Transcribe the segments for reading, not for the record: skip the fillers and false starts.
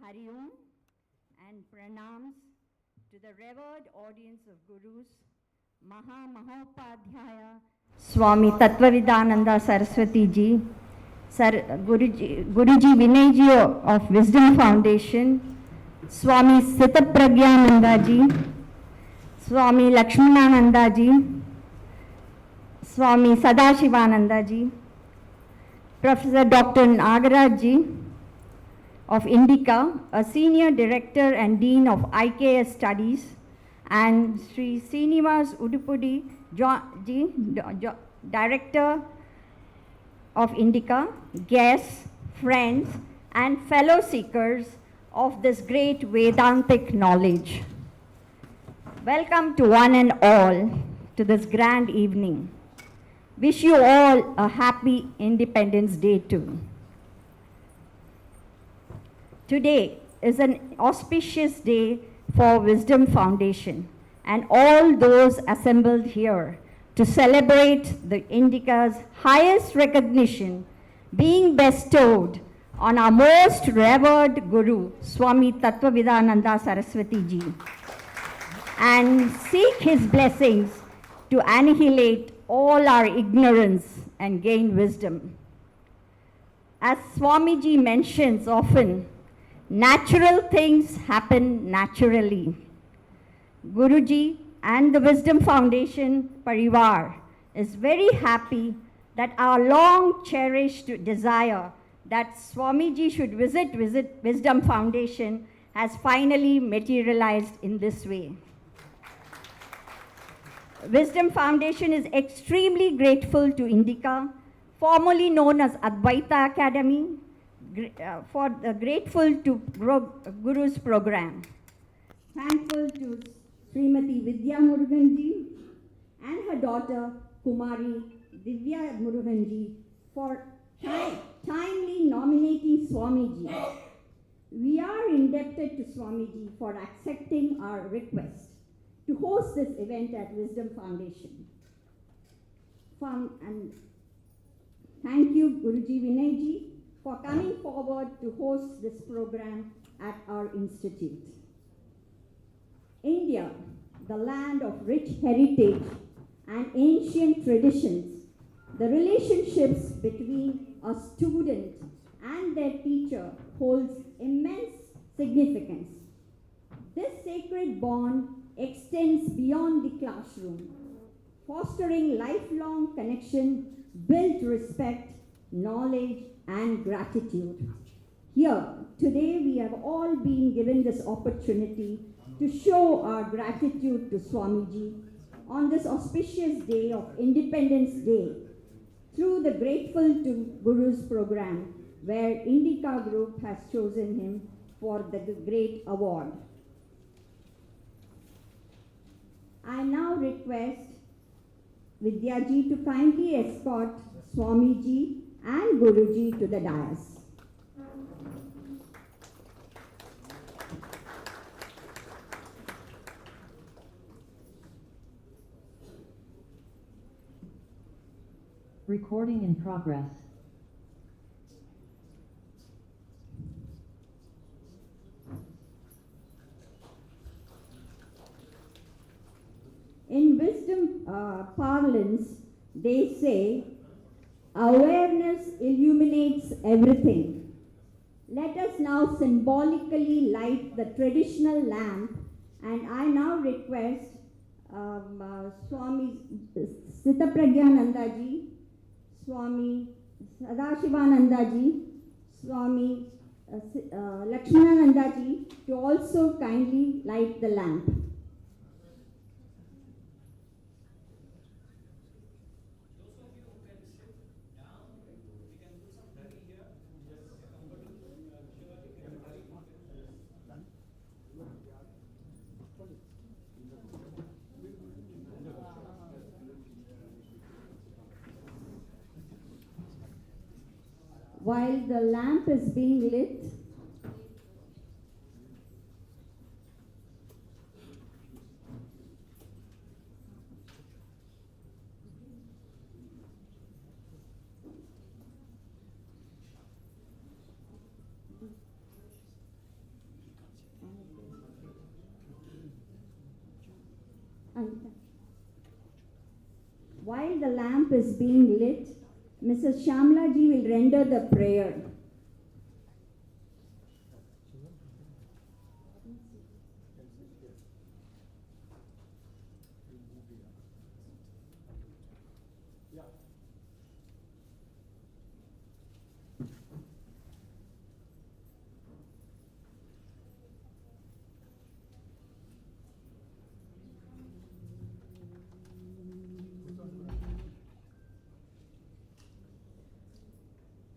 Hari Om and pranams to the revered audience of Gurus, MAHAMAHOPADHYAYA Swami Tattvavidananda Saraswati ji, Guruji Vinay ji of WISDAM Foundation, Swami Sthitapragyananda ji, Swami Lakshmanananda ji, Swami Sadashivananda ji, Professor Dr. Nagaraj ji of Indica, a Senior Director and Dean of IKS Studies, and Sri Srinivas Udupudi ji, Director of Indica, guests, friends, and fellow seekers of this great Vedantic knowledge. Welcome to one and all to this grand evening. Wish you all a happy Independence Day too. Today is an auspicious day for WISDAM Foundation and all those assembled here to celebrate the Indica's highest recognition being bestowed on our most revered Guru, Swami Tattvavidananda Saraswati ji, and seek his blessings to annihilate all our ignorance and gain wisdom. As Swamiji mentions often, natural things happen naturally. Guruji and the WISDAM Foundation Parivar is very happy that our long cherished desire that Swamiji should visit WISDAM Foundation has finally materialized in this way. WISDAM Foundation is extremely grateful to Indica, formerly known as Advaita Academy, for the grateful to Guru's program. Thankful to Srimati Vidya Muruganji and her daughter Kumari Divya Muruganji for timely nominating Swamiji. We are indebted to Swamiji for accepting our request to host this event at WISDAM Foundation. And thank you, Guruji Vinayji, for coming forward to host this program at our institute. India, the land of rich heritage and ancient traditions, the relationships between a student and their teacher holds immense significance. This sacred bond extends beyond the classroom, fostering lifelong connection, built respect, knowledge, and gratitude. Here, today we have all been given this opportunity to show our gratitude to Swamiji on this auspicious day of Independence Day through the Grateful to Gurus program, where Indica Group has chosen him for the great award. I now request Vidyaji to kindly escort Swamiji and Guruji to the dais. Recording in progress. In WISDAM parlance, they say, awareness illuminates everything. Let us now symbolically light the traditional lamp, and I now request Swami Sitapragyanandaji, Swami Sadashivanandaji, Swami Lakshmananandaji to also kindly light the lamp. While the lamp is being lit, Mrs. Shamla ji will render the prayer.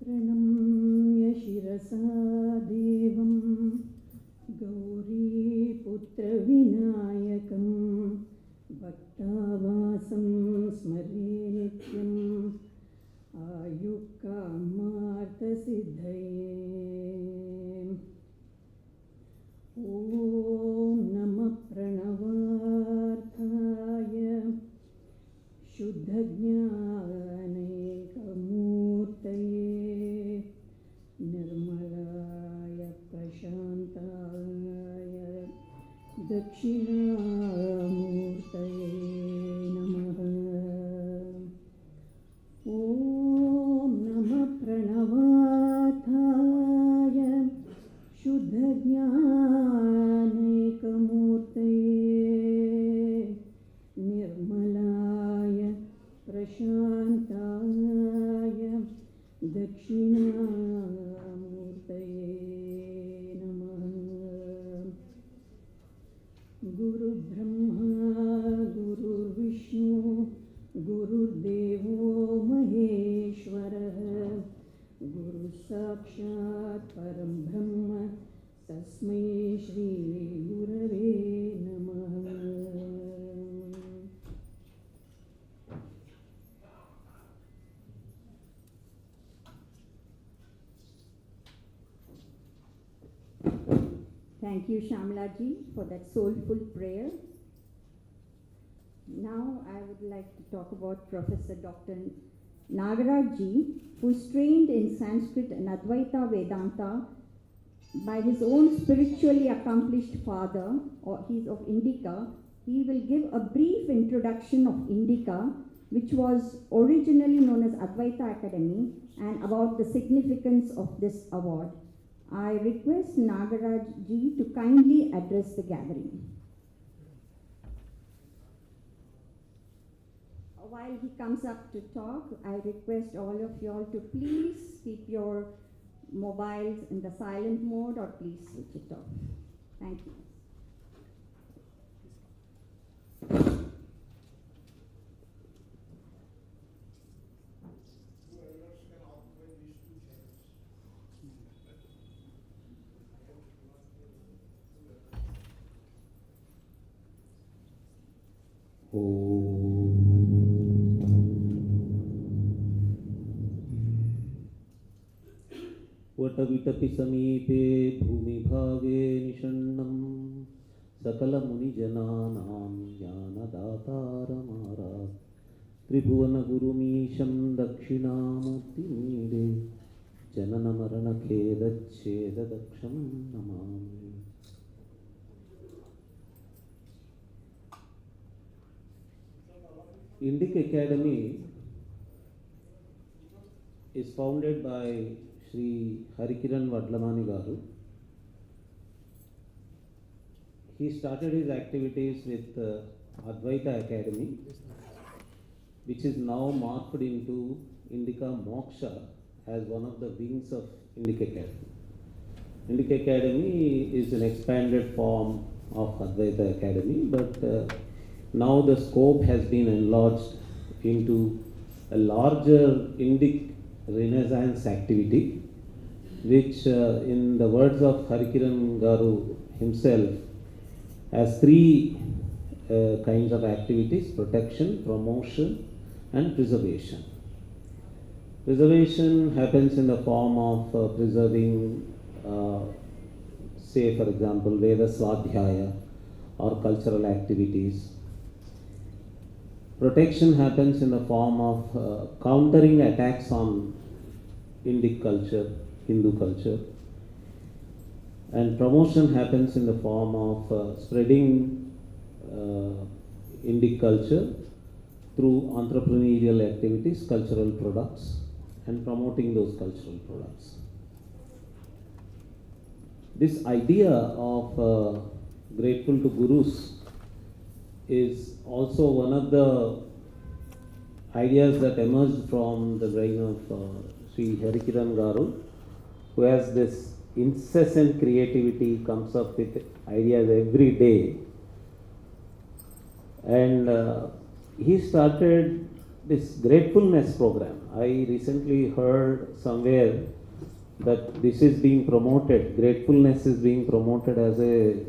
प्रणम्य शिरसा देवं गौरीपुत्रविनायकं भक्तावासं स्मरे नित्यम् आयुक्कामार्थसिद्धये। ॐ नमः प्रणवार्थाय शुद्धज्ञानैकमूर्तये निर्मलाय प्रशान्ताय दक्षिणामूर्तये नमः। ॐ नमः प्रणवार्थाय शुद्धज्ञानैकमूर्तये निर्मलाय प्रशान्ताय दक्षिणामूर्तये नमः। गुरुब्रह्मा गुरुर्विष्णु गुरुर्देवो महेश्वरः गुरुसाक्षात् परं ब्रह्म तस्मै श्री गुरवे नमः। Thank you, Shamla ji, for that soulful prayer. Now I would like to talk about Professor Dr. Nagaraj ji, who is trained in Sanskrit and Advaita Vedanta by his own spiritually accomplished father, or he is of Indica. He will give a brief introduction of Indica, which was originally known as Advaita Academy, and about the significance of this award. I request Nagaraj ji to kindly address the gathering. While he comes up to talk, I request all of you all to please keep your mobiles in the silent mode or please switch it off. Thank you. वटविटपि समीपे भूमिभागे निषण्णं सकलमुनिजनानां ज्ञानदातारमारात् त्रिभुवनगुरुमीशं दक्षिणामूर्तिमीडे जननमरणखेदच्छेददक्षं Namami. Indica Academy is founded by Sri Harikiran Vadlamani Garu. He started his activities with Advaita Academy, which is now morphed into Indica Moksha as one of the wings of Indica Academy. Indica Academy is an expanded form of Advaita Academy, but now the scope has been enlarged into a larger Indic Renaissance activity, which in the words of Harikiran Garu himself has three kinds of activities: protection, promotion and preservation. Preservation happens in the form of preserving, say for example, Veda Swadhyaya or cultural activities. Protection happens in the form of countering attacks on Indic culture, Hindu culture. And promotion happens in the form of spreading Indic culture through entrepreneurial activities, cultural products, and promoting those cultural products. This idea of grateful to gurus is also one of the ideas that emerged from the brain of Sri Harikiran Garu, who has this incessant creativity, comes up with ideas every day. And he started this gratefulness program. I recently heard somewhere that this is being promoted, gratefulness is being promoted as a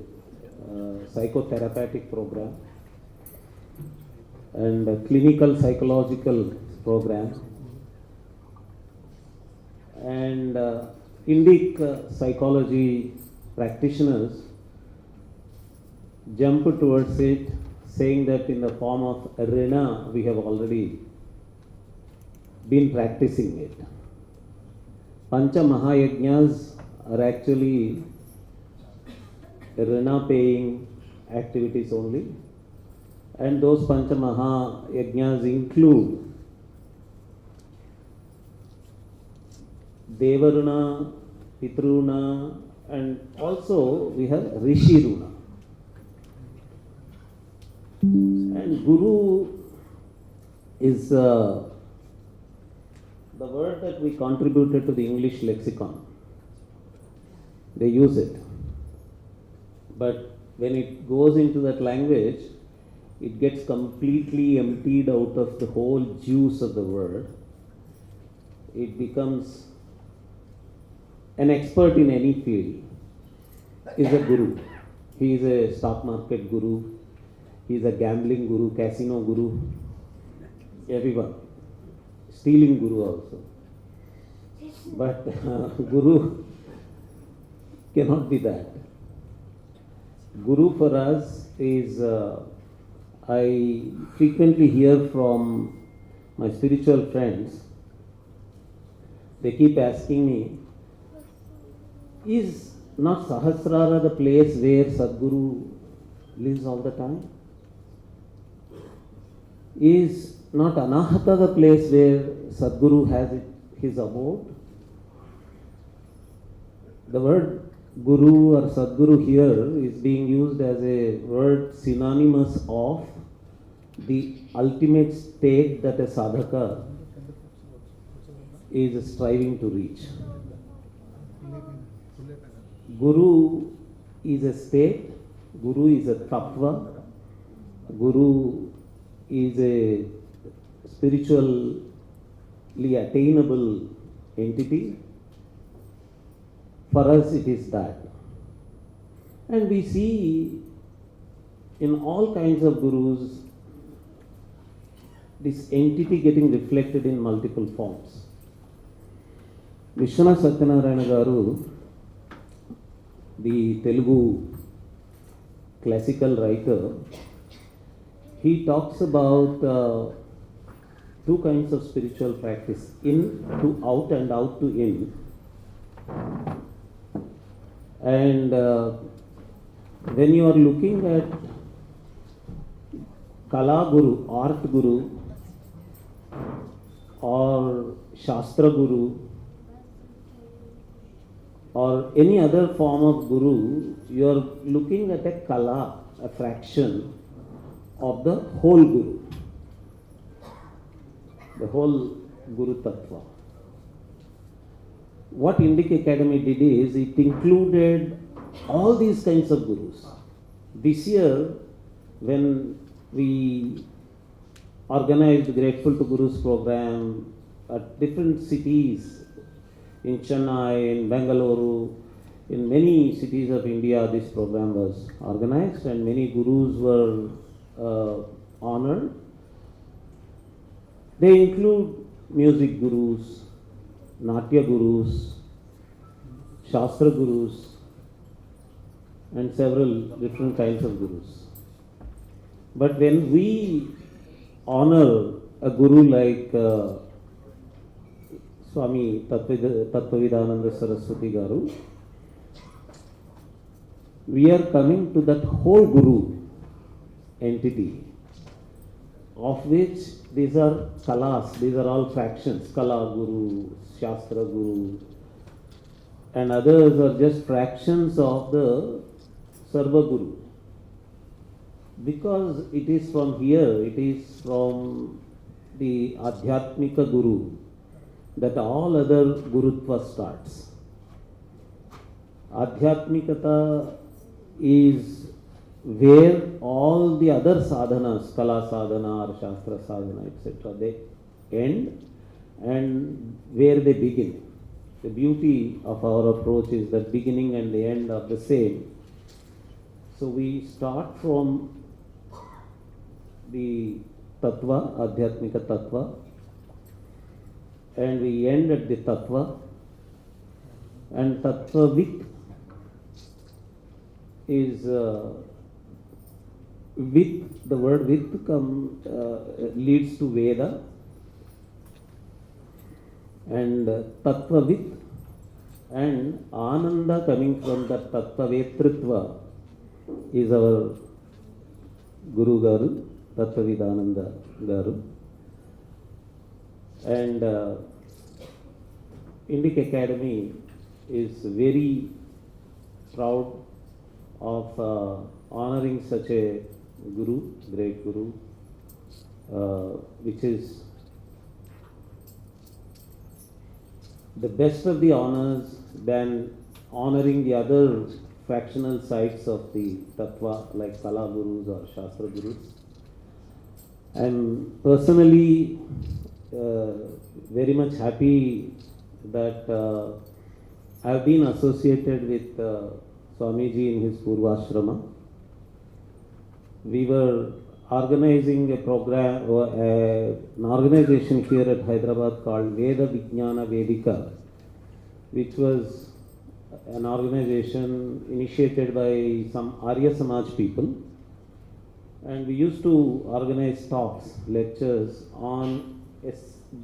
psychotherapeutic program and a clinical psychological program. And Indic psychology practitioners jump towards it, saying that in the form of Rena we have already been practicing it. Pancha Mahayajnas are actually Rena paying activities only, and those Pancha Mahayajnas include Devaruna, Pitruna, and also we have Rishiruna. And Guru is the word that we contributed to the English lexicon. They use it. But when it goes into that language, it gets completely emptied out of the whole juice of the word. It becomes an expert in any field is a guru. He is a stock market guru. He is a gambling guru, casino guru, everyone. Stealing guru also. But guru cannot be that. Guru for us is, I frequently hear from my spiritual friends, they keep asking me, is not Sahasrara the place where Sadguru lives all the time? Is not Anahata the place where Sadguru has his abode? The word Guru or Sadguru here is being used as a word synonymous of the ultimate state that a sadhaka is striving to reach. Guru is a state, Guru is a tattva, Guru is a spiritually attainable entity. For us it is that. And we see in all kinds of gurus this entity getting reflected in multiple forms. Vishwanath Satyanarayana Garu, the Telugu classical writer, he talks about two kinds of spiritual practice, in to out and out to in. And when you are looking at Kala Guru, Art Guru or Shastra Guru or any other form of guru, you are looking at a kala, a fraction of the whole guru, the whole Guru Tattva. What Indica Academy did is it included all these kinds of gurus. This year, when we organized Grateful to Gurus program at different cities, in Chennai, in Bangalore, in many cities of India, this program was organized and many gurus were honored. They include music gurus, Natya gurus, Shastra gurus, and several different kinds of gurus. But when we honor a guru like Swami Tattvavidananda Saraswati Garu, we are coming to that whole guru entity, of which these are kalas, these are all fractions, kala guru, shastra guru, and others are just fractions of the sarva guru. Because it is from here, it is from the adhyatmika guru that all other gurutva starts. Adhyatmikata is where all the other sadhanas, kala sadhana or shastra sadhana, etc., they end and where they begin. The beauty of our approach is that beginning and the end are the same. So we start from the tattva, adhyatmika tattva, and we end at the tattva, and tattvavit is with, the word with leads to Veda, and tattvavit and ananda coming from the tattvavetritva is our Guru Garu, Tattvavidananda Garu. And Indica Academy is very proud of honoring such a Guru, great Guru, which is the best of the honors than honoring the other fractional sides of the Tattva like Kala Gurus or Shastra Gurus. I am personally very much happy that I have been associated with Swamiji in his Purvashrama. We were organizing a program, an organization here at Hyderabad called Veda Vijnana Vedika, which was an organization initiated by some Arya Samaj people. And we used to organize talks, lectures on a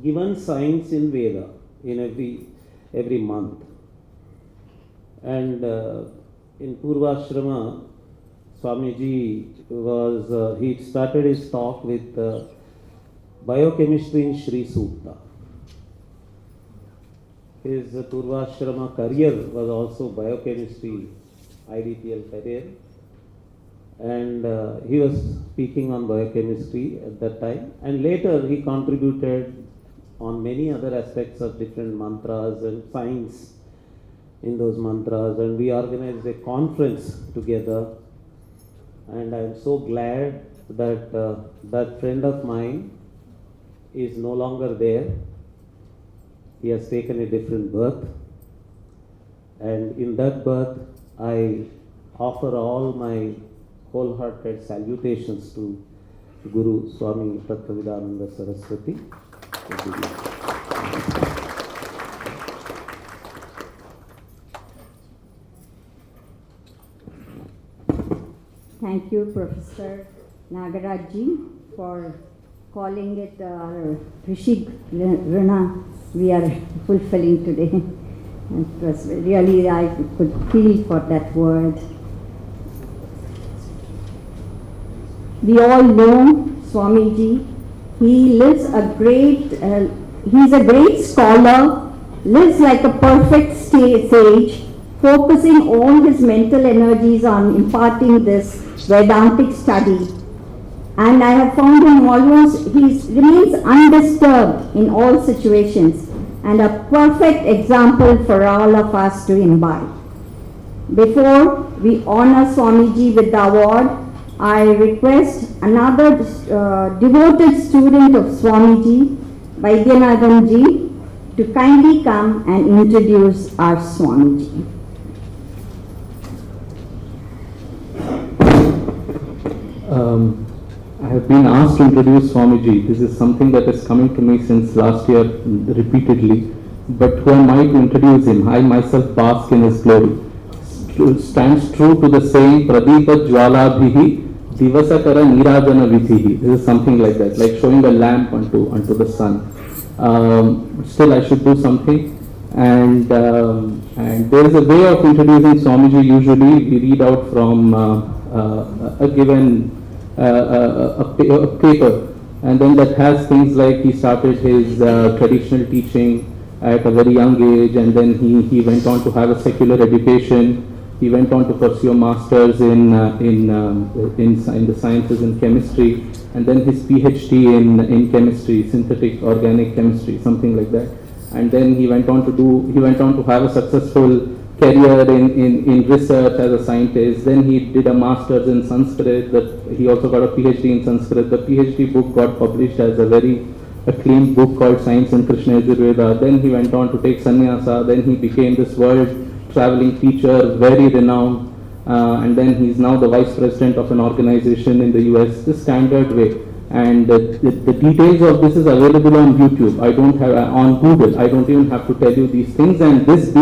given science in Veda in every month. And in Purvashrama, Swamiji he started his talk with biochemistry in Sri Sukta. His Purvashrama career was also biochemistry, IDPL career. And he was speaking on biochemistry at that time. And later he contributed on many other aspects of different mantras and science in those mantras. And we organized a conference together. And I am so glad that that friend of mine is no longer there. He has taken a different birth. And in that birth, I offer all my wholehearted salutations to Guru Swami Tattvavidananda Saraswati. Thank you, Professor Nagarajji, for calling it our Rishi Rana we are fulfilling today. It was really, I could feel for that word. We all know Swamiji. He lives he's a great scholar, lives like a perfect sage, focusing all his mental energies on imparting this Vedantic study. And I have found him he remains undisturbed in all situations and a perfect example for all of us to imbibe. Before we honor Swamiji with the award, I request another devoted student of Swamiji, Vaidyanathan ji, to kindly come and introduce our Swamiji. I have been asked to introduce Swamiji. This is something that is coming to me since last year repeatedly. But who am I to introduce him? I myself bask in his glory. Stands true to the saying, Pradeepa Jwala Bhihi Divasakara Nirajana Vidhihi. This is something like that, like showing a lamp unto the sun. Still, I should do something. And there is a way of introducing Swamiji. Usually, we read out from a given a paper, and then that has things like he started his traditional teaching at a very young age, and then he went on to have a secular education. He went on to pursue a master's in the sciences in chemistry, and then his PhD in chemistry, synthetic organic chemistry, something like that. And then he went on to have a successful career in research as a scientist. Then he did a master's in Sanskrit. He also got a PhD in Sanskrit. The PhD book got published as a very acclaimed book called Science and Krishna Ayurveda. Then he went on to take sannyasa. Then he became this world traveling teacher, very renowned. And then he's now the vice president of an organization in the US, the standard way. And the details of this is available on YouTube. I don't have on Google. I don't even have to tell you these things. And this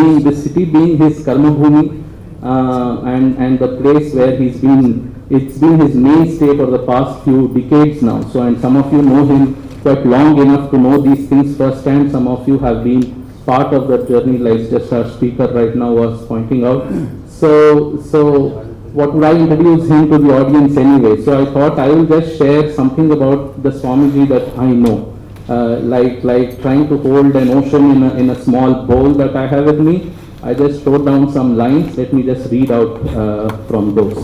city being his karma bhumi, and the place where it's been his mainstay for the past few decades now. So, and some of you know him quite long enough to know these things firsthand. Some of you have been part of that journey, like just our speaker right now was pointing out. So what would I introduce him to the audience anyway? So I thought I will just share something about the Swamiji that I know. Like trying to hold an ocean in a small bowl that I have with me. I just wrote down some lines. Let me just read out from those.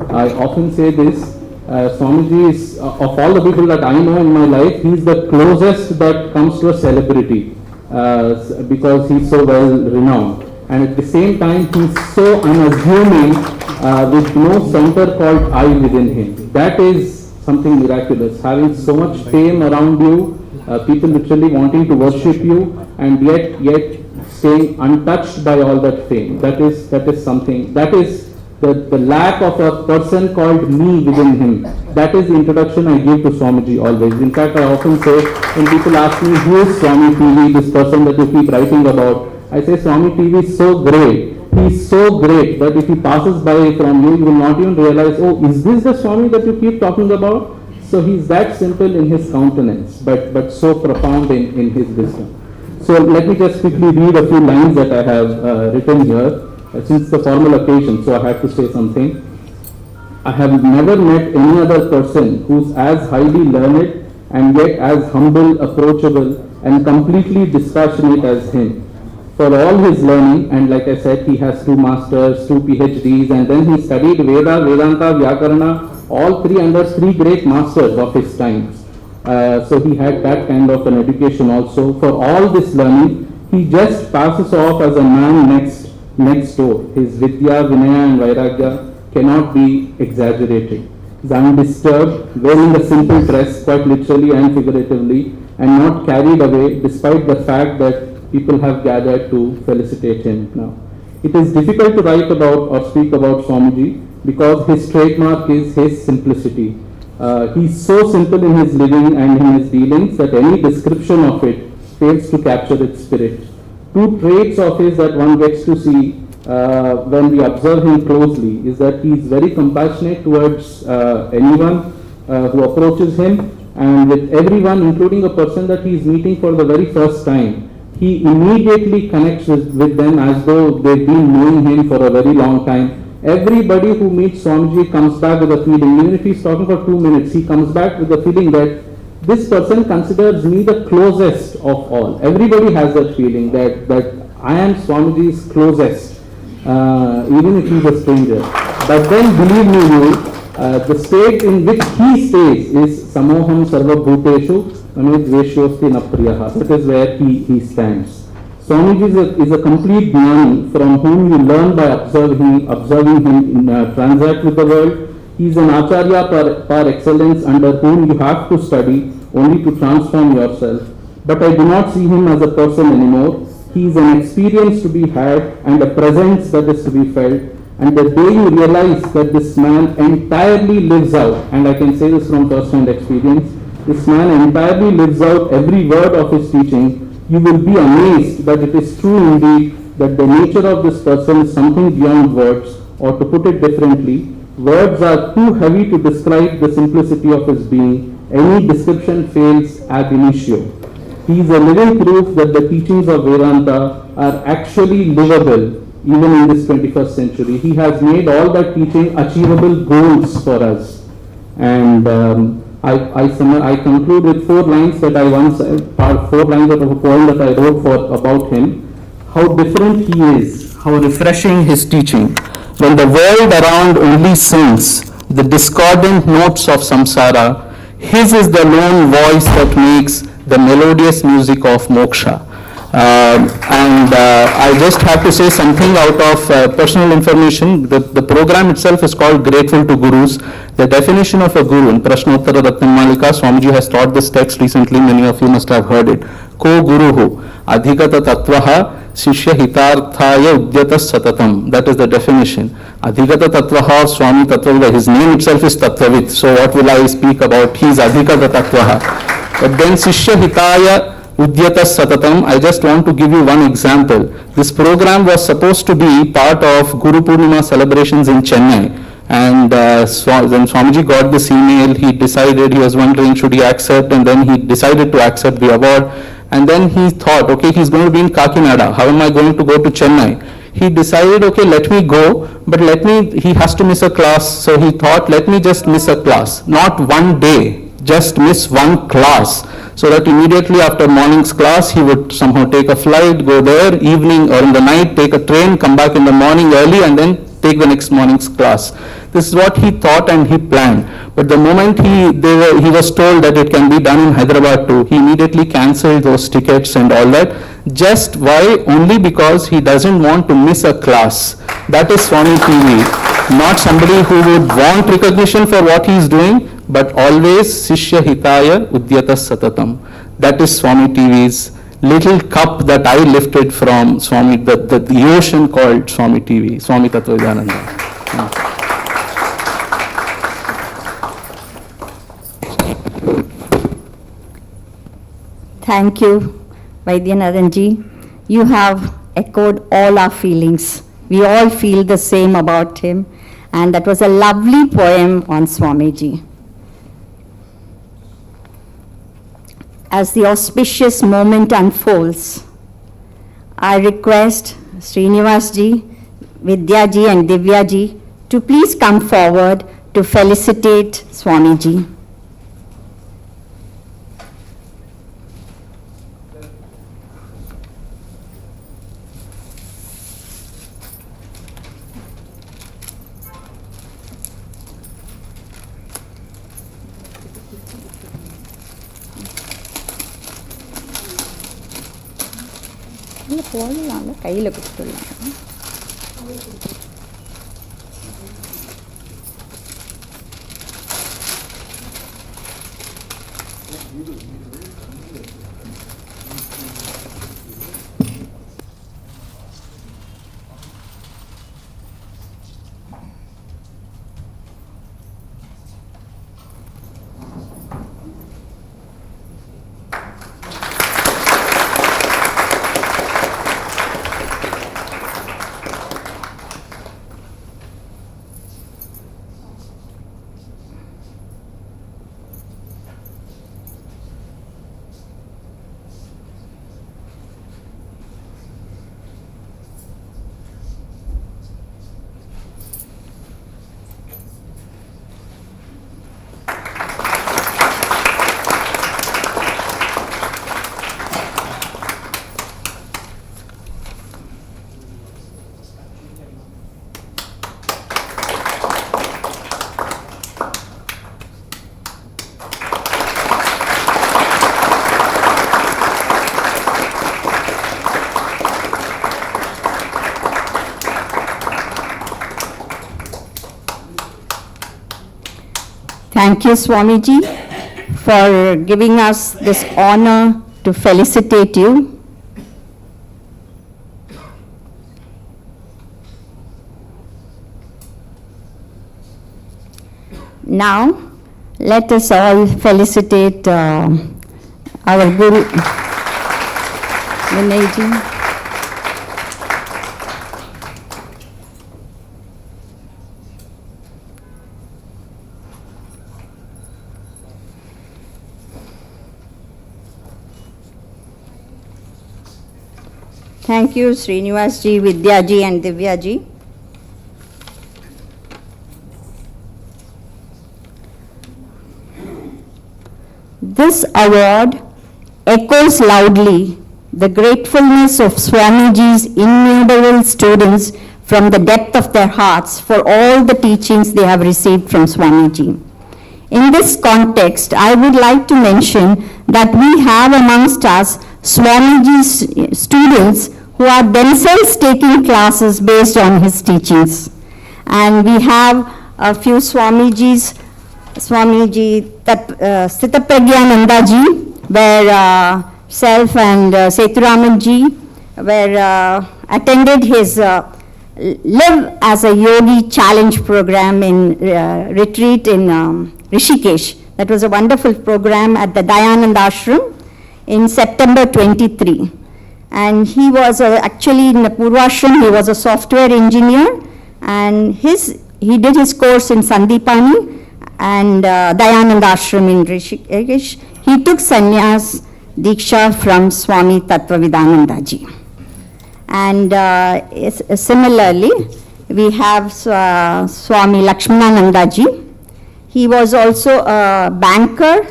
I often say this, Swamiji is, of all the people that I know in my life, he's the closest that comes to a celebrity because he's so well renowned. And at the same time, he's so unassuming with no center called I within him. That is something miraculous. Having so much fame around you, people literally wanting to worship you, and yet staying untouched by all that fame. That is something. That is the lack of a person called me within him. That is the introduction I give to Swamiji always. In fact, I often say, when people ask me, who is Swami TV, this person that you keep writing about, I say Swami TV is so great. He's so great that if he passes by from you, you will not even realize, oh, is this the Swami that you keep talking about? So he's that simple in his countenance, but so profound in his wisdom. So let me just quickly read a few lines that I have written here, since the formal occasion, so I have to say something. I have never met any other person who's as highly learned and yet as humble, approachable, and completely dispassionate as him. For all his learning, and like I said, he has 2 masters, 2 PhDs, and then he studied Veda, Vedanta, Vyakarana, all 3 under 3 great masters of his times. So he had that kind of an education also. For all this learning, he just passes off as a man next door. His Vidya, Vinaya and Vairagya cannot be exaggerated. He's undisturbed, wearing a simple dress, quite literally and figuratively, and not carried away despite the fact that people have gathered to felicitate him now. It is difficult to write about or speak about Swamiji because his trademark is his simplicity. He's so simple in his living and in his dealings that any description of it fails to capture its spirit. 2 traits of his that one gets to see when we observe him closely is that he is very compassionate towards anyone who approaches him, and with everyone, including a person that he is meeting for the very first time. He immediately connects with them as though they've been knowing him for a very long time. Everybody who meets Swamiji comes back with a feeling, even if he's talking for 2 minutes, he comes back with the feeling that this person considers me the closest of all. Everybody has that feeling that I am Swamiji's closest. even if he's a stranger. But then, believe me, the state in which he stays is Samoham Sarva Bhuteshu Dveshyosti Napriyaha. That is where he stands. Swamiji is a complete jnani from whom you learn by observing him transact with the world. He is an acharya par excellence under whom you have to study only to transform yourself. But I do not see him as a person anymore. He is an experience to be had and a presence that is to be felt. And the day you realize that this man entirely lives out, and I can say this from first-hand experience, this man entirely lives out every word of his teaching, you will be amazed that it is true indeed that the nature of this person is something beyond words, or to put it differently, words are too heavy to describe the simplicity of his being. Any description fails ab initio. He is a living proof that the teachings of Vedanta are actually livable even in this 21st century. He has made all that teaching achievable goals for us. And I conclude with 4 lines that I once, 4 lines of a poem that I wrote about him. How different he is, how refreshing his teaching. When the world around only sings the discordant notes of samsara, his is the lone voice that makes the melodious music of moksha. I just have to say something out of personal information. The program itself is called Grateful to Gurus. The definition of a guru in Prashnottara Ratnamalika, Swamiji has taught this text recently, many of you must have heard it. Ko guruhu adhikata tattvaha shishya hitarthaya udyata satatam. That is the definition. Adhikata tattvaha Swami Tattvavidananda, his name itself is Tattvavit. So what will I speak about? He is adhikata tattvaha. But then shishya hitaya Udyata Satatam, I just want to give you one example. This program was supposed to be part of Guru Purnima celebrations in Chennai. And when Swamiji got this email, he decided, he was wondering should he accept, and then he decided to accept the award. And then he thought, okay, he's going to be in Kakinada. How am I going to go to Chennai? He decided, okay, let me go, but he has to miss a class. So he thought, let me just miss a class. Not one day, just miss one class. So that immediately after morning's class, he would somehow take a flight, go there, evening or in the night, take a train, come back in the morning early, and then take the next morning's class. This is what he thought and he planned. But the moment he was told that it can be done in Hyderabad too, he immediately cancelled those tickets and all that. Just why? Only because he doesn't want to miss a class. That is Swami TV. Not somebody who would want recognition for what he is doing, but always Sishya Hitaya Udyata Satatam. That is Swami TV's little cup that I lifted from Swami, the ocean called Swami TV, Swami Tattvavidananda. Thank you, Vaidyanathanji. You have echoed all our feelings. We all feel the same about him. And that was a lovely poem on Swamiji. As the auspicious moment unfolds, I request Srinivasji, Vidyaji and Divyaji to please come forward to felicitate Swamiji. போடலாம்ல கையில் கொடுத்துடலாம். Thank you, Swamiji, for giving us this honor to felicitate you. Now, let us all felicitate our Guru, Vinayji. Thank you, Srinivas ji, Vidya ji, and Divya ji. This award echoes loudly the gratefulness of Swamiji's innumerable students from the depth of their hearts for all the teachings they have received from Swamiji. In this context, I would like to mention that we have amongst us Swamiji's students who are themselves taking classes based on his teachings. And we have a few Swamiji Sthitapragyananda ji, where self and Seturaman ji were attended his Live as a Yogi Challenge program in retreat in Rishikesh. That was a wonderful program at the Dayanand Ashram in September 23. And he was actually in the Purvashram, he was a software engineer, and he did his course in Sandipani and Dayanand Ashram in Rishikesh. He took sannyas Diksha from Swami Tattvavidananda ji. And similarly, we have Swami Lakshmanananda ji. He was also a banker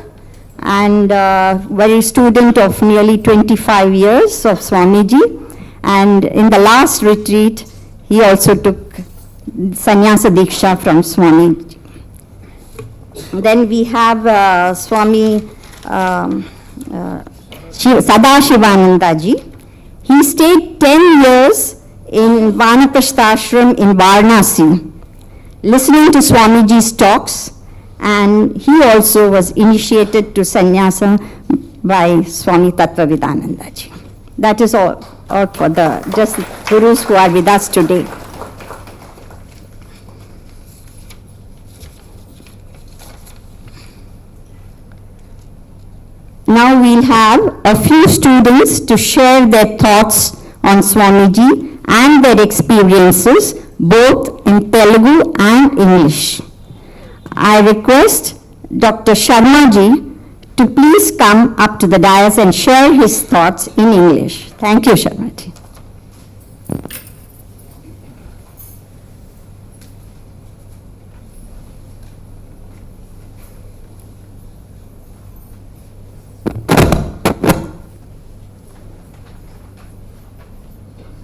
and very student of nearly 25 years of Swamiji. And in the last retreat, he also took sannyasa Diksha from Swamiji. Then we have Swami Sadashivananda ji. He stayed 10 years in Vanapashta Ashram in Varanasi, listening to Swamiji's talks, and he also was initiated to sannyasa by Swami Tattvavidananda ji. That is all for the just gurus who are with us today. Now we'll have a few students to share their thoughts on Swamiji and their experiences both in Telugu and English. I request Dr. Sharma ji to please come up to the dais and share his thoughts in English. Thank you, Sharma ji.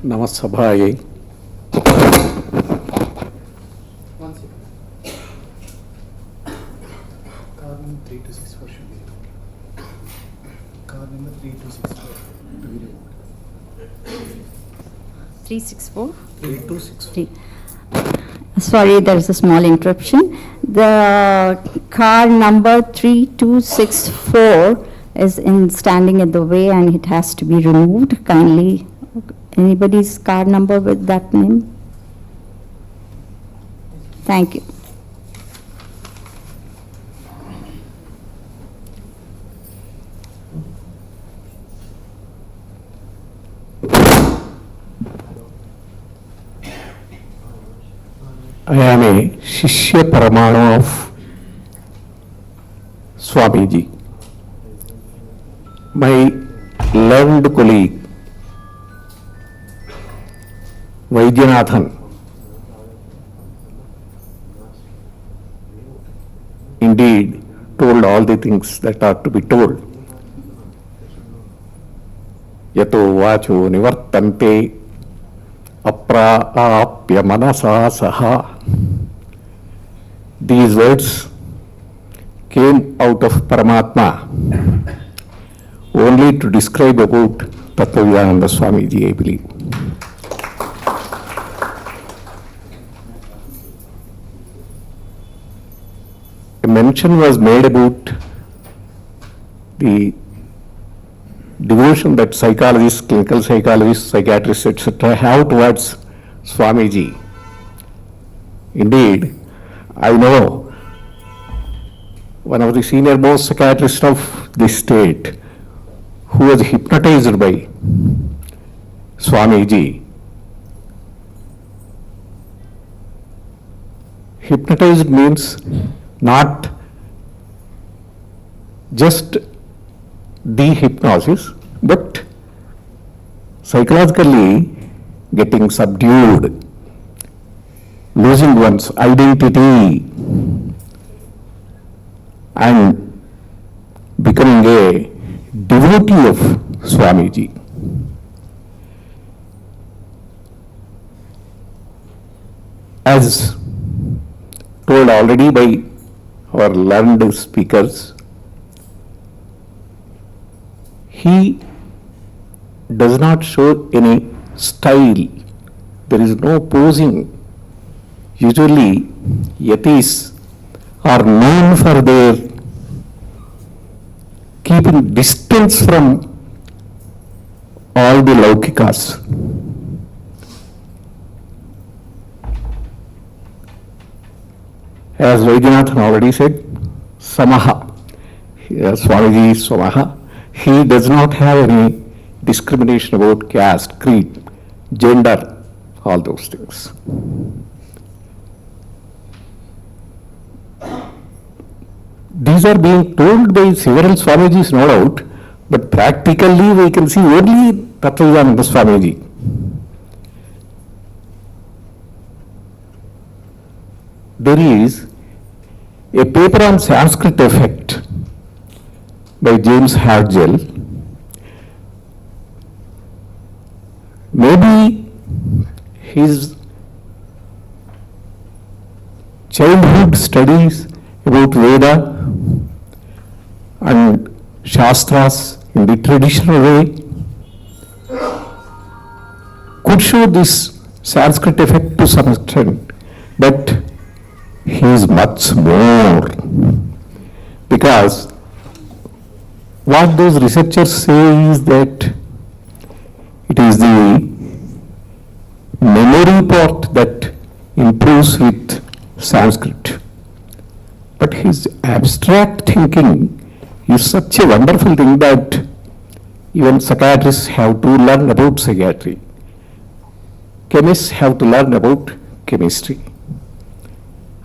Namasabhaye. Card number 3264 should be. Card number 3264. 364? 3264. Sorry, there is a small interruption. The car number 3264 is standing in the way and it has to be removed. Kindly, anybody's car number with that name? Thank you. I am a Shishya Paramanu of Swamiji. My learned colleague, Vaidyanathan, indeed told all the things that are to be told. Yato vacho nivartante apraapya manasa saha. These words came out of Paramatma only to describe about Tattvavidananda Swamiji, I believe. a mention was made about the devotion that psychologists, clinical psychologists, psychiatrists, etc. have towards Swamiji. Indeed, I know one of the senior most psychiatrists of this state who was hypnotized by Swamiji. Hypnotized means not just the hypnosis, but psychologically getting subdued, losing one's identity, and becoming a devotee of Swamiji. As told already by our learned speakers, he does not show any style. There is no posing. Usually, yatis are known for their keeping distance from all the laukikas. As Vaidyanathan already said, Samaha, Swamiji is Samaha. He does not have any discrimination about caste, creed, gender, all those things. These are being told by several Swamijis, no doubt, but practically we can see only Tattvavidananda Swamiji. There is a paper on Sanskrit effect by James Hargel. Maybe his childhood studies about Veda and Shastras in the traditional way could show this Sanskrit effect to some extent, but he is much more, because what those researchers say is that it is the memory part that improves with Sanskrit. But his abstract thinking is such a wonderful thing that even psychiatrists have to learn about psychiatry. Chemists have to learn about chemistry,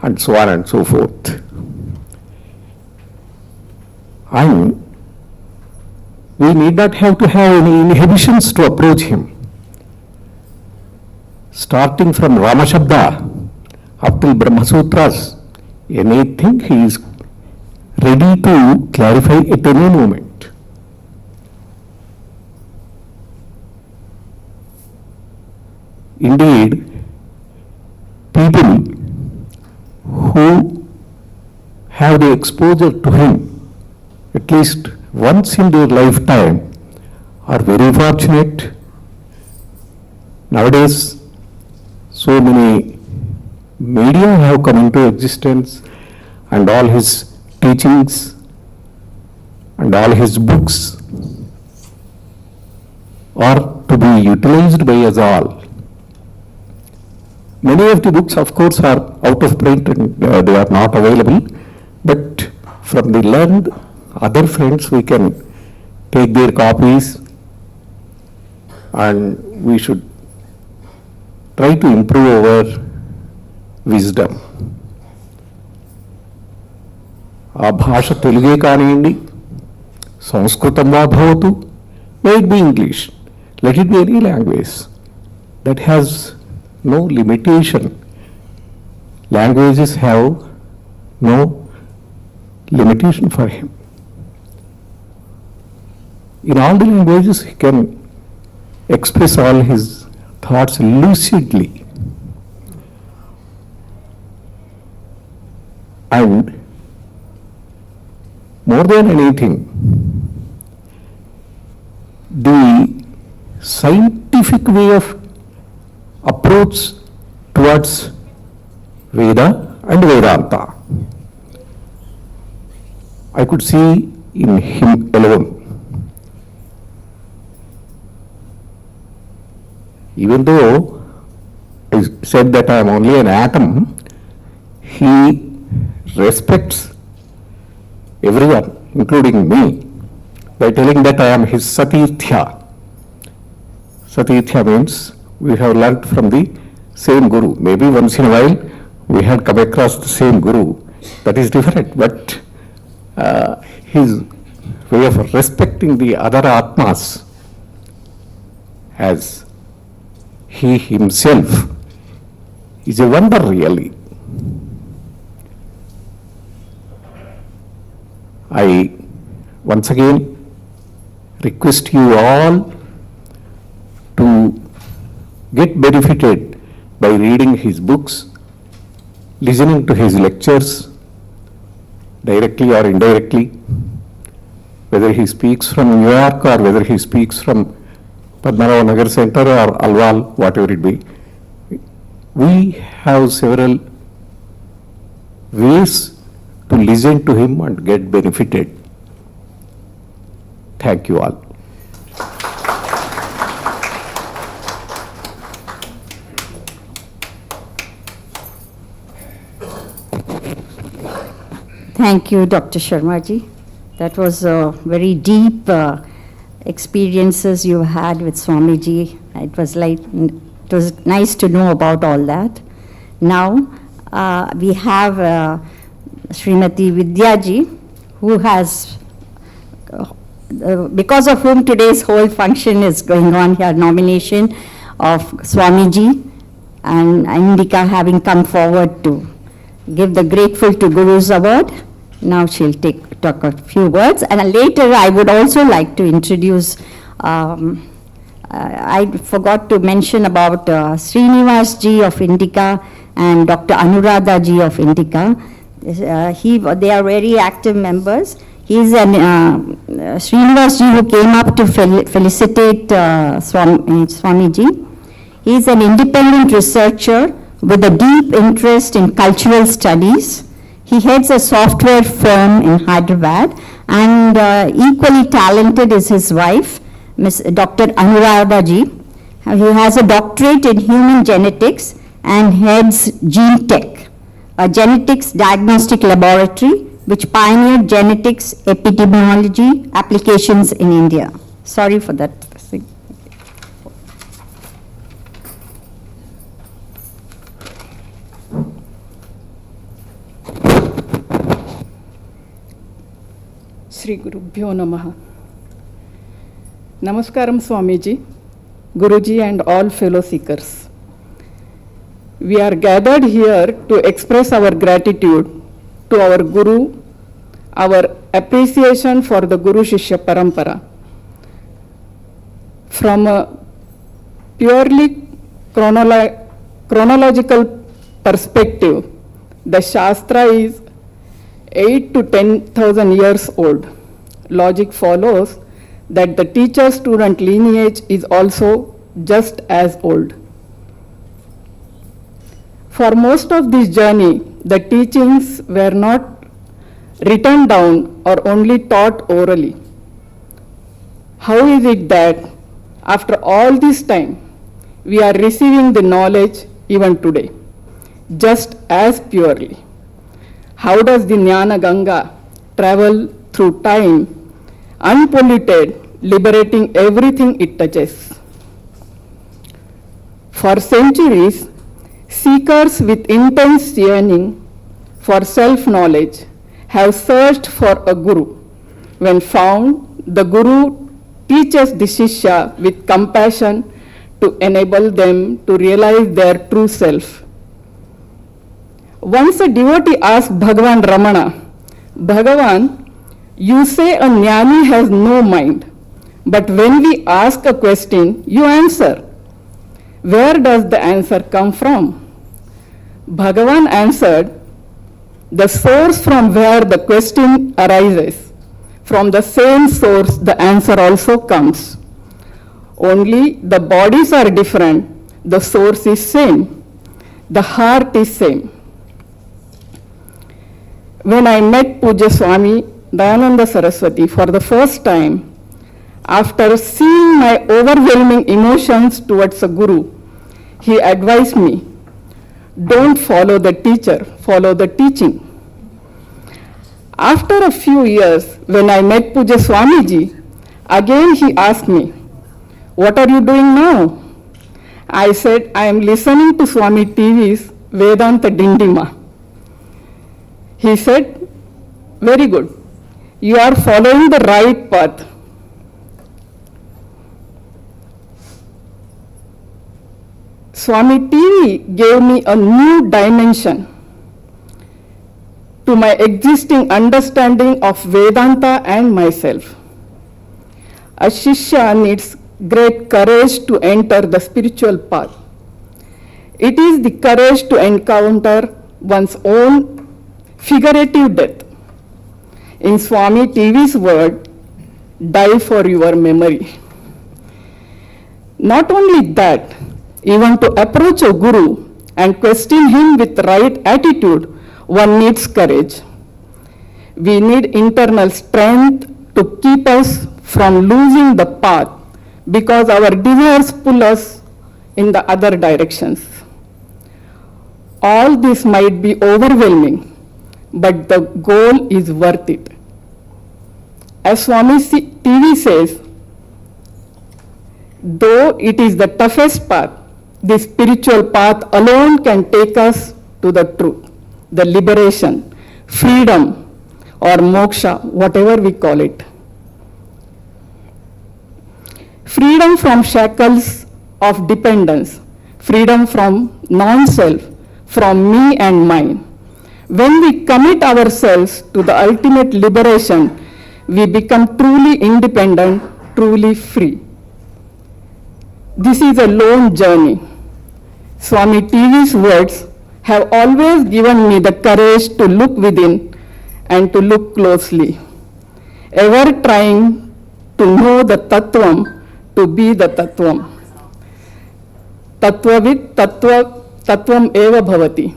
and so on and so forth. And we need not have to have any inhibitions to approach him. Starting from Ramashabda up till Brahma Sutras, anything he is ready to clarify at any moment. Indeed, people who have the exposure to him at least once in their lifetime are very fortunate. Nowadays, so many media have come into existence, and all his teachings and all his books are to be utilized by us all. Many of the books, of course, are out of print and they are not available, but from the learned other friends we can take their copies, and we should try to improve our wisdom. ఆ భాష తెలుగే కానివ్వండి, సంస్కృతం వా భవతు, may it be English, let it be any language. That has no limitation. Languages have no limitation for him. In all the languages he can express all his thoughts lucidly. And more than anything, the scientific way of approach towards Veda and Vedanta I could see in him alone. Even though I said that I am only an atom, he respects everyone, including me, by telling that I am his Satithya. Satithya means we have learnt from the same Guru. Maybe once in a while we had come across the same Guru. That is different, but his way of respecting the other Atmas as he himself is a wonder, really. I once again request you all to get benefited by reading his books, listening to his lectures, directly or indirectly, whether he speaks from New York or whether he speaks from Padmarao Nagar Center or Alwal, whatever it be. We have several ways to listen to him and get benefited. Thank you all. Thank you, Dr. Sharmaji. That was very deep experiences you had with Swamiji. It was nice to know about all that. Now we have Srimati Vidyaji, who has, because of whom today's whole function is going on here, nomination of Swamiji and Indica having come forward to give the Grateful to Gurus award. Now she'll talk a few words, and later I would also like to introduce, I forgot to mention about Srinivas ji of Indica and Dr. Anuradha ji of Indica. They are very active members. He's an Srinivas ji who came up to felicitate Swamiji. He's an independent researcher with a deep interest in cultural studies. He heads a software firm in Hyderabad, and equally talented is his wife, Ms. Dr. Anuradha ji. He has a doctorate in human genetics and heads Gene Tech, a genetics diagnostic laboratory which pioneered genetics epidemiology applications in India. Sorry for that. Shri Gurubhyo Namaha. Namaskaram Swamiji, Guruji and all fellow seekers. We are gathered here to express our gratitude to our Guru, our appreciation for the Guru Shishya Parampara. From a purely chronological perspective, the Shastra is 8 to 10,000 years old. Logic follows that the teacher-student lineage is also just as old. For most of this journey, the teachings were not written down or only taught orally. How is it that after all this time, we are receiving the knowledge even today, just as purely? How does the Jnana Ganga travel through time, unpolluted, liberating everything it touches? For centuries, seekers with intense yearning for self-knowledge have searched for a guru. When found, the guru teaches the Shishya with compassion to enable them to realize their true self. Once a devotee asked Bhagavan Ramana, Bhagavan, you say a jnani has no mind, but when we ask a question, you answer. Where does the answer come from? Bhagavan answered, the source from where the question arises, from the same source the answer also comes. Only the bodies are different, the source is same, the heart is same. When I met Puja Swami Dayananda Saraswati for the first time, after seeing my overwhelming emotions towards a guru, he advised me, don't follow the teacher, follow the teaching. After a few years, when I met Puja Swamiji, again he asked me, what are you doing now? I said, I am listening to Swami TV's Vedanta Dindima. He said, very good. You are following the right path. Swami TV gave me a new dimension to my existing understanding of Vedanta and myself. A Shishya needs great courage to enter the spiritual path. It is the courage to encounter one's own figurative death. In Swami TV's word, die for your memory. Not only that, even to approach a guru and question him with right attitude, one needs courage. We need internal strength to keep us from losing the path because our desires pull us in the other directions. All this might be overwhelming, but the goal is worth it. As Swami TV says, though it is the toughest path, the spiritual path alone can take us to the truth, the liberation, freedom, or moksha, whatever we call it. Freedom from shackles of dependence, freedom from non-self, from me and mine. When we commit ourselves to the ultimate liberation, we become truly independent, truly free. This is a lone journey. Swami TV's words have always given me the courage to look within and to look closely, ever trying to know the Tattvam, to be the Tattvam. Tattvavid Tattvam eva bhavati.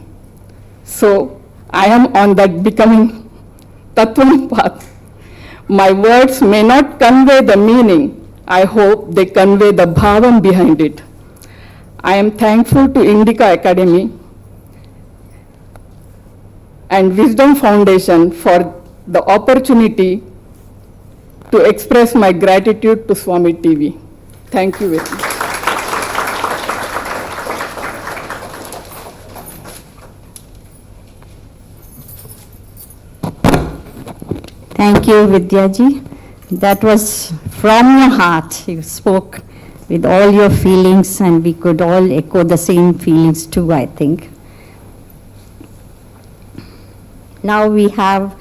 So I am on that becoming Tattvam path. My words may not convey the meaning. I hope they convey the bhavam behind it. I am thankful to Indica Academy and Wisdom Foundation for the opportunity to express my gratitude to Swami TV. Thank you very much. Thank you, Vidyaji. That was from your heart. You spoke with all your feelings, and we could all echo the same feelings too, I think. Now we have,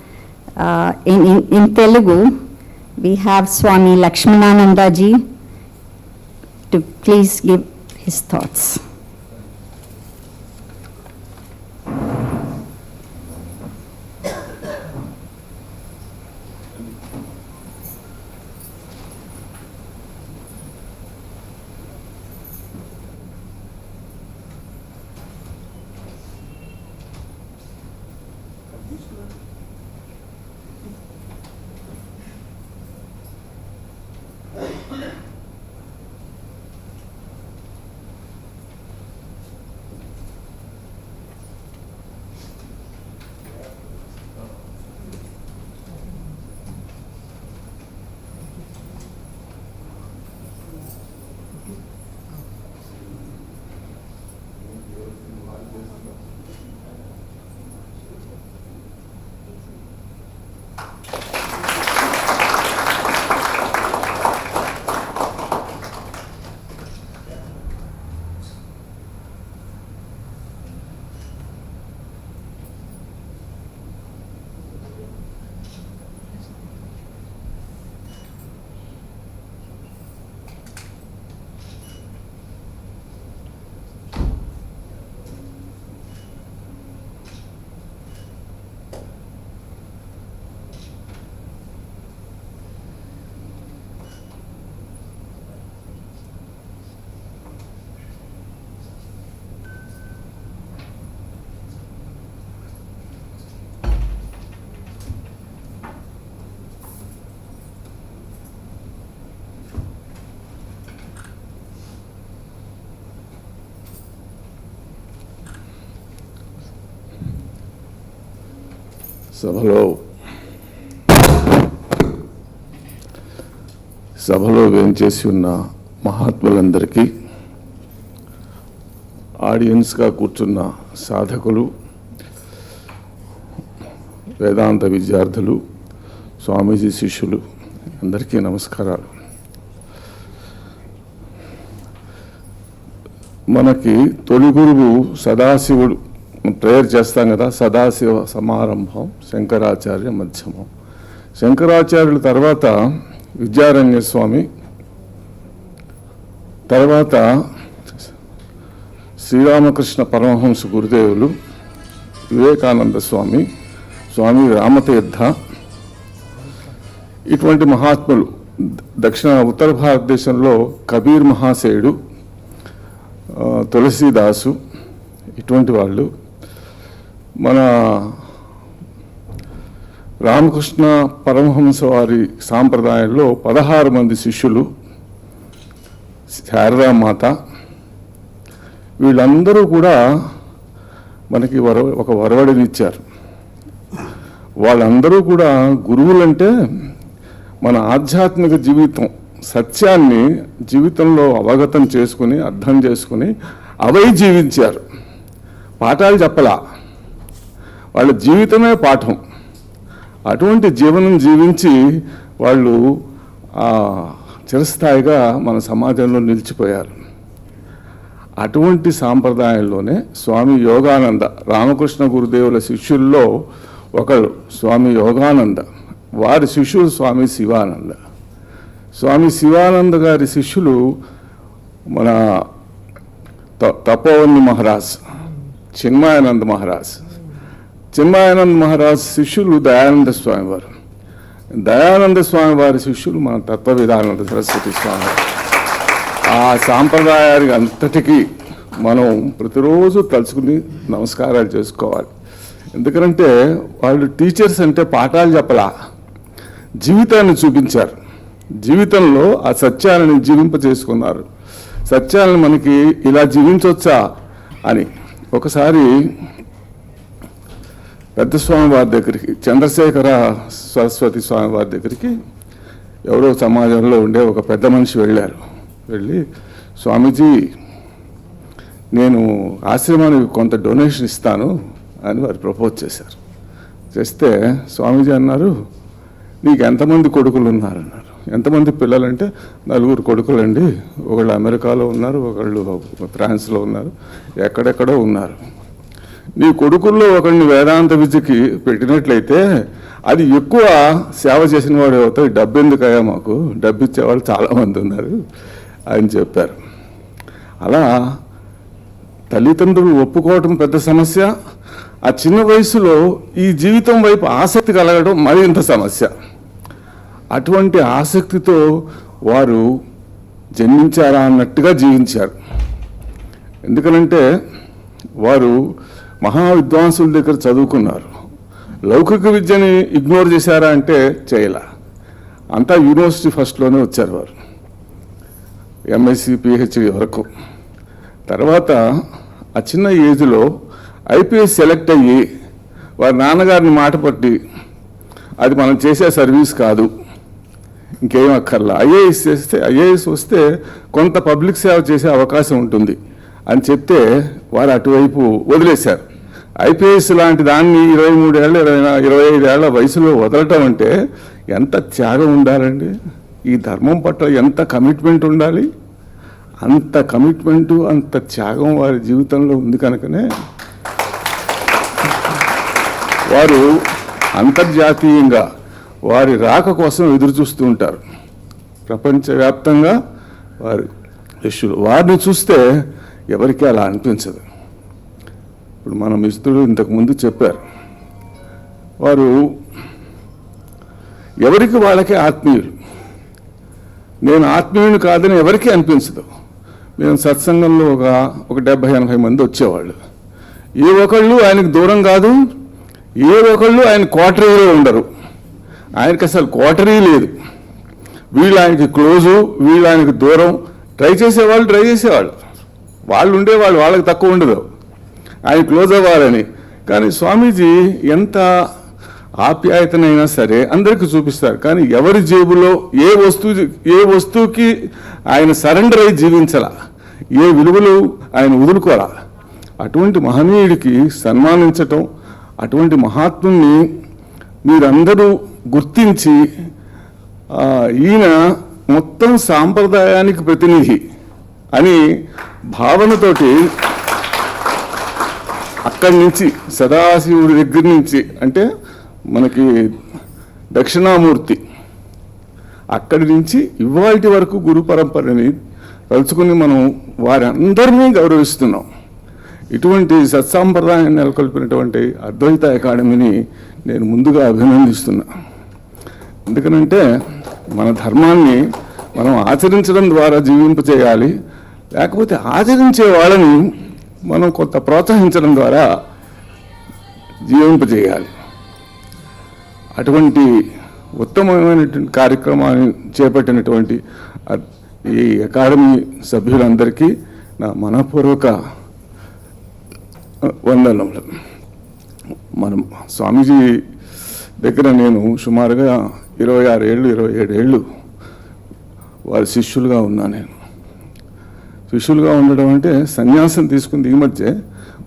in Telugu, we have Swami Lakshmanananda ji to please give his thoughts. సభలో వేంచేసి ఉన్న మహాత్ములందరికీ, ఆడియన్స్గా కూర్చున్న సాధకులు, వేదాంత విద్యార్థులు, స్వామీజీ శిష్యులు అందరికీ నమస్కారాలు. మనకి తొలి గురువు సదాశివుడు, ప్రేయర్ చేస్తాం కదా, సదాశివ సమారంభం శంకరాచార్య మధ్యమం. శంకరాచార్యుల తర్వాత విద్యారణ్య స్వామి, తర్వాత శ్రీరామకృష్ణ పరమహంస గురుదేవులు, వివేకానంద స్వామి, స్వామి రామతీర్థ, ఇటువంటి మహాత్ములు. దక్షిణ ఉత్తర భారతదేశంలో కబీర్ మహాశయుడు, తులసీదాసు, ఇటువంటి వాళ్ళు. మన రామకృష్ణ పరమహంస వారి సాంప్రదాయంలో 16 మంది శిష్యులు, శారదామాత, వీళ్ళందరూ కూడా మనకి ఒక వరవడినిచ్చారు. వాళ్ళందరూ కూడా గురువులంటే మన ఆధ్యాత్మిక జీవితం, సత్యాన్ని జీవితంలో అవగతం చేసుకుని, అర్థం చేసుకుని అవై జీవించారు. పాఠాలు చెప్పలా, వాళ్ళ జీవితమే పాఠం. అటువంటి జీవనం జీవించి వాళ్ళు చిరస్థాయిగా మన సమాజంలో నిలిచిపోయారు. అటువంటి సాంప్రదాయంలోనే స్వామి యోగానంద, రామకృష్ణ గురుదేవుల శిష్యుల్లో ఒకరు స్వామి యోగానంద, వారి శిష్యుడు స్వామి శివానంద. స్వామి శివానంద గారి శిష్యులు మన తపోవని మహారాజ్, చిన్మయానంద మహారాజ్. చిన్మయానంద మహారాజ్ శిష్యులు దయానంద స్వామి వారు. దయానంద స్వామి వారి శిష్యులు మన తత్వవిధానంద సరస్వతి స్వామి. ఆ సాంప్రదాయానికి అంతటికీ మనం ప్రతిరోజు తలుచుకుని నమస్కారాలు చేసుకోవాలి. ఎందుకంటే వాళ్ళు టీచర్స్ అంటే పాఠాలు చెప్పలా, జీవితాన్ని చూపించారు. జీవితంలో ఆ సత్యాలను జీవింపచేసుకున్నారు. సత్యాలను మనకి ఇలా జీవించవచ్చా అని. ఒకసారి పెద్ద స్వామి వారి దగ్గరికి, చంద్రశేఖర సరస్వతి స్వామి వారి దగ్గరికి ఎవరో సమాజంలో ఉండే ఒక పెద్ద మనిషి వెళ్ళారు. వెళ్ళి, స్వామీజీ నేను ఆశ్రమానికి కొంత డొనేషన్ ఇస్తాను అని వారు ప్రపోజ్ చేశారు. చేస్తే స్వామీజీ అన్నారు, నీకు ఎంతమంది కొడుకులు ఉన్నారన్నారు. ఎంతమంది పిల్లలంటే 4 కొడుకులండి. ఒకళ్ళు అమెరికాలో ఉన్నారు, ఒకళ్ళు ఫ్రాన్స్లో ఉన్నారు, ఎక్కడెక్కడో ఉన్నారు. నీ కొడుకుల్లో ఒకరిని వేదాంత విద్యకి పెట్టినట్లయితే అది ఎక్కువ సేవ చేసిన వాడు అవుతాయి. డబ్బు ఎందుకయ్యా, మాకు డబ్బు ఇచ్చేవాళ్ళు చాలామంది ఉన్నారు అని చెప్పారు. అలా తల్లిదండ్రులు ఒప్పుకోవటం పెద్ద సమస్య. ఆ చిన్న వయసులో ఈ జీవితం వైపు ఆసక్తి కలగడం మరింత సమస్య. అటువంటి ఆసక్తితో వారు జన్మించారా అన్నట్టుగా జీవించారు. ఎందుకనంటే వారు మహావిద్వాంసుల దగ్గర చదువుకున్నారు. లౌకిక విద్యని ఇగ్నోర్ చేశారా అంటే చేయలే. అంతా యూనివర్సిటీ ఫస్ట్లోనే వచ్చారు వారు, ఎంఎస్సి పిహెచ్డి వరకు. తర్వాత ఆ చిన్న ఏజ్లో ఐపీఎస్ సెలెక్ట్ అయ్యి వారి నాన్నగారిని మాట పట్టి, అది మనం చేసే సర్వీస్ కాదు, ఇంకేం అక్కర్లా, ఐఏఎస్ వస్తే కొంత పబ్లిక్ సేవ చేసే అవకాశం ఉంటుంది అని చెప్తే వారు అటువైపు వదిలేశారు. ఐపీఎస్ లాంటి దాన్ని 23 ఏళ్ళ 25 ఏళ్ల వయసులో వదలటం అంటే ఎంత త్యాగం ఉండాలండి. ఈ ధర్మం పట్ల ఎంత కమిట్మెంట్ ఉండాలి. అంత కమిట్మెంటు, అంత త్యాగం వారి జీవితంలో ఉంది. కనుకనే వారు అంతర్జాతీయంగా వారి రాక కోసం ఎదురు చూస్తూ ఉంటారు. ప్రపంచవ్యాప్తంగా వారి శిష్యులు, వారిని చూస్తే ఎవరికీ అలా అనిపించదు. ఇప్పుడు మన మిత్రుడు ఇంతకుముందు చెప్పారు, వారు ఎవరికి వాళ్ళకే ఆత్మీయులు. నేను ఆత్మీయుని కాదని ఎవరికీ అనిపించదు. మేము సత్సంగంలో ఒక 70-80 మంది వచ్చేవాళ్ళు. ఏ ఒకళ్ళు ఆయనకు దూరం కాదు, ఏ ఒకళ్ళు ఆయన క్వార్టరీలో ఉండరు. ఆయనకి అసలు క్వార్టరీ లేదు. వీళ్ళు ఆయనకి క్లోజు, వీళ్ళు ఆయనకి దూరం. ట్రై చేసేవాళ్ళు వాళ్ళు ఉండేవాళ్ళు, వాళ్ళకి తక్కువ ఉండదు ఆయన క్లోజ్ అవ్వాలని. కానీ స్వామీజీ ఎంత ఆప్యాయతనైనా సరే అందరికీ చూపిస్తారు. కానీ ఎవరి జేబులో ఏ వస్తువుకి ఆయన సరెండర్ అయి జీవించాల, ఏ విలువలు ఆయన వదులుకోరా. అటువంటి మహనీయుడికి సన్మానించటం, అటువంటి మహాత్ముని మీరందరూ గుర్తించి ఈయన మొత్తం సాంప్రదాయానికి ప్రతినిధి అని భావనతోటి అక్కడి నుంచి సదాశివుడి దగ్గర నుంచి, అంటే మనకి దక్షిణామూర్తి, అక్కడి నుంచి ఇవాల్టి వరకు గురు పరంపరని తలుచుకుని మనం వారందరినీ గౌరవిస్తున్నాం. ఇటువంటి సత్సాంప్రదాయాన్ని నెలకొల్పినటువంటి అద్వైత అకాడమీని నేను ముందుగా అభినందిస్తున్నా. ఎందుకనంటే మన ధర్మాన్ని మనం ఆచరించడం ద్వారా జీవింపచేయాలి, లేకపోతే ఆచరించే వాళ్ళని మనం కొంత ప్రోత్సహించడం ద్వారా జీవింపచేయాలి. అటువంటి ఉత్తమమైనటువంటి కార్యక్రమాన్ని చేపట్టినటువంటి ఈ అకాడమీ సభ్యులందరికీ నా మనపూర్వక వందనములు. మనం స్వామీజీ దగ్గర నేను సుమారుగా 26 ఏళ్ళు 27 ఏళ్ళు వారి శిష్యులుగా ఉన్నా. నేను శిష్యులుగా ఉండడం అంటే సన్యాసం తీసుకుంది ఈ మధ్య.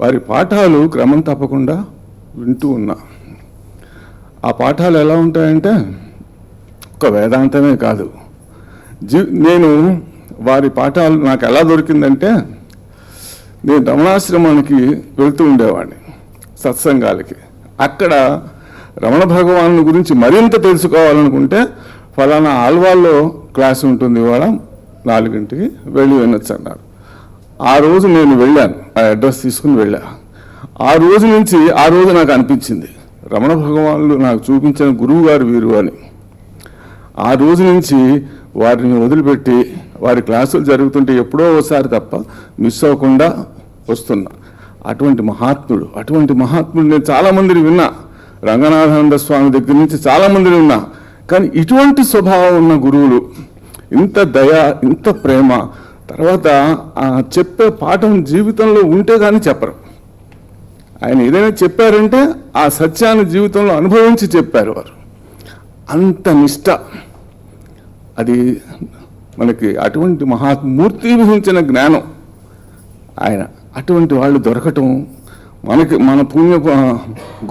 వారి పాఠాలు క్రమం తప్పకుండా వింటూ ఉన్నా. ఆ పాఠాలు ఎలా ఉంటాయంటే ఒక వేదాంతమే కాదు. నేను వారి పాఠాలు నాకు ఎలా దొరికిందంటే, నేను రమణాశ్రమానికి వెళ్తూ ఉండేవాడిని సత్సంగాలకి. అక్కడ రమణ భగవాను గురించి మరింత తెలుసుకోవాలనుకుంటే ఫలానా ఆల్వాల్లో క్లాస్ ఉంటుంది, ఇవాళ 4 గంటకి వెళ్ళి వినొచ్చు అన్నారు. ఆ రోజు నేను వెళ్ళాను, ఆ అడ్రస్ తీసుకుని వెళ్ళా. ఆ రోజు నుంచి ఆ రోజు నాకు అనిపించింది రమణ భగవానులు నాకు చూపించిన గురువు గారు వీరు అని. ఆ రోజు నుంచి వారిని వదిలిపెట్టి వారి క్లాసులు జరుగుతుంటే ఎప్పుడో ఒకసారి తప్ప మిస్ అవ్వకుండా వస్తున్నా. అటువంటి మహాత్ముడు నేను చాలామందిని విన్నా, రంగనాథానంద స్వామి దగ్గర నుంచి చాలామందిని విన్నా. కానీ ఇటువంటి స్వభావం ఉన్న గురువులు, ఇంత దయ, ఇంత ప్రేమ, తర్వాత చెప్పే పాఠం జీవితంలో ఉంటే కానీ చెప్పరు. ఆయన ఏదైనా చెప్పారంటే ఆ సత్యాన్ని జీవితంలో అనుభవించి చెప్పారు వారు. అంత నిష్ట అది మనకి. అటువంటి మహామూర్తిభవించిన జ్ఞానం ఆయన. అటువంటి వాళ్ళు దొరకటం మన పుణ్య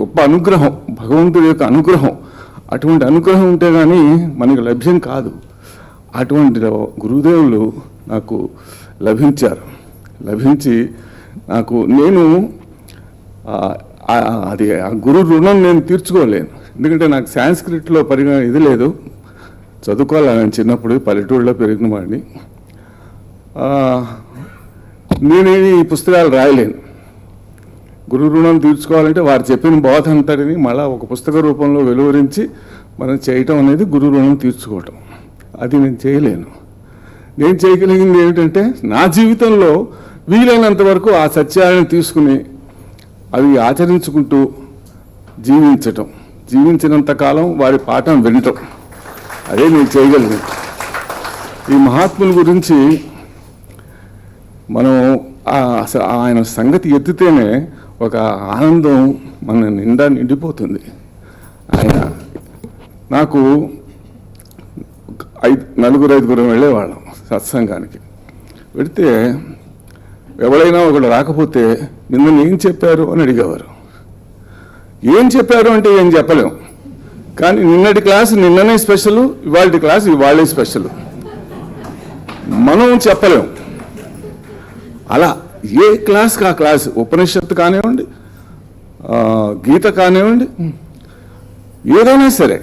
గొప్ప అనుగ్రహం, భగవంతుడి యొక్క అనుగ్రహం. అటువంటి అనుగ్రహం ఉంటే కానీ మనకి లభ్యం కాదు. అటువంటి గురుదేవులు నాకు లభించి నేను అది ఆ గురు రుణం నేను తీర్చుకోలేను. ఎందుకంటే నాకు సాంస్క్రిట్లో ఇది లేదు, చదువుకోవాలి. నేను చిన్నప్పుడు పల్లెటూరులో పెరిగిన వాడిని. నేను ఈ పుస్తకాలు రాయలేను. గురు రుణం తీర్చుకోవాలంటే వారు చెప్పిన బోధ అంతటిని మళ్ళీ ఒక పుస్తక రూపంలో వెలువరించి మనం చేయటం అనేది గురు రుణం తీర్చుకోవటం. అది నేను చేయలేను. నేను చేయగలిగింది ఏమిటంటే నా జీవితంలో వీలైనంత వరకు ఆ సత్యాలను తీసుకుని అవి ఆచరించుకుంటూ జీవించినంత కాలం వారి పాఠం వినటం, అదే నేను చేయగలిగాను. ఈ మహాత్ముల గురించి మనం అసలు ఆయన సంగతి ఎత్తితేనే ఒక ఆనందం మన నిండా నిండిపోతుంది. ఆయన నాకు 4-5 వెళ్ళేవాళ్ళం సత్సంగానికి. వెళితే ఎవరైనా ఒకడు రాకపోతే నిన్న ఏం చెప్పారు అని అడిగేవారు. ఏం చెప్పారు అంటే ఏం చెప్పలేం. కానీ నిన్నటి క్లాసు నిన్ననే స్పెషల్, ఇవాళ క్లాసు ఇవాళే స్పెషల్, మనం చెప్పలేం. అలా ఏ క్లాస్కి ఆ క్లాసు, ఉపనిషత్తు కానివ్వండి, గీత కానివ్వండి, ఏదైనా సరే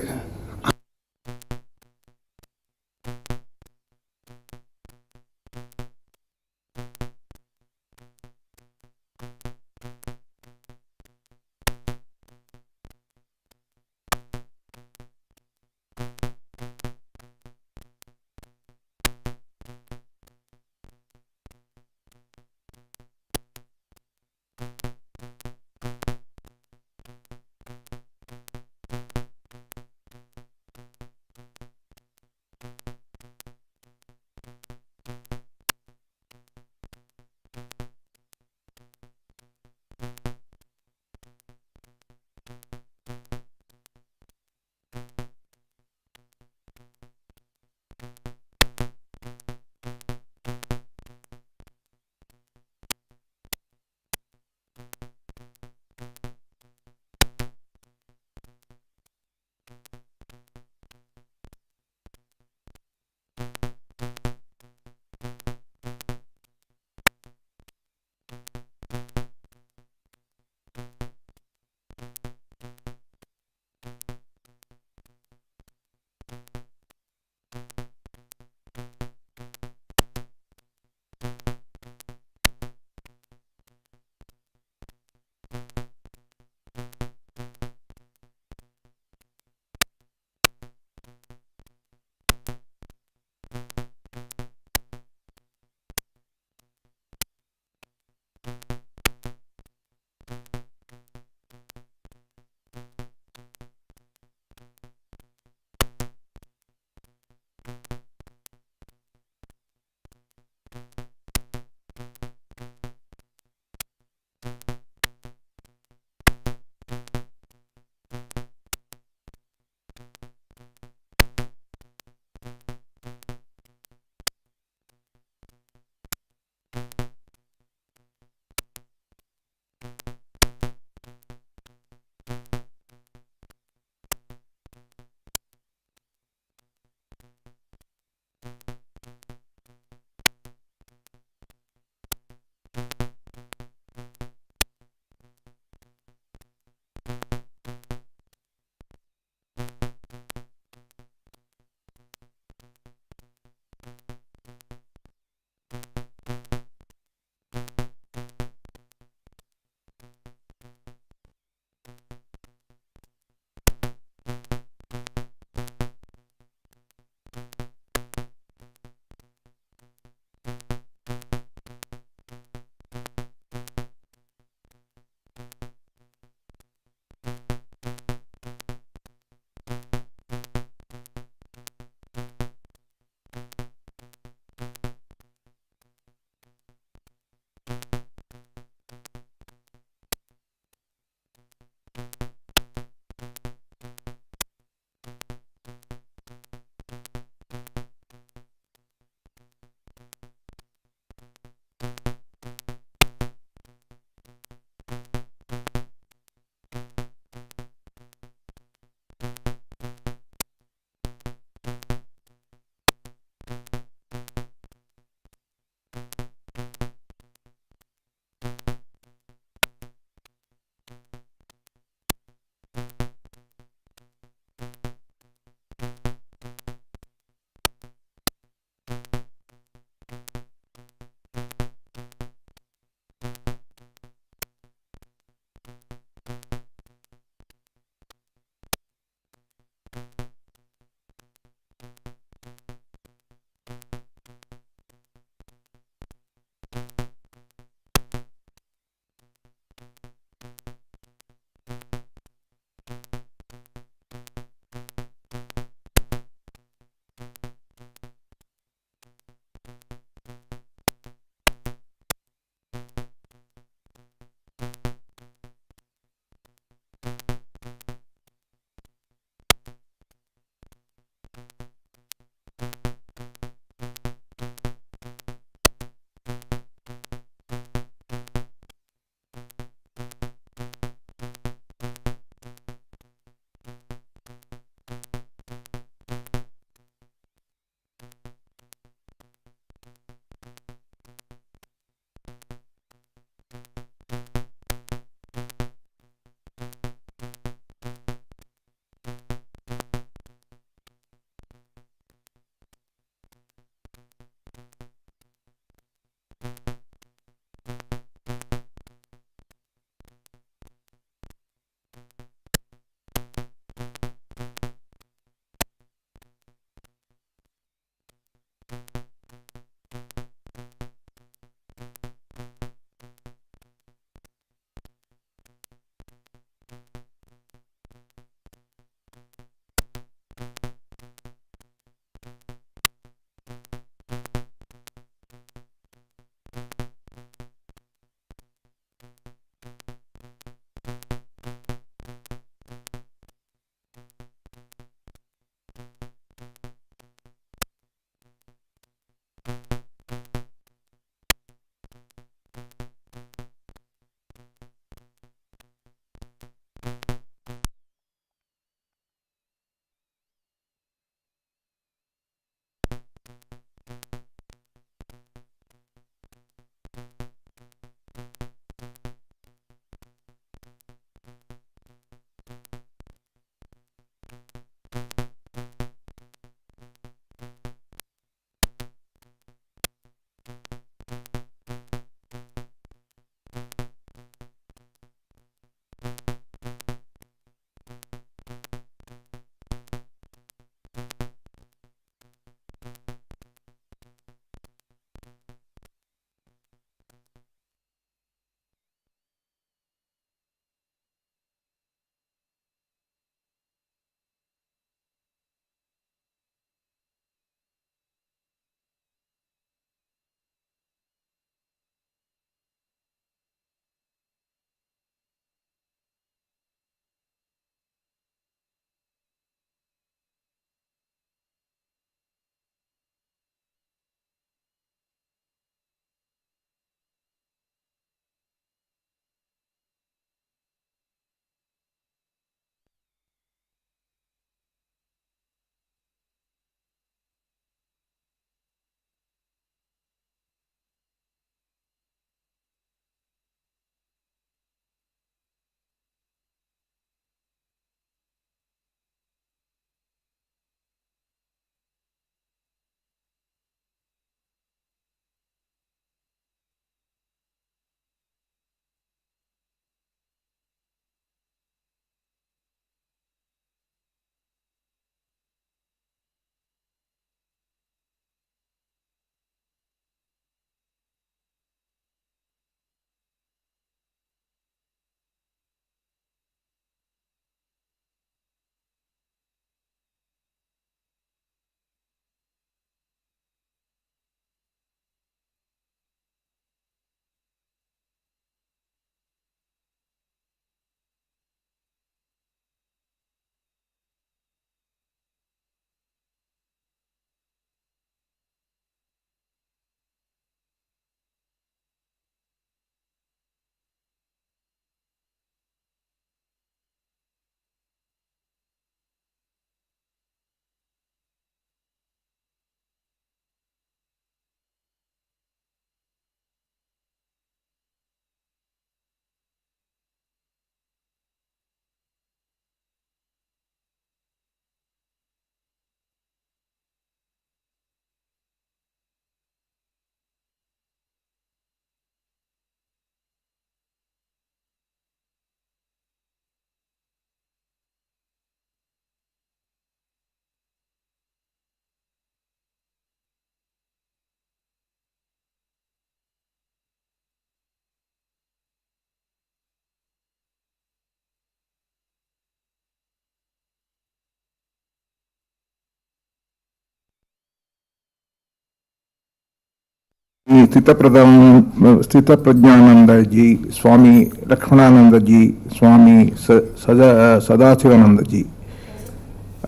Stitaprajnananda ji, Swami Lakshmanananda ji, Swami Sadasivananda ji,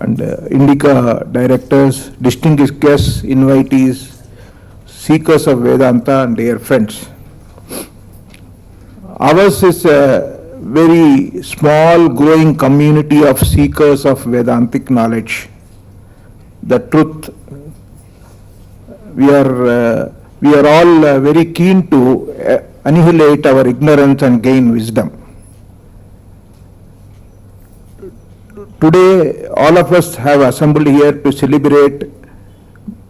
and Indica directors, distinguished guests, invitees, seekers of Vedanta, and dear friends. Ours is a very small growing community of seekers of Vedantic knowledge, the truth. We are all very keen to annihilate our ignorance and gain wisdom. Today, all of us have assembled here to celebrate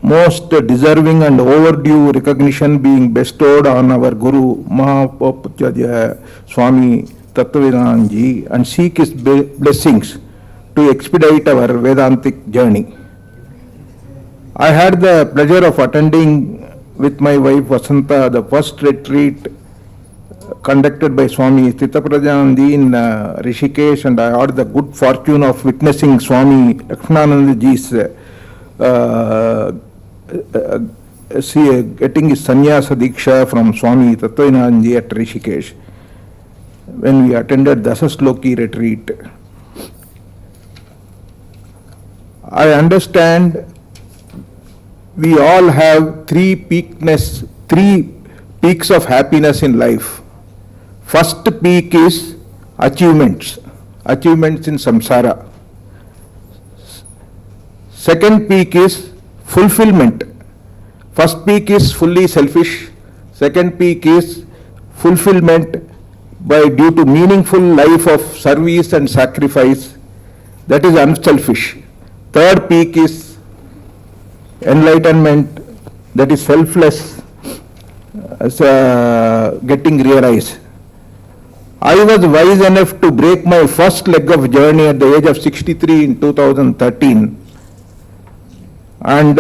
most deserving and overdue recognition being bestowed on our Guru MAHAMAHOPADHYAYA Swami Tattvavidananda ji and seek his blessings to expedite our Vedantic journey. I had the pleasure of attending with my wife Vasanta the first retreat conducted by Swami Tattvavidananda in Rishikesh, and I had the good fortune of witnessing Swami Lakshmanananda ji's getting his sannyasa diksha from Swami Tattvavidananda ji at Rishikesh when we attended Dasasloki retreat. I understand we all have three peaks of happiness in life. First peak is achievements in samsara. Second peak is fulfillment. First peak is fully selfish. Second peak is fulfillment due to meaningful life of service and sacrifice. That is unselfish. Third peak is enlightenment, that is selfless, getting realized. I was wise enough to break my first leg of journey at the age of 63 in 2013, and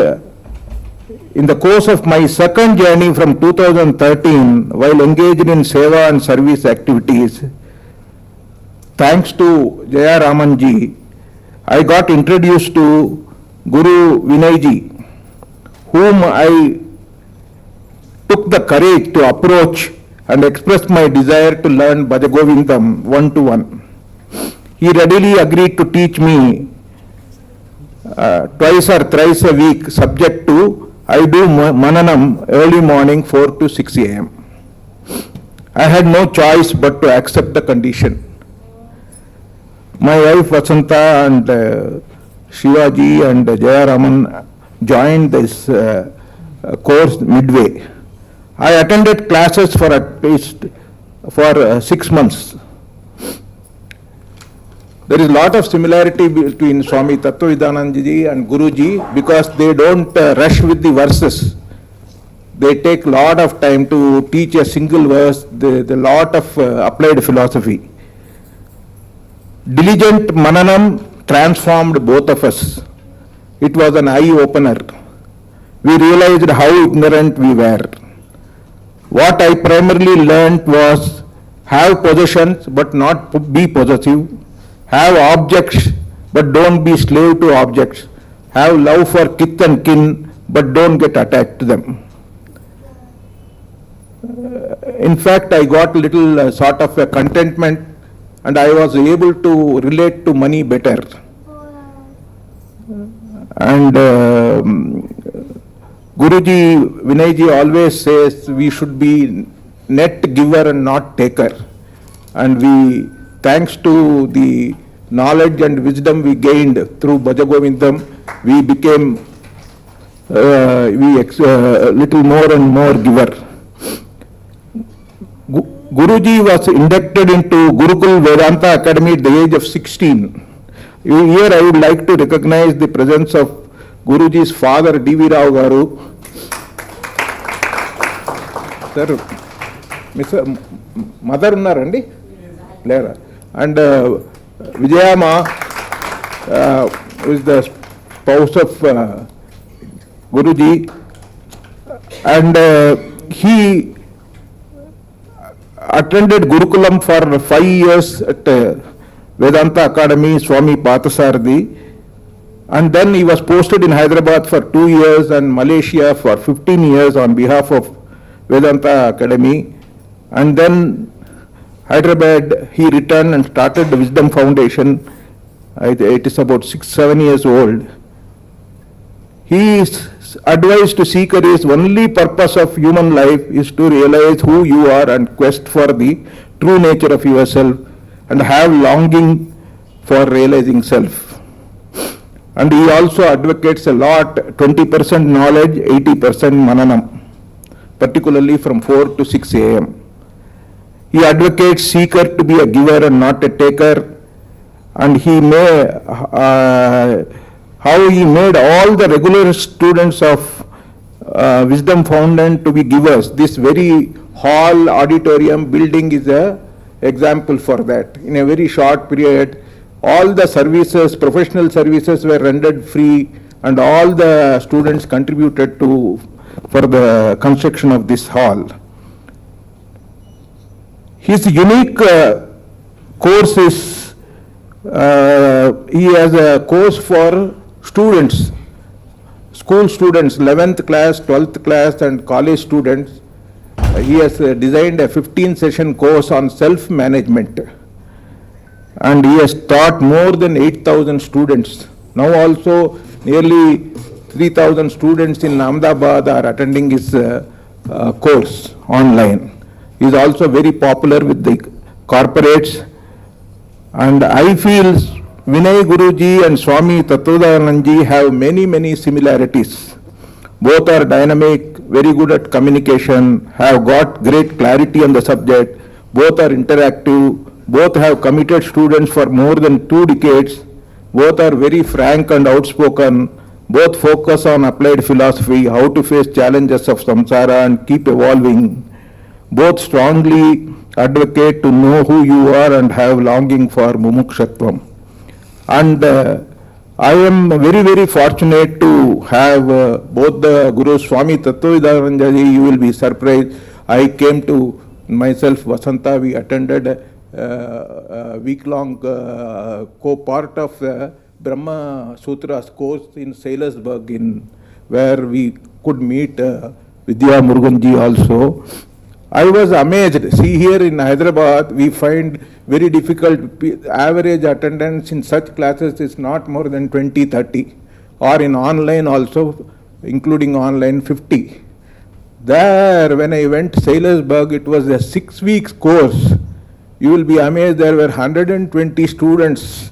in the course of my second journey from 2013, while engaged in seva and service activities, thanks to Jaya Ramanji, I got introduced to Guru Vinayji, whom I took the courage to approach and express my desire to learn Bhajagovindam one-to-one. He readily agreed to teach me twice or thrice a week, subject to I do mananam early morning 4 to 6 a.m. I had no choice but to accept the condition. My wife Vasanta and Shivaji and Jayaraman joined this course midway. I attended classes for at least 6 months. There is a lot of similarity between Swami Tattvavidananda ji and Guruji because they don't rush with the verses. They take a lot of time to teach a single verse, the lot of applied philosophy. Diligent mananam transformed both of us. It was an eye-opener. We realized how ignorant we were. What I primarily learnt was have possessions but not be possessive. Have objects, but don't be slave to objects. Have love for kith and kin, but don't get attached to them. In fact, I got little sort of a contentment, and I was able to relate to money better. And Guruji, Vinayji always says we should be net giver and not taker. And we, thanks to the knowledge and wisdom we gained through Bhajagovindam, we became little more and more giver. Guruji was inducted into Gurukul Vedanta Academy at the age of 16. Here I would like to recognize the presence of Guruji's father, D.V. Rao Garu. Sir, Mr. Mother unnarandi? Lera. And Vijayama, who is the spouse of Guruji, and he attended Gurukulam for 5 years at Vedanta Academy, Swami Pathasarthi, and then he was posted in Hyderabad for 2 years and Malaysia for 15 years on behalf of Vedanta Academy, and then Hyderabad, he returned and started the Wisdom Foundation. It is about 6-7 years old. His advice to seeker is only purpose of human life is to realize who you are and quest for the true nature of yourself and have longing for realizing self. And he also advocates a lot, 20% knowledge, 80% mananam, particularly from 4 to 6 a.m. He advocates seeker to be a giver and not a taker, and he how he made all the regular students of Wisdom Foundation to be givers. This very hall, auditorium, building is a example for that. In a very short period, all the services, professional services were rendered free, and all the students contributed for the construction of this hall. His unique course is, he has a course for students, school students, 11th class, 12th class and college students. He has designed a 15-session course on self-management, and he has taught more than 8,000 students. Now also nearly 3,000 students in Ahmedabad are attending his course online. He is also very popular with the corporates, and I feel Vinay Guruji and Swami Tattvavidananda have many similarities. Both are dynamic, very good at communication, have got great clarity on the subject, both are interactive, both have committed students for more than 2 decades, both are very frank and outspoken, both focus on applied philosophy, how to face challenges of samsara and keep evolving. Both strongly advocate to know who you are and have longing for mumukshatvam. And I am very fortunate to have both the Guru Swami Tattvavidananda ji. You will be surprised. I came to myself, Vasanta, we attended a week-long co-part of the Brahma Sutras course in Sailorsburg, where we could meet Vidya Muruganji also. I was amazed. See, here in Hyderabad, we find very difficult. Average attendance in such classes is not more than 20-30, or in online also, including online, 50. There, when I went to Sailorsburg, it was a 6 weeks course. You will be amazed, there were 120 students.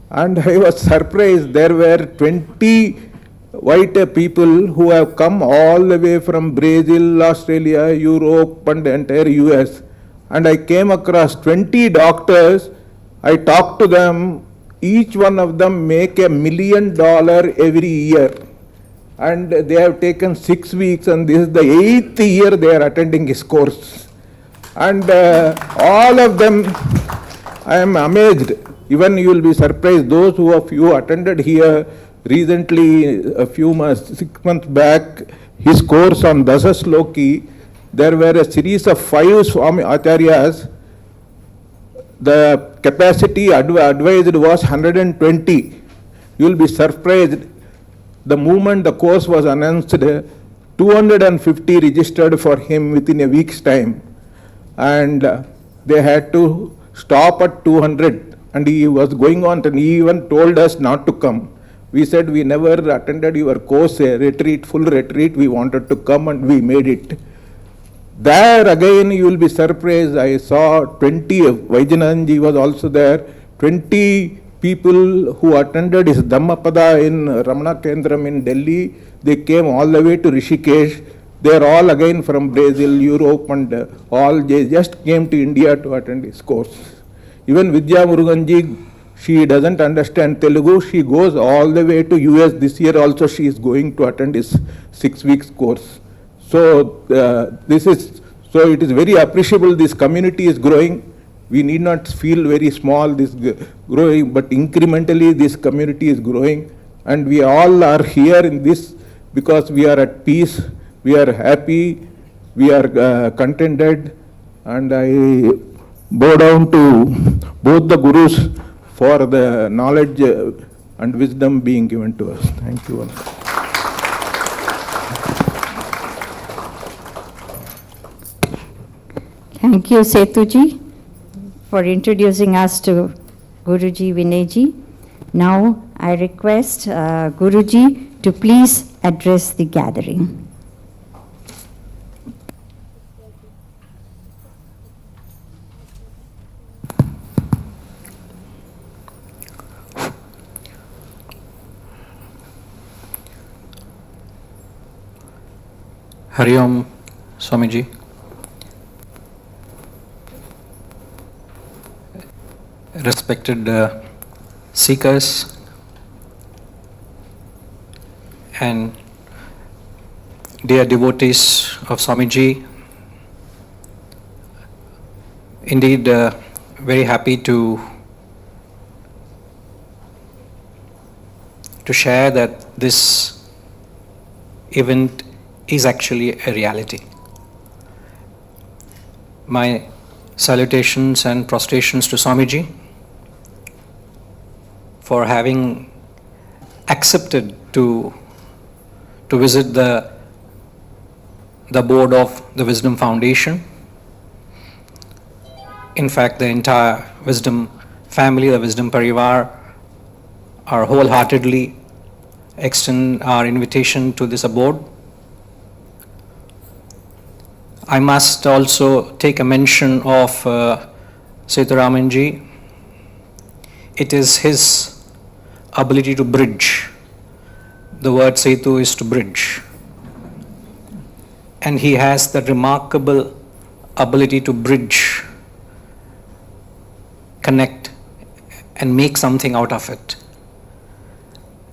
And I was surprised, there were 20 white people who have come all the way from Brazil, Australia, Europe and the entire US. And I came across 20 doctors. I talked to them. Each one of them make $1 million every year. And they have taken 6 weeks, and this is the 8th year they are attending his course. And all of them, I am amazed. Even you will be surprised, those who of you attended here recently, a few months, 6 months back, his course on Dasasloki, there were a series of 5 Swami Acharyas. The capacity advised was 120. You will be surprised. The moment the course was announced, 250 registered for him within a week's time. And they had to stop at 200. And he was going on, and he even told us not to come. We said we never attended your course, a retreat, full retreat. We wanted to come and we made it. There again you will be surprised. I saw 20, Vaijananji was also there, 20 people who attended his Dhammapada in Ramana Kendram in Delhi. They came all the way to Rishikesh. They are all again from Brazil, Europe and all. They just came to India to attend his course. Even Vidya Muruganji, she doesn't understand Telugu. She goes all the way to US. This year also she is going to attend his 6 weeks course. So it is very appreciable. This community is growing. We need not feel very small, this growing, but incrementally this community is growing. And we all are here in this because we are at peace, we are happy, we are contented. And I bow down to both the gurus for the knowledge and wisdom being given to us. Thank you all. Thank you, Setuji, for introducing us to Guruji Vinayji. Now I request Guruji to please address the gathering. Hari Om, Swamiji. Respected seekers and dear devotees of Swamiji, indeed very happy to share that this event is actually a reality. My salutations and prostrations to Swamiji for having accepted to visit the board of the Wisdom Foundation. In fact, the entire Wisdom family, the Wisdom Parivar, are wholeheartedly extend our invitation to this abode. I must also take a mention of Seturamanji. It is his ability to bridge. The word Setu is to bridge. And he has that remarkable ability to bridge, connect, and make something out of it.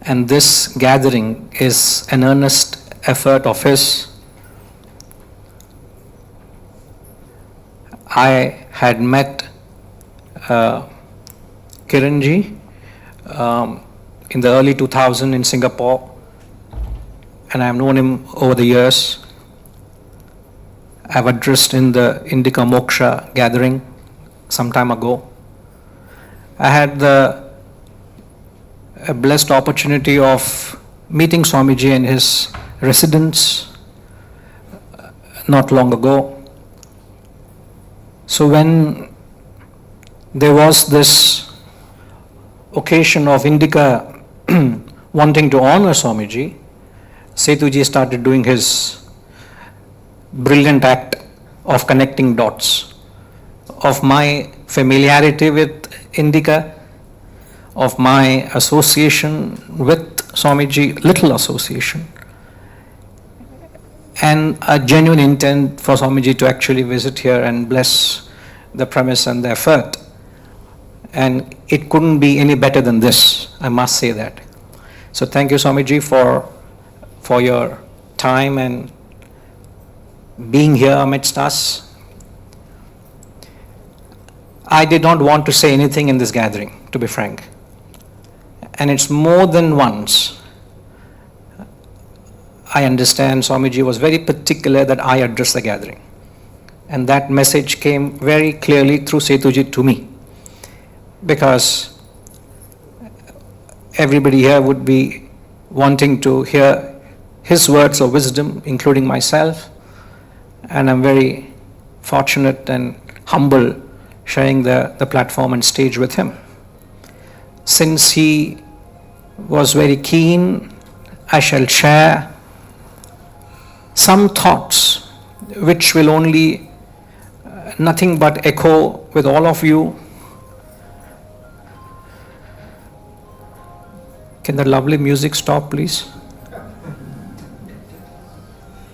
And this gathering is an earnest effort of his. I had met Kiranji in the early 2000s in Singapore, and I have known him over the years. I have addressed in the Indica Moksha gathering some time ago. I had the blessed opportunity of meeting Swamiji in his residence not long ago. So when there was this occasion of Indica wanting to honor Swamiji, Setuji started doing his brilliant act of connecting dots, of my familiarity with Indica, of my association with Swamiji, little association, and a genuine intent for Swamiji to actually visit here and bless the premise and the effort. And it couldn't be any better than this, I must say that. So thank you, Swamiji, for your time and being here amidst us. I did not want to say anything in this gathering, to be frank. And it's more than once. I understand Swamiji was very particular that I address the gathering. And that message came very clearly through Setuji to me. Because everybody here would be wanting to hear his words of wisdom, including myself. And I'm very fortunate and humble sharing the platform and stage with him. Since he was very keen, I shall share some thoughts which will only nothing but echo with all of you. Can the lovely music stop, please?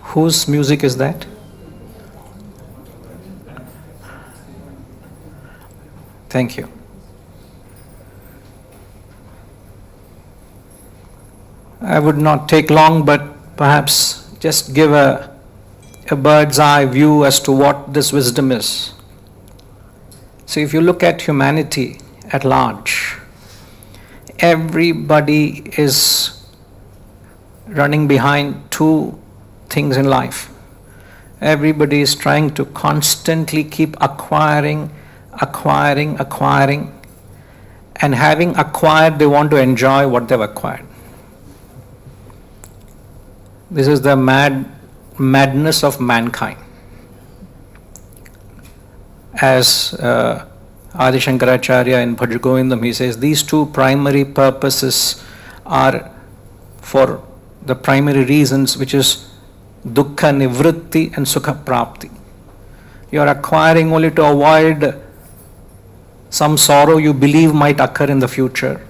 Whose music is that? Thank you. I would not take long, but perhaps just give a bird's eye view as to what this wisdom is. So if you look at humanity at large, everybody is running behind two things in life. Everybody is trying to constantly keep acquiring, and having acquired, they want to enjoy what they've acquired. This is the madness of mankind. as Adi Shankaracharya in Bhaj Govindam, he says, these two primary purposes are for the primary reasons, which is dukkha nivritti and sukha prapti. You are acquiring only to avoid some sorrow you believe might occur in the future.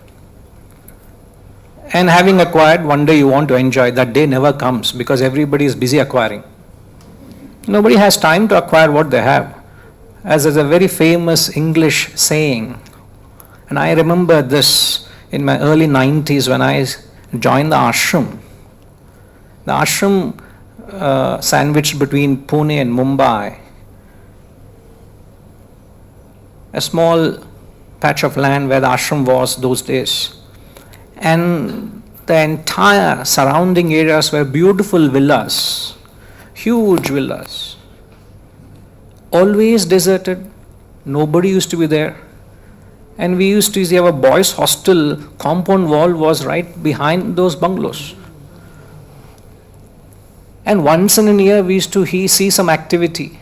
And having acquired, one day you want to enjoy. That day never comes because everybody is busy acquiring. Nobody has time to acquire what they have. As is a very famous English saying, and I remember this in my early 90s when I joined the ashram. The ashram sandwiched between Pune and Mumbai. A small patch of land where the ashram was those days. And the entire surrounding areas were beautiful villas, huge villas. Always deserted, nobody used to be there. And we used to see our boys' hostel compound wall was right behind those bungalows. And once in a year we used to see some activity.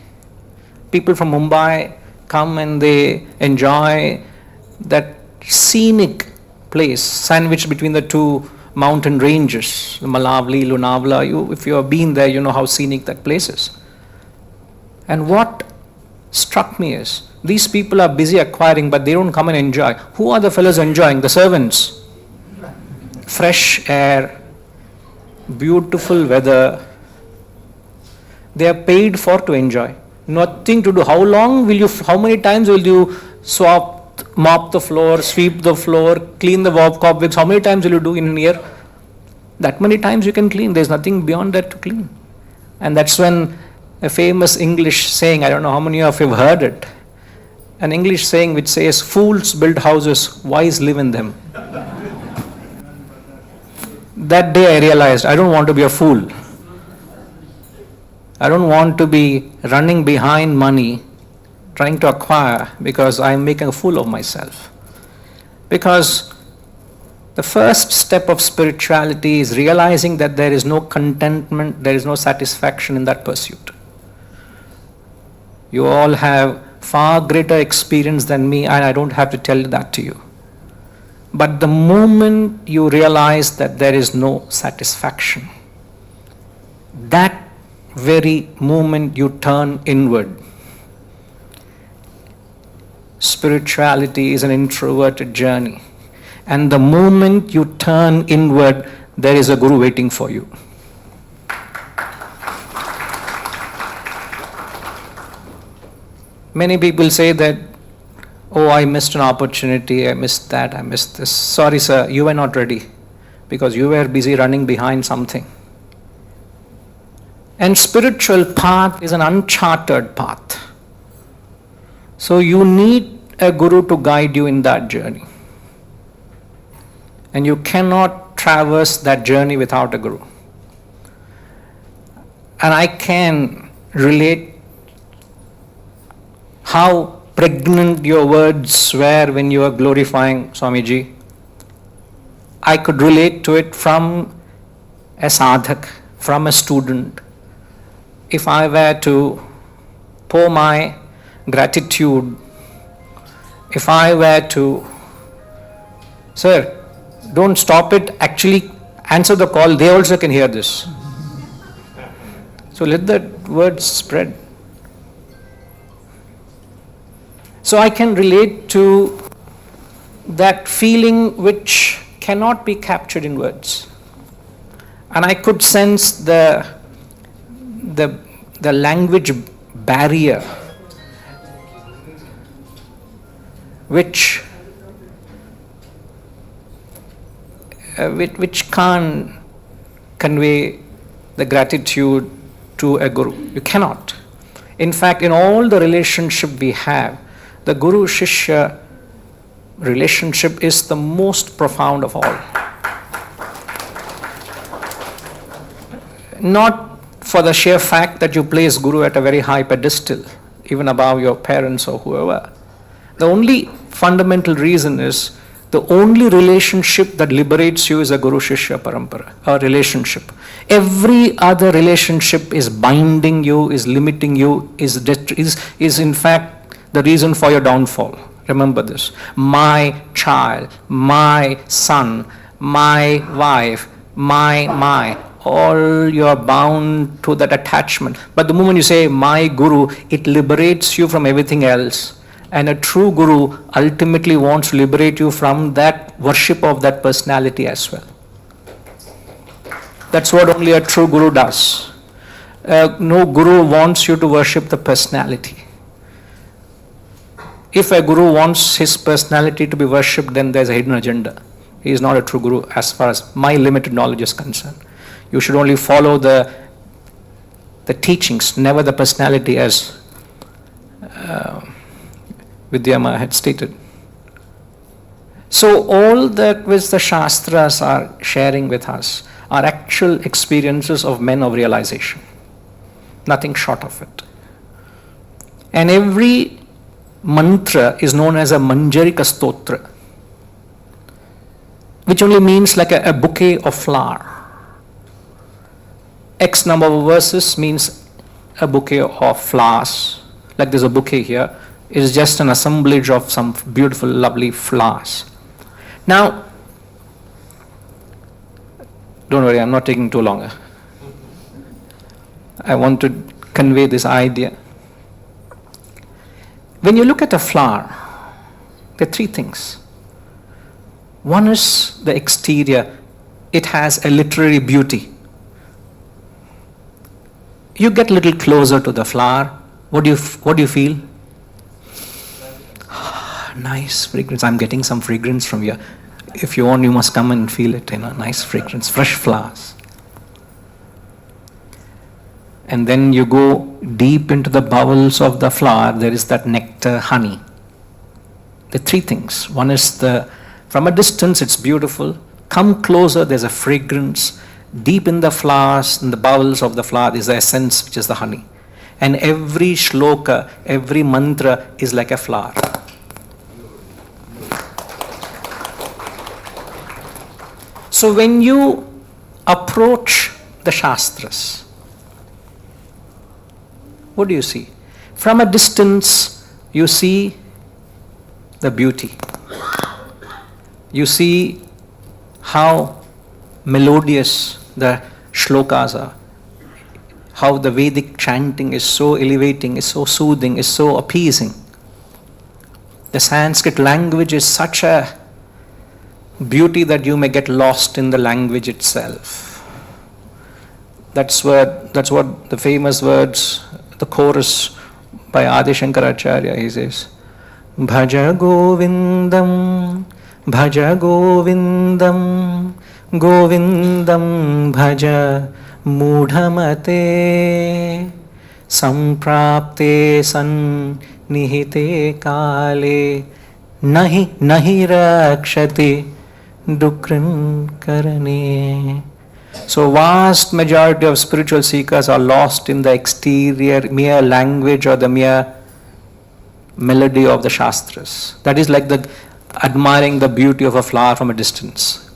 People from Mumbai come and they enjoy that scenic place sandwiched between the two mountain ranges, Malavli, Lonavala. If you have been there, you know how scenic that place is. And what struck me is, these people are busy acquiring, but they don't come and enjoy. Who are the fellows enjoying? The servants. Fresh air, beautiful weather. They are paid for to enjoy. Nothing to do. How many times will you mop the floor, sweep the floor, clean the cobwebs? How many times will you do in a year? That many times you can clean. There's nothing beyond that to clean. And that's when a famous English saying, I don't know how many of you have heard it, an English saying which says, fools build houses, wise live in them. That day I realized I don't want to be a fool. I don't want to be running behind money, trying to acquire because I'm making a fool of myself. Because the first step of spirituality is realizing that there is no contentment, there is no satisfaction in that pursuit. You all have far greater experience than me, and I don't have to tell that to you. But the moment you realize that there is no satisfaction, that very moment you turn inward. Spirituality is an introverted journey. And the moment you turn inward, there is a guru waiting for you. Many people say that, oh, I missed an opportunity, I missed that, I missed this. Sorry, sir, you were not ready because you were busy running behind something. And spiritual path is an uncharted path. So you need a guru to guide you in that journey. And you cannot traverse that journey without a guru. And I can relate how pregnant your words were when you were glorifying Swamiji. I could relate to it from a sadhak, from a student. If I were to pour my gratitude, if I were to, sir, don't stop it, actually answer the call, they also can hear this. So let that word spread. So I can relate to that feeling which cannot be captured in words. And I could sense the language barrier which can't convey the gratitude to a guru. You cannot. In fact, in all the relationship we have, the Guru-Shishya relationship is the most profound of all. Not for the sheer fact that you place Guru at a very high pedestal, even above your parents or whoever. The only fundamental reason is the only relationship that liberates you is a Guru-Shishya parampara, a relationship. Every other relationship is binding you, is limiting you, is in fact the reason for your downfall. Remember this. My child, my son, my wife, my, all you're bound to that attachment. But the moment you say, my guru, it liberates you from everything else. And a true guru ultimately wants to liberate you from that worship of that personality as well. That's what only a true guru does. No guru wants you to worship the personality. If a guru wants his personality to be worshipped, then there's a hidden agenda. He is not a true guru as far as my limited knowledge is concerned. You should only follow the teachings, never the personality, as Vidyama had stated. So all that which the Shastras are sharing with us are actual experiences of men of realization. Nothing short of it. And every mantra is known as a Manjarika Stotra, which only means like a bouquet of flower. X number of verses means a bouquet of flowers. Like there's a bouquet here. It is just an assemblage of some beautiful, lovely flowers. Now, don't worry, I'm not taking too long. I want to convey this idea. When you look at a flower, there are three things. One is the exterior. It has a literary beauty. You get a little closer to the flower. What do you feel? Nice fragrance. I'm getting some fragrance from here. If you want, you must come and feel it. Nice fragrance, fresh flowers. And then you go deep into the bowels of the flower. There is that nectar, honey. There are three things. One is from a distance, it's beautiful. Come closer, there's a fragrance. Deep in the flowers, in the bowels of the flower, is the essence, which is the honey. And every shloka, every mantra is like a flower. So when you approach the Shastras, what do you see? From a distance, you see the beauty. You see how melodious the shlokas are, how the Vedic chanting is so elevating, is so soothing, is so appeasing. The Sanskrit language is such a beauty that you may get lost in the language itself. That's what the famous words, the chorus by Adi Shankaracharya, he says, Bhaja Govindam, Bhaja Govindam, Govindam Bhaja Mudhamate, Samprapte San Nihite Kale, Nahi Rakshati Dukran Karane. So vast majority of spiritual seekers are lost in the exterior, mere language or the mere melody of the Shastras. That is like admiring the beauty of a flower from a distance.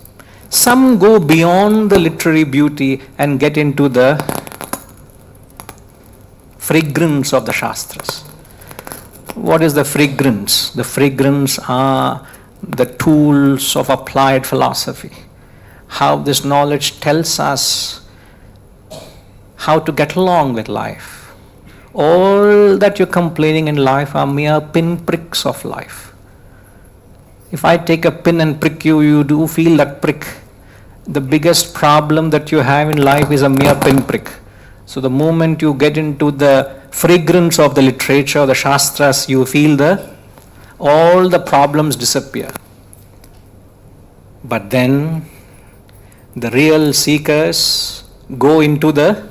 Some go beyond the literary beauty and get into the fragrance of the Shastras. What is the fragrance? The fragrance are the tools of applied philosophy. How this knowledge tells us how to get along with life. All that you're complaining in life are mere pinpricks of life. If I take a pin and prick you, you do feel that prick. The biggest problem that you have in life is a mere pinprick. So the moment you get into the fragrance of the literature, the Shastras, you feel all the problems disappear. But then the real seekers go into the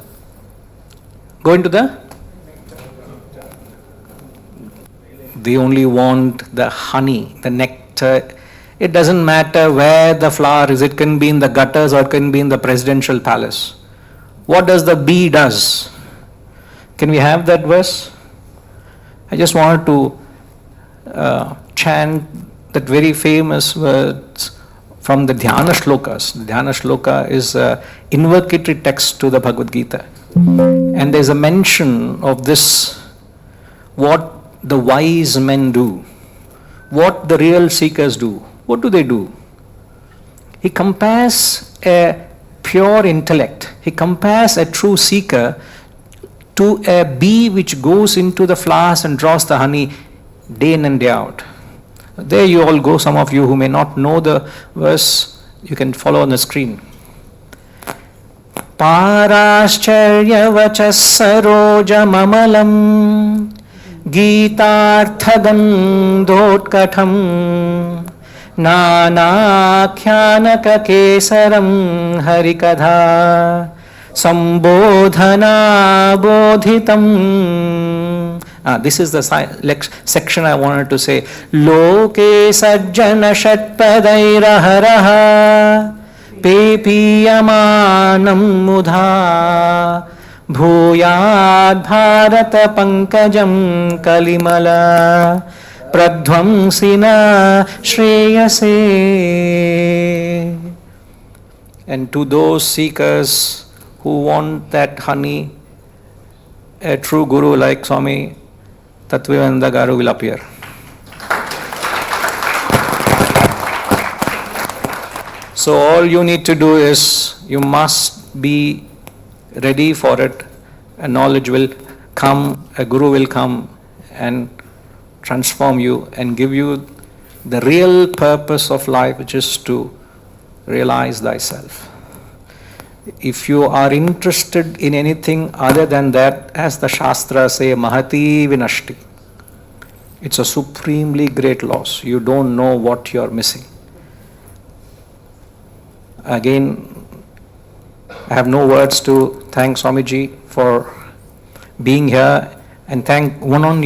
they only want the honey, the nectar. It doesn't matter where the flower is. It can be in the gutters or it can be in the presidential palace. What does the bee does? Can we have that verse? I just wanted to chant that very famous words from the Dhyana Shlokas. The Dhyana Shloka is an invocatory text to the Bhagavad Gita. And there's a mention of this, what the wise men do, what the real seekers do. What do they do? He compares a pure intellect, he compares a true seeker to a bee which goes into the flowers and draws the honey day in and day out. There you all go, some of you who may not know the verse, you can follow on the screen. Parascharya saroja mamalam Gītārtha-gandhotkatham Nānākhyanaka-kesaram harikadha Sambodhana bodhitam. This is the section I wanted to say. Loke sajjana shatpadairaharaha Pepiyamanam mudha Bhuyad bharata pankajam kalimala Pradhvamsina shreyase. And to those seekers who want that honey, a true guru like Swami Tattvavidananda Garu will appear. So all you need to do is, you must be ready for it. A knowledge will come, a guru will come and transform you and give you the real purpose of life, which is to realize thyself. If you are interested in anything other than that, as the Shastras say, mahati vinashti, it's a supremely great loss. You don't know what you're missing. Again, I have no words to thank Swamiji for being here, and thank one and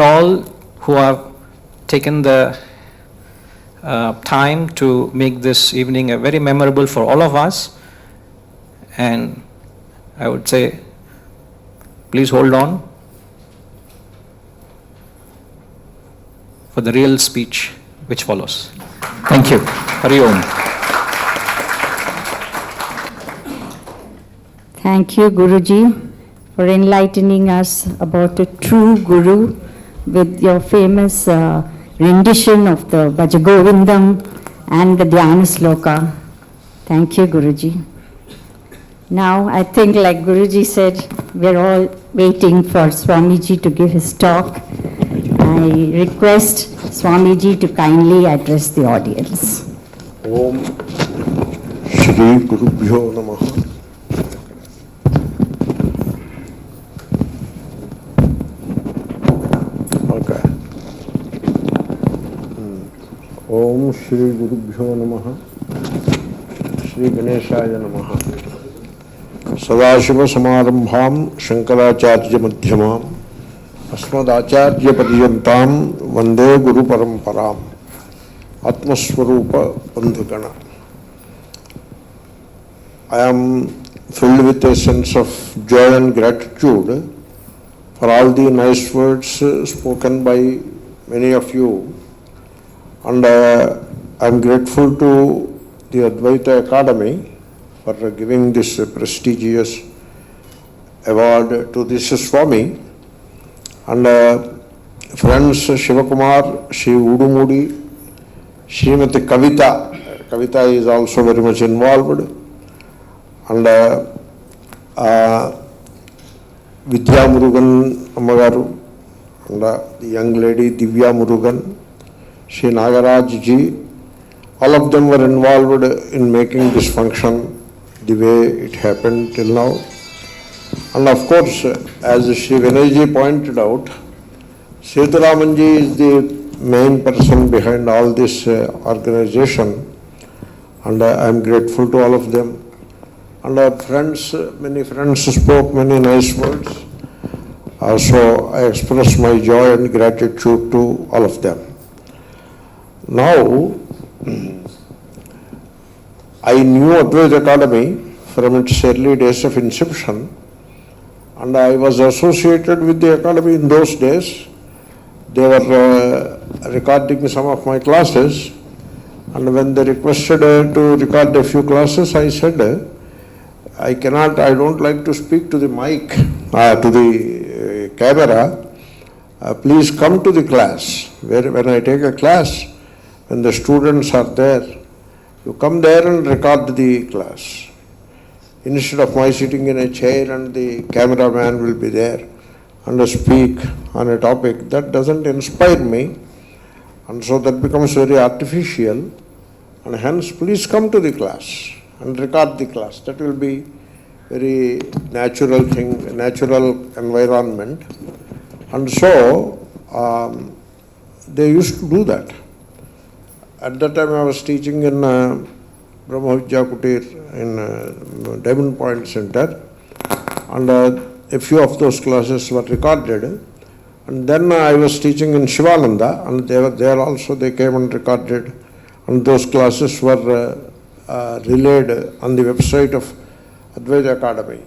all who have taken the time to make this evening a very memorable for all of us. And I would say, please hold on for the real speech which follows. Thank you. Hari Om. Thank you, Guruji, for enlightening us about a true Guru with your famous rendition of the Bhajagovindam and the Dhyana Sloka. Thank you, Guruji. Now, I think, like Guruji said, we're all waiting for Swamiji to give his talk. I request Swamiji to kindly address the audience. Om Shri Gurubhyo Namaha. Okay. Om Shri Gurubhyo Namaha. Shri Ganeshaya Namaha. Sadashiva Samarambham Shankaracharya Madhyamam Asmadacharya Padiyantam Vande Guru Paramparam Atmaswarupa Bandhugana. I am filled with a sense of joy and gratitude for all the nice words spoken by many of you, and I am grateful to the Advaita Academy for giving this prestigious award to this Swami, and friends Shivakumar, Shri Udumudi, Srimati Kavita is also very much involved, and Vidya Murugan Ammagaru, and the young lady Divya Murugan, Shri Nagaraj ji, all of them were involved in making this function the way it happened till now. And of course, as Shri Vinay ji pointed out, Seturamanji is the main person behind all this organization, and I am grateful to all of them. And many friends spoke many nice words. So I express my joy and gratitude to all of them. Now, I knew Advaita Academy from its early days of inception, and I was associated with the Academy in those days. They were recording some of my classes, and when they requested to record a few classes, I said, I don't like to speak to the mic, to the the camera, please come to the class. When I take a class, when the students are there, you come there and record the class. Instead of my sitting in a chair and the cameraman will be there and speak on a topic, that doesn't inspire me, and so that becomes very artificial, and hence please come to the class and record the class. That will be very natural thing, natural environment. And so they used to do that. At that time I was teaching in Brahmavidya Kutir in Diamond Point Center, and a few of those classes were recorded. And then I was teaching in Shivananda, and they were there also, they came and recorded, and those classes were relayed on the website of Advaita Academy.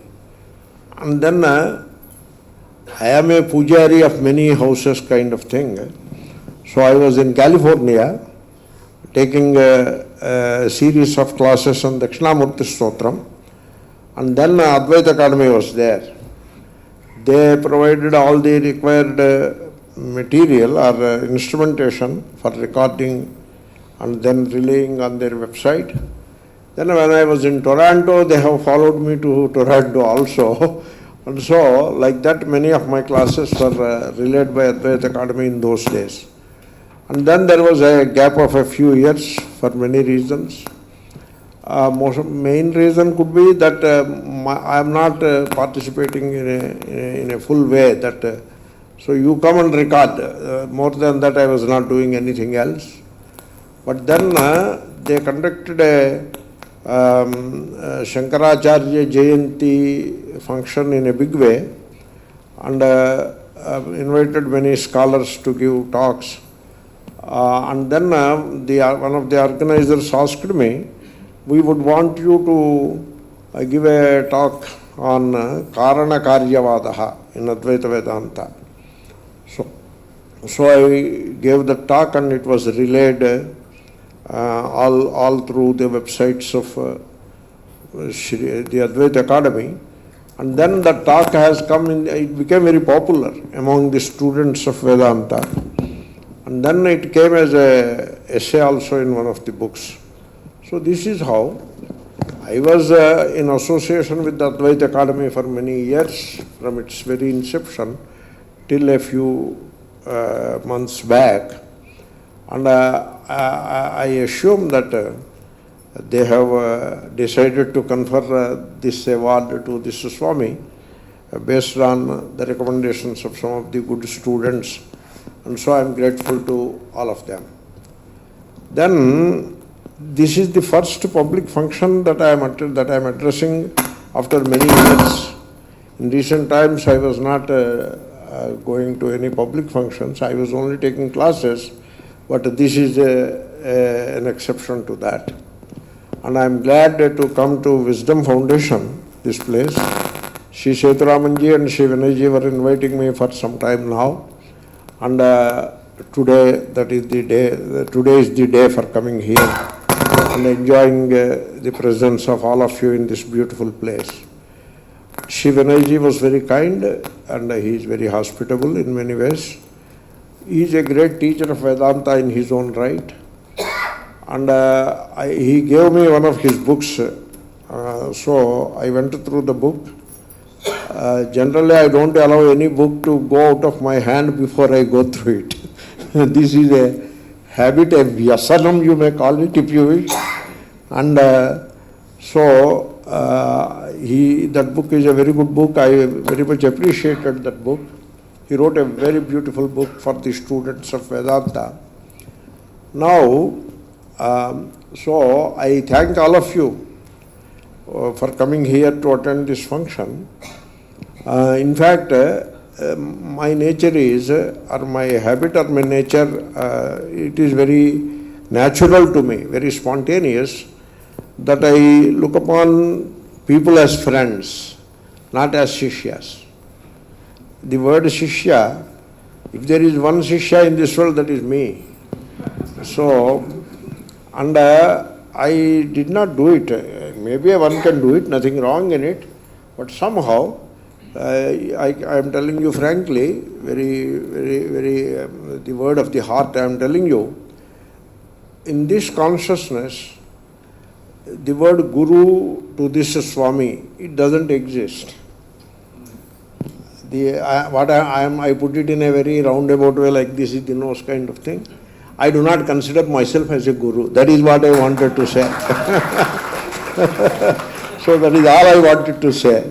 And then I am a pujari of many houses kind of thing. So I was in California taking a series of classes on Dakshinamurti Stotram, and then Advaita Academy was there. They provided all the required material or instrumentation for recording and then relaying on their website. Then when I was in Toronto, they have followed me to Toronto also. And so, like that, many of my classes were relayed by Advaita Academy in those days. And then there was a gap of a few years for many reasons. Main reason could be that I am not participating in a full way. That so you come and record. More than that, I was not doing anything else. But then they conducted a Shankaracharya Jayanti function in a big way, and invited many scholars to give talks. And then one of the organizers asked me, we would want you to give a talk on Karana Karyavadaha in Advaita Vedanta. So I gave the talk, and it was relayed all through the websites of the Advaita Academy. And then the talk has come in, it became very popular among the students of Vedanta. And then it came as an essay also in one of the books. So this is how I was in association with the Advaita Academy for many years, from its very inception till a few months back. And I assume that they have decided to confer this award to this Swami based on the recommendations of some of the good students. And so I am grateful to all of them. Then this is the first public function that I am addressing after many years. In recent times I was not going to any public functions. I was only taking classes, but this is an exception to that. And I am glad to come to WISDAM Foundation, this place. Shri Seturamanji and Shri Vinayji were inviting me for some time now. And today, that is the day, today is the day for coming here and enjoying the presence of all of you in this beautiful place. Shri Vinayji was very kind, and he is very hospitable in many ways. He is a great teacher of Vedanta in his own right. And he gave me one of his books, so I went through the book. Generally, I don't allow any book to go out of my hand before I go through it. This is a habit, a vyasanam you may call it if you wish. And so that book is a very good book. I very much appreciated that book. He wrote a very beautiful book for the students of Vedanta. Now, so I thank all of you for coming here to attend this function. In fact, my nature is, or my habit or my nature, it is very natural to me, very spontaneous, that I look upon people as friends, not as shishyas. The word shishya, if there is one shishya in this world, that is me. So, and I did not do it. Maybe one can do it, nothing wrong in it, but somehow I am telling you frankly, the word of the heart I am telling you, in this consciousness, the word Guru to this Swami, it doesn't exist. I put it in a very roundabout way like this is the nose kind of thing. I do not consider myself as a Guru. That is what I wanted to say. So that is all I wanted to say.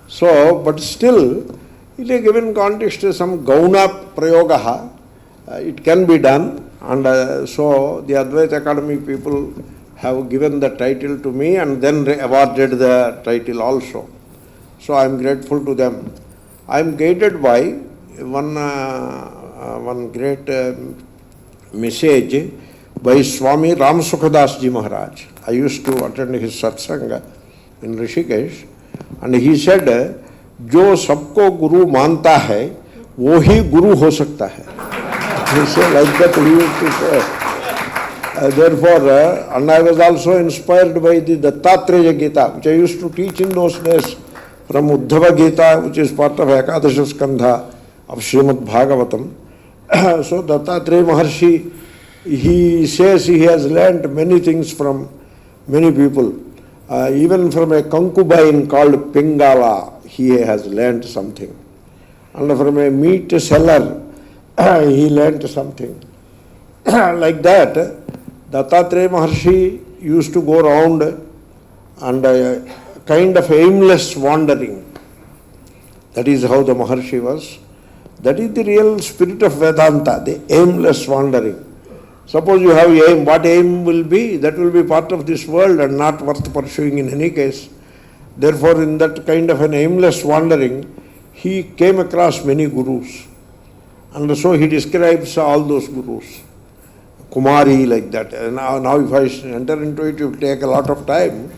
So, but still, in a given context, some gauna prayogaha, it can be done. And so the Advaita Academy people have given the title to me and then awarded the title also. So I am grateful to them. I am guided by one great message by Swami Ramsukhadas Ji Maharaj. I used to attend his satsanga in Rishikesh, and he said, "Jo sabko guru manta hai, wo hi guru ho sakta hai." He said like that he used to say. Therefore, and I was also inspired by the Dattatreya Gita, which I used to teach in those days, from Uddhava Gita, which is part of Ekadasha Skandha of Srimad Bhagavatam. So Dattatreya Maharshi, he says he has learnt many things from many people. Even from a concubine called Pingala, he has learnt something. And from a meat seller, he learnt something. Like that, Dattatreya Maharshi used to go around and kind of aimless wandering. That is how the Maharshi was. That is the real spirit of Vedanta, the aimless wandering. Suppose you have aim, what aim will be? That will be part of this world and not worth pursuing in any case. Therefore, in that kind of an aimless wandering, he came across many gurus. And so he describes all those gurus. Kumari, like that. And now if I enter into it, it will take a lot of time.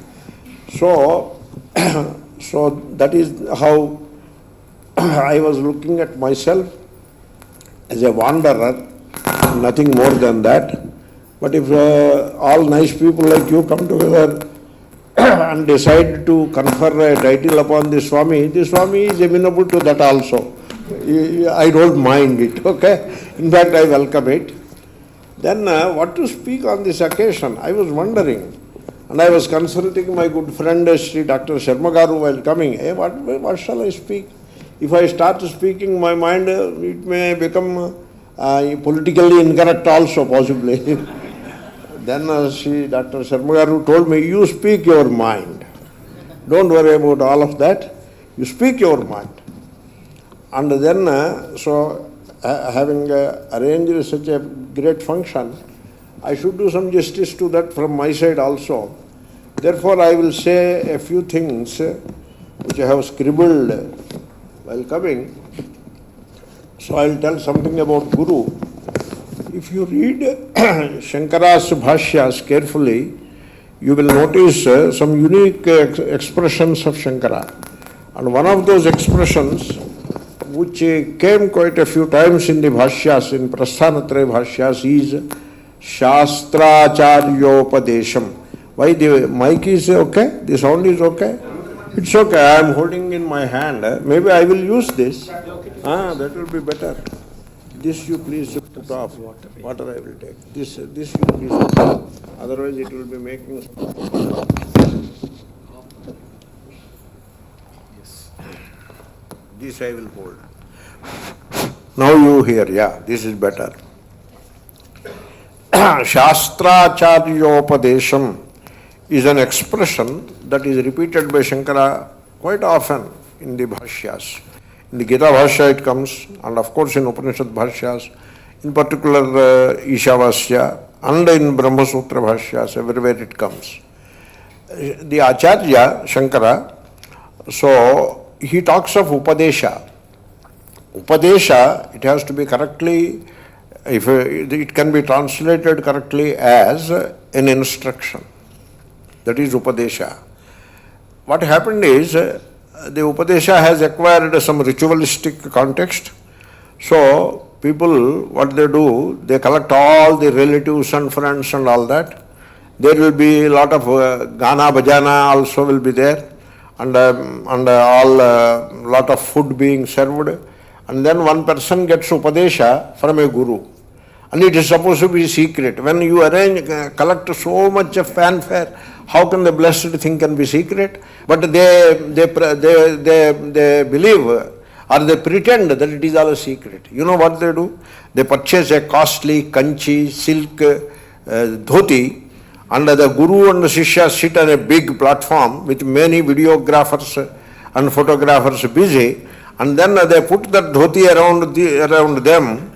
So that is how I was looking at myself as a wanderer, nothing more than that. But if all nice people like you come together and decide to confer a title upon the Swami is amenable to that also. I don't mind it, okay? In fact, I welcome it. Then what to speak on this occasion? I was wondering. And I was consulting my good friend Sri Dr. Sharma Garu while coming. Hey, what shall I speak? If I start speaking, my mind, it may become politically incorrect also, possibly. Then Sri Dr. Sharma Garu told me, you speak your mind. Don't worry about all of that. You speak your mind. And then, having arranged such a great function, I should do some justice to that from my side also. Therefore, I will say a few things which I have scribbled while coming. So I will tell something about Guru. If you read Shankara's Bhashyas carefully, you will notice some unique expressions of Shankara. And one of those expressions, which came quite a few times in the Bhashyas, in Prasthanatraya Bhashyas, is Shastracharyopadesham. Why the mic is okay? The sound is okay? It's okay. I am holding in my hand. Maybe I will use this. That will be better. This you please put off. Water I will take. This you please put off. Otherwise it will be making... Yes. This I will hold. Now you hear. Yeah, this is better. Shastracharyopadesham is an expression that is repeated by Shankara quite often in the Bhashyas. In the Gita Bhashya it comes, and of course in Upanishad Bhashyas, in particular Ishavasya, and in Brahma Sutra Bhashyas, everywhere it comes. The Acharya, Shankara, so he talks of Upadesha. Upadesha, it has to be correctly, if it can be translated correctly as an instruction. That is Upadesha. What happened is, the Upadesha has acquired some ritualistic context. So, people, what they do, they collect all the relatives and friends and all that. There will be a lot of Gana Bhajana also will be there. and all lot of food being served, and then one person gets upadesha from a guru, and it is supposed to be secret. When you collect so much of fanfare, how can the blessed thing can be secret? But they believe or they pretend that it is all a secret. You know what they do? They purchase a costly kanchi, silk, dhoti, and the guru and the shishya sit on a big platform with many videographers and photographers busy, and then they put that dhoti around them,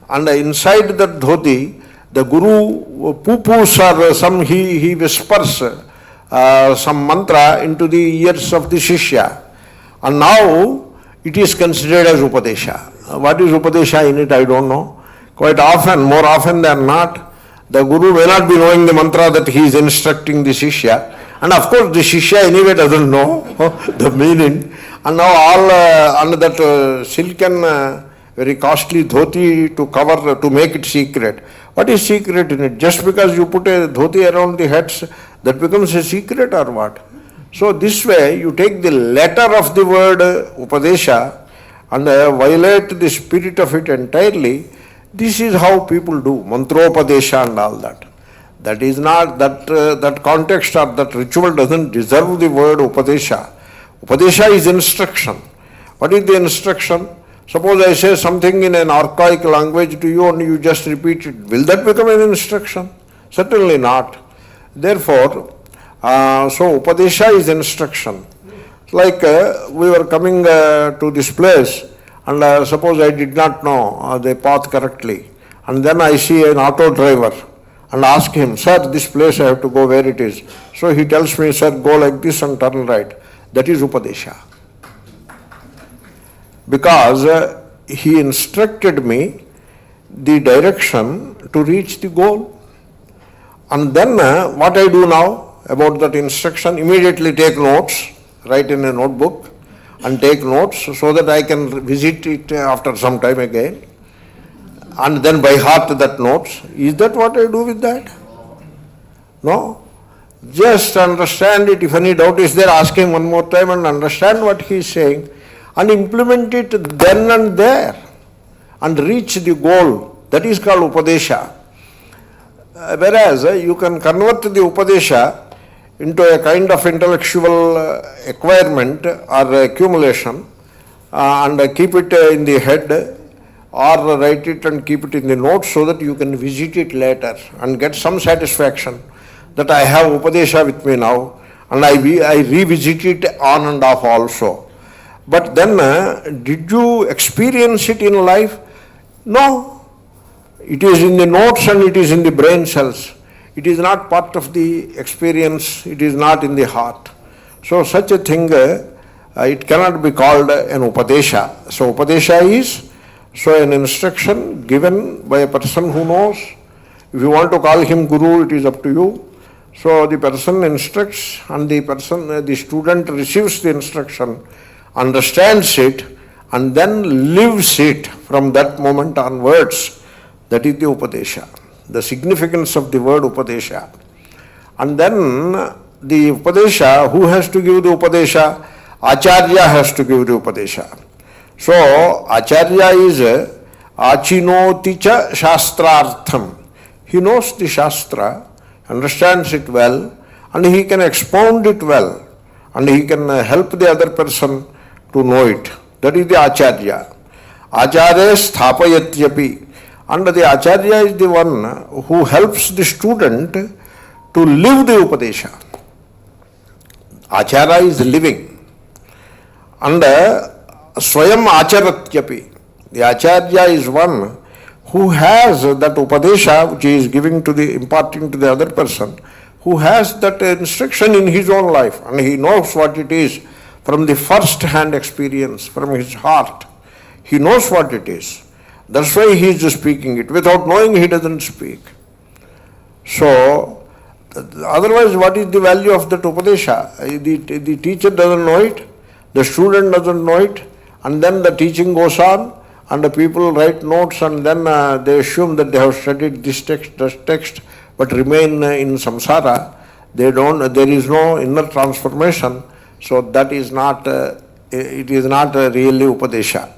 and inside that dhoti, the guru poo-poos or some, he whispers some mantra into the ears of the shishya, and now it is considered as upadesha. What is upadesha in it, I don't know. Quite often, more often than not, the guru may not be knowing the mantra that he is instructing the shishya, and of course the shishya anyway doesn't know the meaning, and now all under that silken very costly dhoti to cover, to make it secret. What is secret in it? Just because you put a dhoti around the heads, that becomes a secret or what? So this way you take the letter of the word upadesha and violate the spirit of it entirely. This is how people do, mantropadesha and all that. That is not, that context or that ritual doesn't deserve the word upadesha. Upadesha is instruction. What is the instruction? Suppose I say something in an archaic language to you and you just repeat it. Will that become an instruction? Certainly not. Therefore, so upadesha is instruction. Like we were coming to this place, and suppose I did not know the path correctly, and then I see an auto driver and ask him, sir, this place I have to go, where it is. So he tells me, sir, go like this and turn right. That is upadesha. Because he instructed me the direction to reach the goal. And then what I do now about that instruction, immediately take notes, write in a notebook and take notes so that I can visit it after some time again, and then by heart that notes. Is that what I do with that? No. Just understand it. If any doubt is there, ask him one more time and understand what he is saying and implement it then and there and reach the goal. That is called upadesha. Whereas you can convert the upadesha into a kind of intellectual acquirement or accumulation and keep it in the head, or write it and keep it in the notes so that you can visit it later and get some satisfaction that I have upadesha with me now and I revisit it on and off also. But then did you experience it in life? No. It is in the notes and it is in the brain cells. It is not part of the experience, it is not in the heart. So such a thing, it cannot be called an upadesha. So upadesha is an instruction given by a person who knows. If you want to call him guru, it is up to you. So the person instructs and the student receives the instruction, understands it, and then lives it from that moment onwards. That is the upadesha, the significance of the word upadesha. And then the upadesha, who has to give the upadesha? Acharya has to give the upadesha. So Acharya is achinoti cha shastrartham. He knows the shastra, understands it well, and he can expound it well, and he can help the other person to know it. That is the Acharya. Acharya sthapayatyapi. And the Acharya is the one who helps the student to live the upadesha. Acharya is living. And swayam acharatyapi. The Acharya is one who has that upadesha which he is giving to the, imparting to the other person, who has that instruction in his own life, and he knows what it is from the first hand experience, from his heart. He knows what it is. That's why he is speaking it. Without knowing, he doesn't speak. So, otherwise, what is the value of that upadesha? The teacher doesn't know it, the student doesn't know it, and then the teaching goes on, and the people write notes, and then they assume that they have studied this text, but remain in samsara. There is no inner transformation. So that is not, it is not really Upadesha.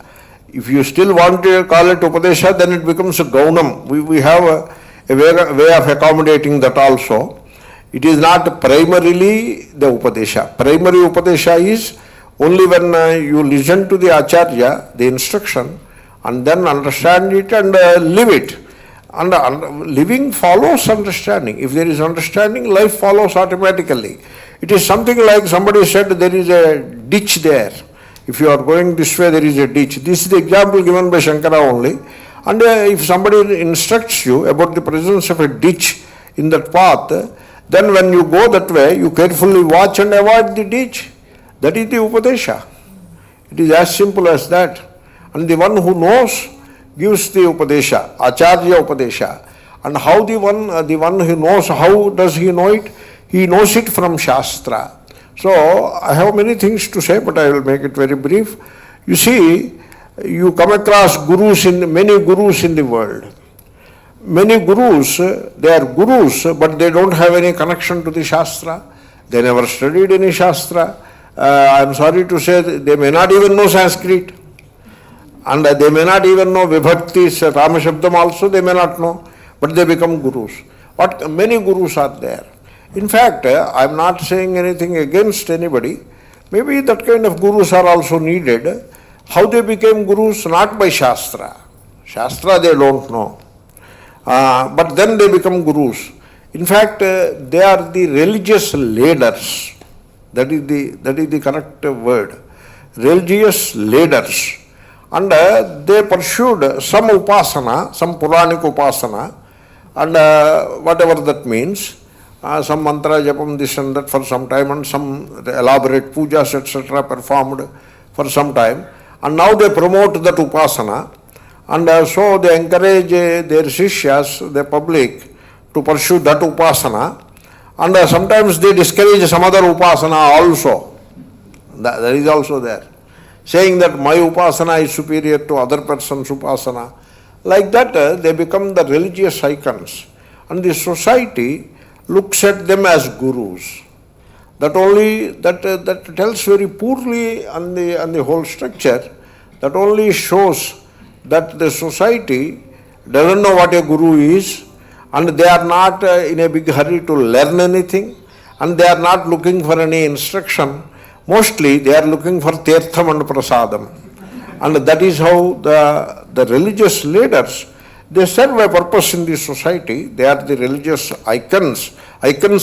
If you still want to call it Upadesha, then it becomes a Gaunam. We have a way of accommodating that also. It is not primarily the Upadesha. Primary Upadesha is only when you listen to the Acharya, the instruction, and then understand it and live it. And living follows understanding. If there is understanding, life follows automatically. It is something like somebody said there is a ditch there. If you are going this way, there is a ditch. This is the example given by Shankara only. And if somebody instructs you about the presence of a ditch in that path, then when you go that way, you carefully watch and avoid the ditch. That is the Upadesha. It is as simple as that. And the one who knows gives the Upadesha, Acharya Upadesha. And how the one who knows, how does he know it? He knows it from Shastra. So, I have many things to say, but I will make it very brief. You see, you come across many gurus in the world. Many gurus, they are gurus, but they don't have any connection to the Shastra. They never studied any Shastra. I am sorry to say, they may not even know Sanskrit. And they may not even know Vibhaktis, Rameshabdam also they may not know. But they become gurus. Many gurus are there. In fact, I am not saying anything against anybody. Maybe that kind of gurus are also needed. How they became gurus? Not by Shastra. Shastra they don't know. But then they become gurus. In fact, they are the religious leaders. That is the correct word. Religious leaders. And they pursued some upasana, some Puranic upasana, and whatever that means. Some mantra japam, this and that for some time, and some elaborate pujas, etc. performed for some time. And now they promote that upasana, and so they encourage their shishyas, the public, to pursue that upasana, and sometimes they discourage some other upasana also. That is also there. Saying that my upasana is superior to other person's upasana. Like that, they become the religious icons. And the society looks at them as gurus. That tells very poorly on the whole structure. That only shows that the society doesn't know what a guru is, and they are not in a big hurry to learn anything, and they are not looking for any instruction. Mostly they are looking for tirtham and prasadam. And that is how the religious leaders, they serve a purpose in the society. They are the religious icons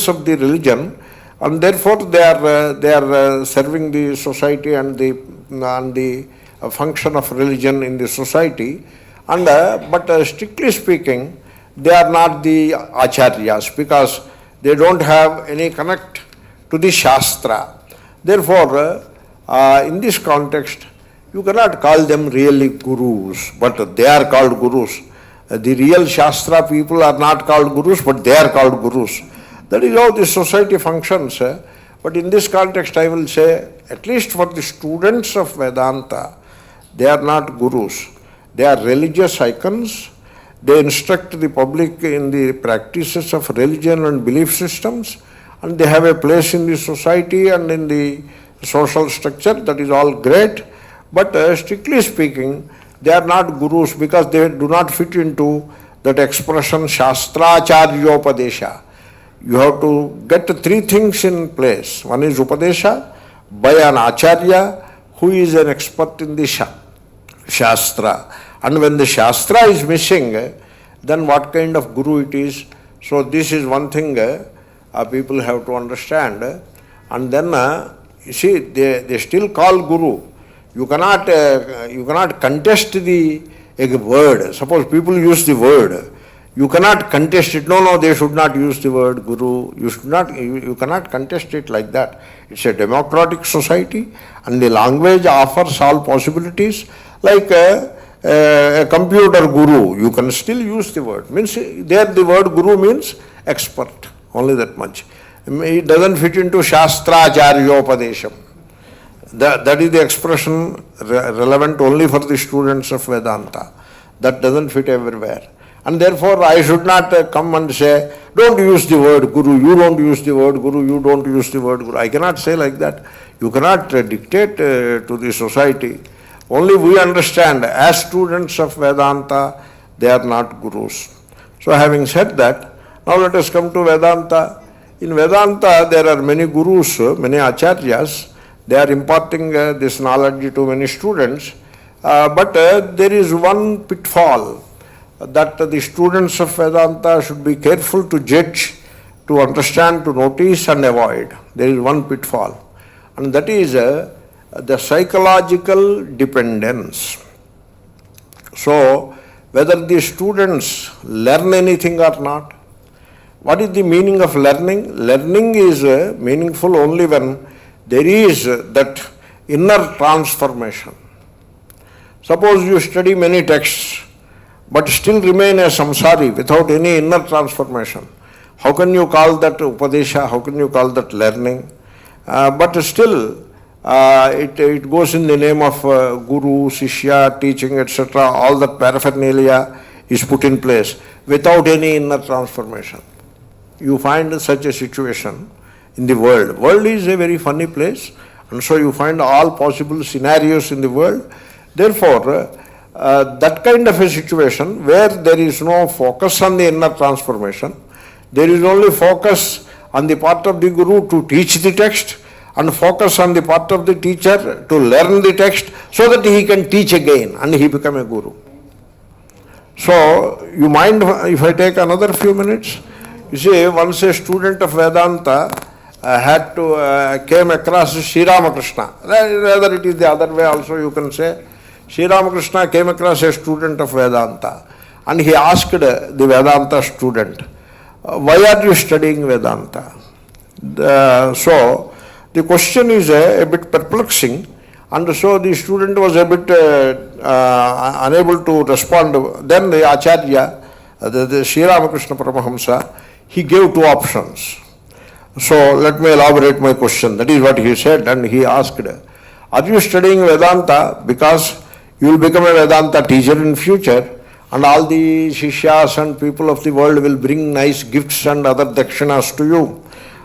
of the religion, and therefore they are serving the society and the function of religion in the society. And but strictly speaking, they are not the acharyas, because they don't have any connect to the Shastra. Therefore, in this context, you cannot call them really gurus, but they are called gurus. The real Shastra people are not called gurus, but they are called gurus. That is how the society functions. But in this context, I will say, at least for the students of Vedanta, they are not gurus. They are religious icons. They instruct the public in the practices of religion and belief systems, and they have a place in the society and in the social structure. That is all great. But strictly speaking, they are not gurus, because they do not fit into that expression Shastracharyopadesha. You have to get three things in place. One is Upadesha by an Acharya who is an expert in the Shastra. And when the Shastra is missing, then what kind of guru it is? So this is one thing people have to understand. And then, you see, they still call guru. You cannot contest the word. Suppose people use the word. You cannot contest it. No, they should not use the word guru. You cannot contest it like that. It's a democratic society, and the language offers all possibilities. Like a computer guru, you can still use the word. Means there the word guru means expert, only that much. It doesn't fit into Shastracharyopadesham. That is the expression relevant only for the students of Vedanta. That doesn't fit everywhere. And therefore I should not come and say, don't use the word Guru, you don't use the word Guru, you don't use the word Guru. I cannot say like that. You cannot dictate to the society. Only we understand, as students of Vedanta, they are not Gurus. So having said that, now let us come to Vedanta. In Vedanta, there are many Gurus, many Acharyas. They are imparting this knowledge to many students. But there is one pitfall that the students of Vedanta should be careful to judge, to understand, to notice and avoid. There is one pitfall. And that is the psychological dependence. So, whether the students learn anything or not, what is the meaning of learning? Learning is meaningful only when there is that inner transformation. Suppose you study many texts, but still remain a samsari without any inner transformation. How can you call that upadesha? How can you call that learning? But still, it goes in the name of guru, shishya, teaching, etc. All that paraphernalia is put in place without any inner transformation. You find such a situation in the world. World is a very funny place, and so you find all possible scenarios in the world. Therefore, that kind of a situation where there is no focus on the inner transformation, there is only focus on the part of the guru to teach the text and focus on the part of the teacher to learn the text so that he can teach again and he become a guru. So, you mind if I take another few minutes? You see, once a student of Vedanta came across Sri Ramakrishna. Rather it is the other way also you can say. Sri Ramakrishna came across a student of Vedanta and he asked the Vedanta student, why are you studying Vedanta? So, the question is a bit perplexing, and so the student was a bit unable to respond. Then the Acharya, the Sri Ramakrishna Paramahamsa, he gave two options. So let me elaborate my question. That is what he said, and he asked, are you studying Vedanta because you will become a Vedanta teacher in future and all the shishyas and people of the world will bring nice gifts and other dakshinas to you,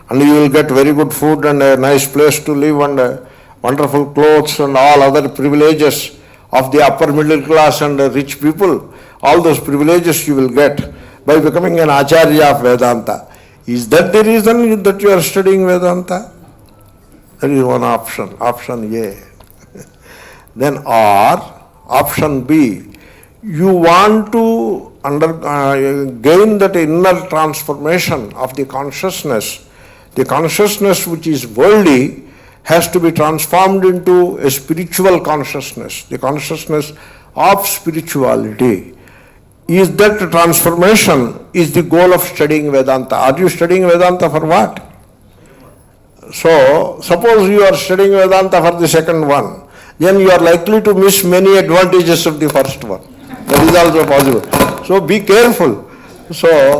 and you will get very good food and a nice place to live and wonderful clothes and all other privileges of the upper middle class and rich people. All those privileges you will get by becoming an Acharya of Vedanta. Is that the reason that you are studying Vedanta? That is one option, option A. Then or, option B, you want to gain that inner transformation of the consciousness which is worldly has to be transformed into a spiritual consciousness, the consciousness of spirituality. Is that transformation is the goal of studying Vedanta? Are you studying Vedanta for what? So, suppose you are studying Vedanta for the second one, then you are likely to miss many advantages of the first one. That is also possible. So, be careful. So,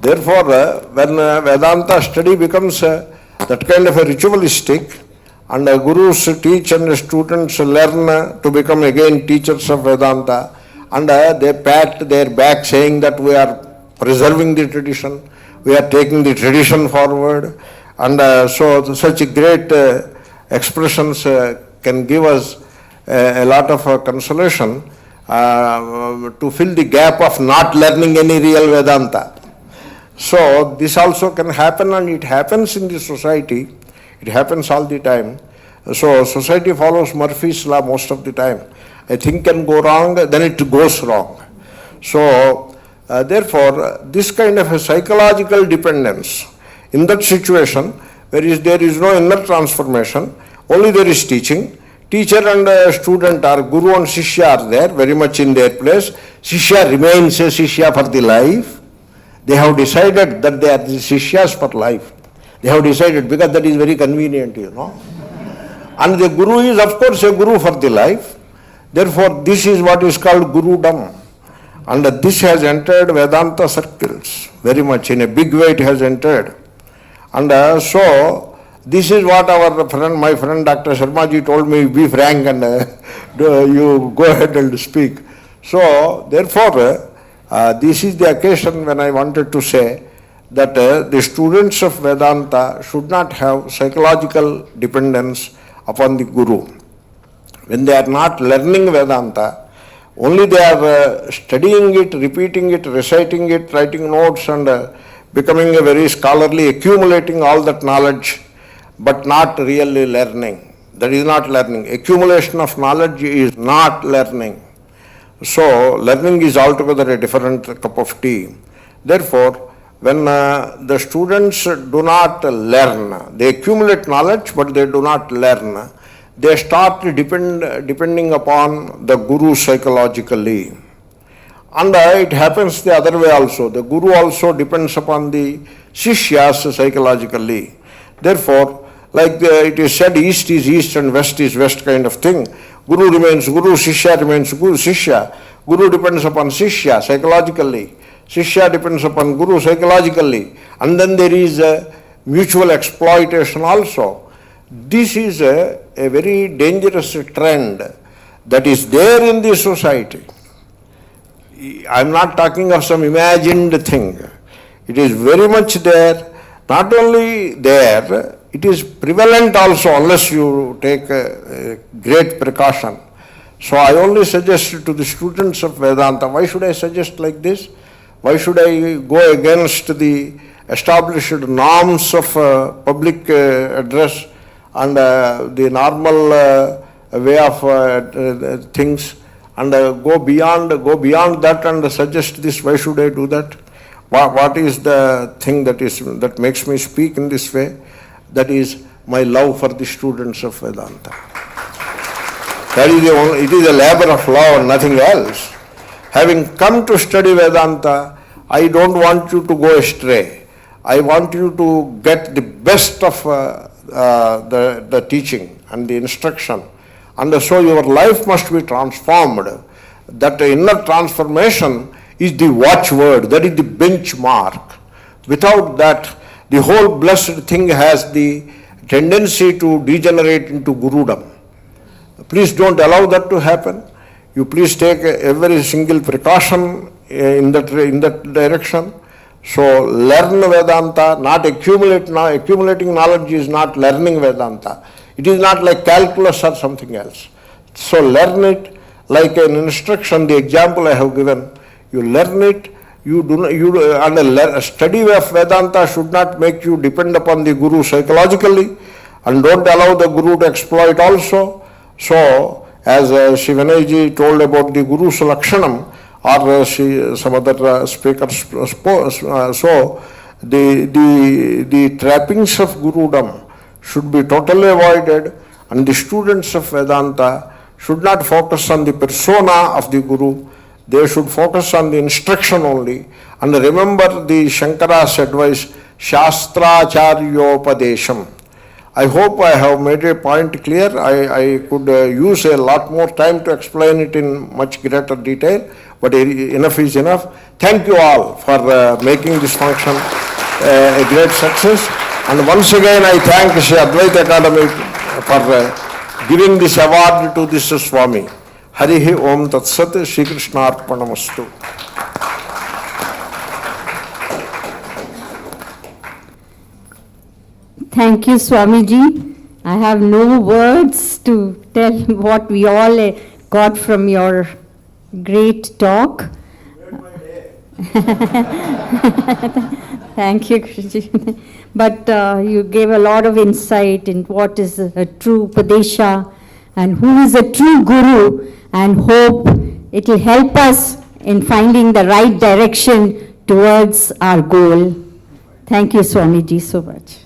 therefore, when Vedanta study becomes that kind of a ritualistic, and gurus teach and students learn to become again teachers of Vedanta, and they pat their back saying that we are preserving the tradition, we are taking the tradition forward, and so such great expressions can give us a lot of consolation to fill the gap of not learning any real Vedanta. So this also can happen, and it happens in the society. It happens all the time. So society follows Murphy's law most of the time. A thing can go wrong, then it goes wrong. So therefore, this kind of a psychological dependence, in that situation, where there is no inner transformation, only there is teaching. Teacher and student are, guru and shishya are there, very much in their place. Shishya remains a shishya for the life. They have decided that they are the shishyas for life. They have decided because that is very convenient, you know. And the guru is of course a guru for the life. Therefore, this is what is called Gurudam. And this has entered Vedanta circles very much, in a big way it has entered. And so, this is what my friend Dr. Sharmaji told me, be frank and you go ahead and speak. So, therefore, This is the occasion when I wanted to say that the students of Vedanta should not have psychological dependence upon the Guru. When they are not learning Vedanta, only they are studying it, repeating it, reciting it, writing notes and becoming a very scholarly, accumulating all that knowledge, but not really learning. That is not learning. Accumulation of knowledge is not learning. So, learning is altogether a different cup of tea. Therefore, when the students do not learn, they accumulate knowledge but they do not learn, they start depending upon the Guru psychologically. And it happens the other way also. The Guru also depends upon the Shishyas psychologically. Therefore, like it is said, East is East and West is West kind of thing. Guru remains Guru, Shishya remains Guru, Shishya. Guru depends upon Shishya psychologically. Shishya depends upon Guru psychologically. And then there is a mutual exploitation also. This is a very dangerous trend that is there in the society. I am not talking of some imagined thing. It is very much there. Not only there, it is prevalent also unless you take a great precaution. So I only suggest to the students of Vedanta, why should I suggest like this? Why should I go against the established norms of public address and the normal way of things, and go beyond that and suggest this? Why should I do that? What is the thing that makes me speak in this way? That is my love for the students of Vedanta. That is it is a labor of love and nothing else. Having come to study Vedanta, I don't want you to go astray. I want you to get the best of the teaching and the instruction. And so your life must be transformed. That inner transformation is the watchword, that is the benchmark. Without that, the whole blessed thing has the tendency to degenerate into Gurudom. Please don't allow that to happen. You please take every single precaution in that direction. So learn Vedanta, not accumulating knowledge is not learning Vedanta. It is not like calculus or something else. So learn it like an instruction, the example I have given. You learn it, and a study of Vedanta should not make you depend upon the Guru psychologically, and don't allow the Guru to exploit also. So, as Shivanayji told about the Guru's Lakshanam, or some other speakers so the trappings of Gurudom should be totally avoided, and the students of Vedanta should not focus on the persona of the Guru. They should focus on the instruction only, and remember the Shankara's advice, Shastracharyopadesham. I hope I have made a point clear. I could use a lot more time to explain it in much greater detail, but enough is enough. Thank you all for making this function a great success. And once again I thank Sri Advaita Academy for giving this award to this Swami. Harihi Om Tat Sat, Shri Krishna Arpanamastu. Thank you, Swamiji. I have no words to tell what we all got from your great talk. Thank you, Krishna. But you gave a lot of insight in what is a true Padesha and who is a true Guru, and hope it will help us in finding the right direction towards our goal. Thank you, Swamiji, so much.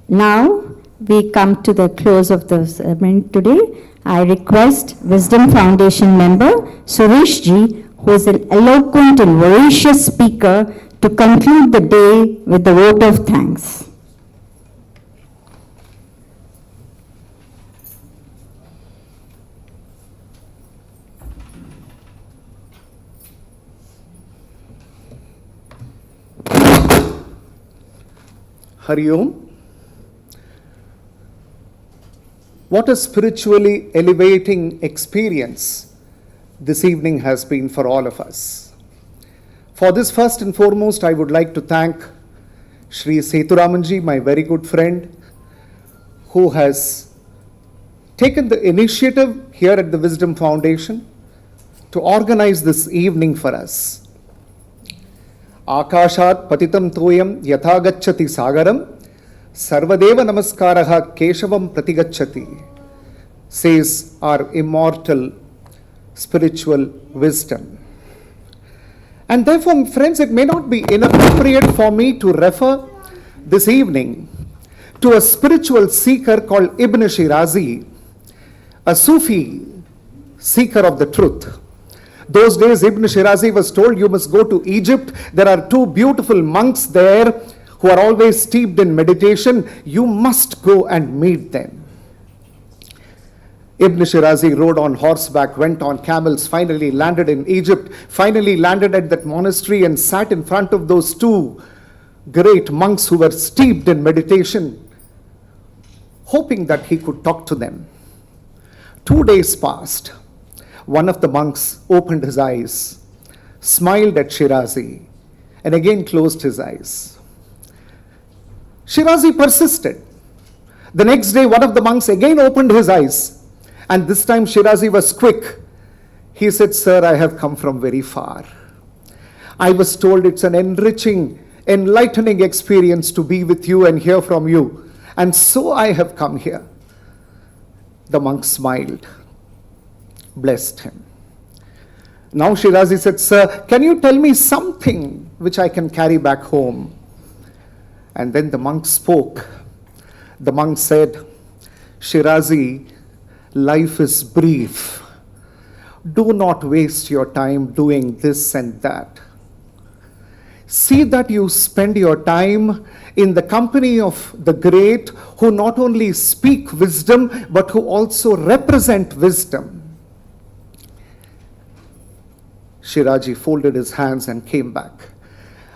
Now we come to the close of the ceremony today. I request Wisdom Foundation member Suresh Ji, who is an eloquent and veracious speaker, to conclude the day with the vote of thanks. Hari Om. What a spiritually elevating experience this evening has been for all of us. For this, first and foremost, I would like to thank Shri Seturamanji, my very good friend, who has taken the initiative here at the Wisdom Foundation to organize this evening for us. Akashat patitam toyam yathagacchati sagaram sarvadeva namaskaraha keshavam pratigacchati, says our immortal spiritual wisdom. And therefore, friends, it may not be inappropriate for me to refer this evening to a spiritual seeker called Ibn Shirazi, a Sufi seeker of the truth. Those days, Ibn Shirazi was told, you must go to Egypt. There are two beautiful monks there who are always steeped in meditation. You must go and meet them. Ibn Shirazi rode on horseback, went on camels, finally landed in Egypt, finally landed at that monastery and sat in front of those two great monks who were steeped in meditation, hoping that he could talk to them. 2 days passed. One of the monks opened his eyes, smiled at Shirazi, and again closed his eyes. Shirazi persisted. The next day, one of the monks again opened his eyes, and this time Shirazi was quick. He said, "Sir, I have come from very far. I was told it's an enriching, enlightening experience to be with you and hear from you, and so I have come here." The monk smiled, blessed him. Now Shirazi said, "Sir, can you tell me something which I can carry back home?" And then the monk spoke. The monk said, "Shirazi, life is brief. Do not waste your time doing this and that. See that you spend your time in the company of the great who not only speak wisdom but who also represent wisdom." Shiraji folded his hands and came back.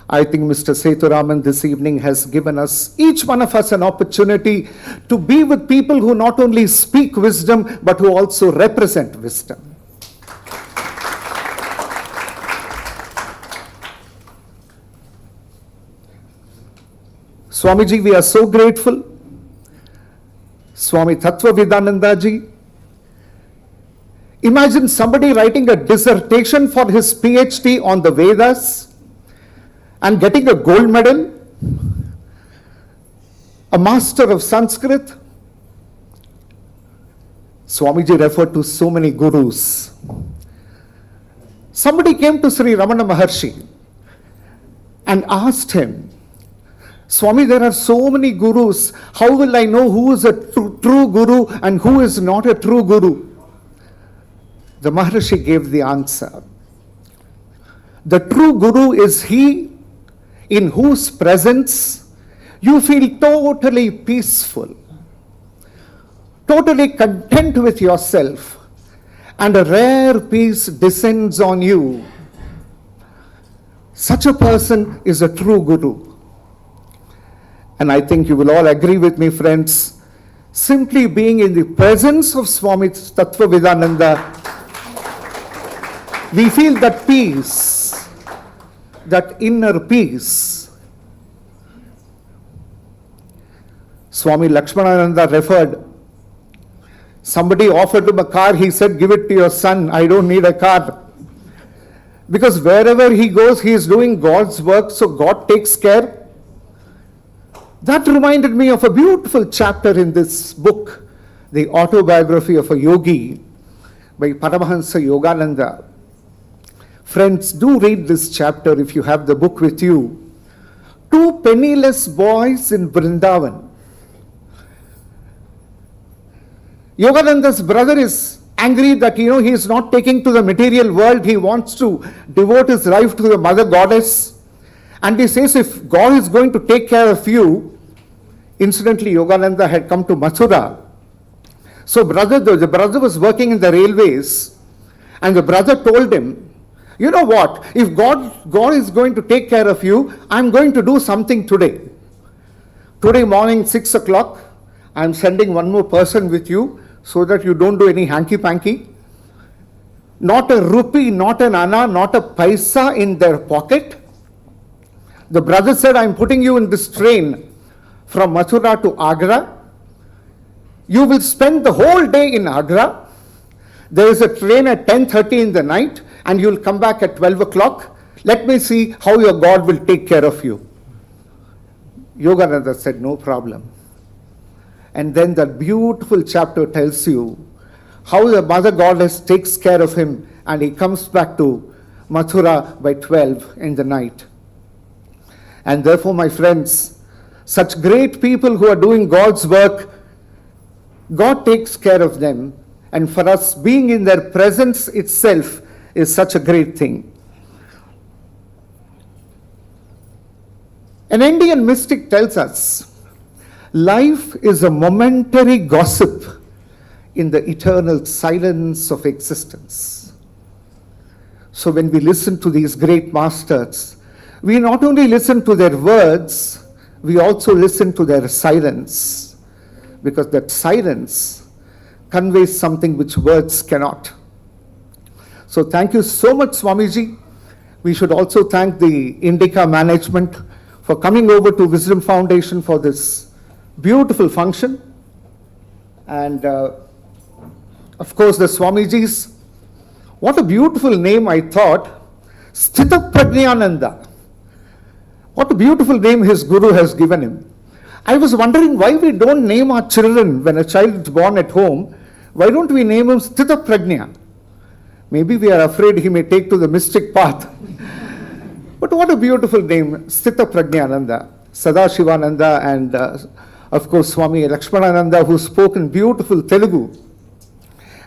I think Mr. Sethuraman this evening has given us, each one of us, an opportunity to be with people who not only speak wisdom but who also represent wisdom. Swamiji, we are so grateful. Swami Tattvavidananda ji. Imagine somebody writing a dissertation for his PhD on the Vedas and getting a gold medal, a master of Sanskrit. Swamiji referred to so many gurus. Somebody came to Sri Ramana Maharshi and asked him, "Swami, there are so many gurus. How will I know who is a true guru and who is not a true guru?" The Maharshi gave the answer. The true guru is he in whose presence you feel totally peaceful, totally content with yourself, and a rare peace descends on you. Such a person is a true guru. And I think you will all agree with me, friends, simply being in the presence of Swami Tattvavidananda, we feel that peace, that inner peace. Swami Lakshmanananda referred, somebody offered him a car, he said, "Give it to your son, I don't need a car." Because wherever he goes, he is doing God's work, so God takes care. That reminded me of a beautiful chapter in this book, the autobiography of a yogi by Paramahansa Yogananda. Friends, do read this chapter if you have the book with you. Two penniless boys in Vrindavan. Yogananda's brother is angry that, he is not taking to the material world. He wants to devote his life to the mother goddess. And he says, if God is going to take care of you, incidentally, Yogananda had come to Mathura. So the brother was working in the railways, and the brother told him, "You know what, if God is going to take care of you, I'm going to do something today. Today morning, 6 o'clock, I'm sending one more person with you so that you don't do any hanky-panky. Not a rupee, not an anna, not a paisa in their pocket. The brother said, I'm putting you in this train from Mathura to Agra. You will spend the whole day in Agra. There is a train at 10:30 in the night, and you'll come back at 12 o'clock. Let me see how your God will take care of you. Yogananda said, no problem. And then that beautiful chapter tells you how the Mother Goddess takes care of him, and he comes back to Mathura by 12 in the night. And therefore, my friends, such great people who are doing God's work, God takes care of them, and for us, being in their presence itself is such a great thing. An Indian mystic tells us, life is a momentary gossip in the eternal silence of existence. So when we listen to these great masters, we not only listen to their words, we also listen to their silence, because that silence conveys something which words cannot. So thank you so much, Swamiji. We should also thank the Indica management for coming over to Wisdom Foundation for this beautiful function. And of course, the Swamijis. What a beautiful name, I thought. Sthita Prajnananda. What a beautiful name his guru has given him. I was wondering why we don't name our children when a child is born at home. Why don't we name him Sthita Prajna? Maybe we are afraid he may take to the mystic path. But what a beautiful name, Sthita Prajnananda, Sadashivananda, and of course Swami Lakshmanananda, who spoke in beautiful Telugu.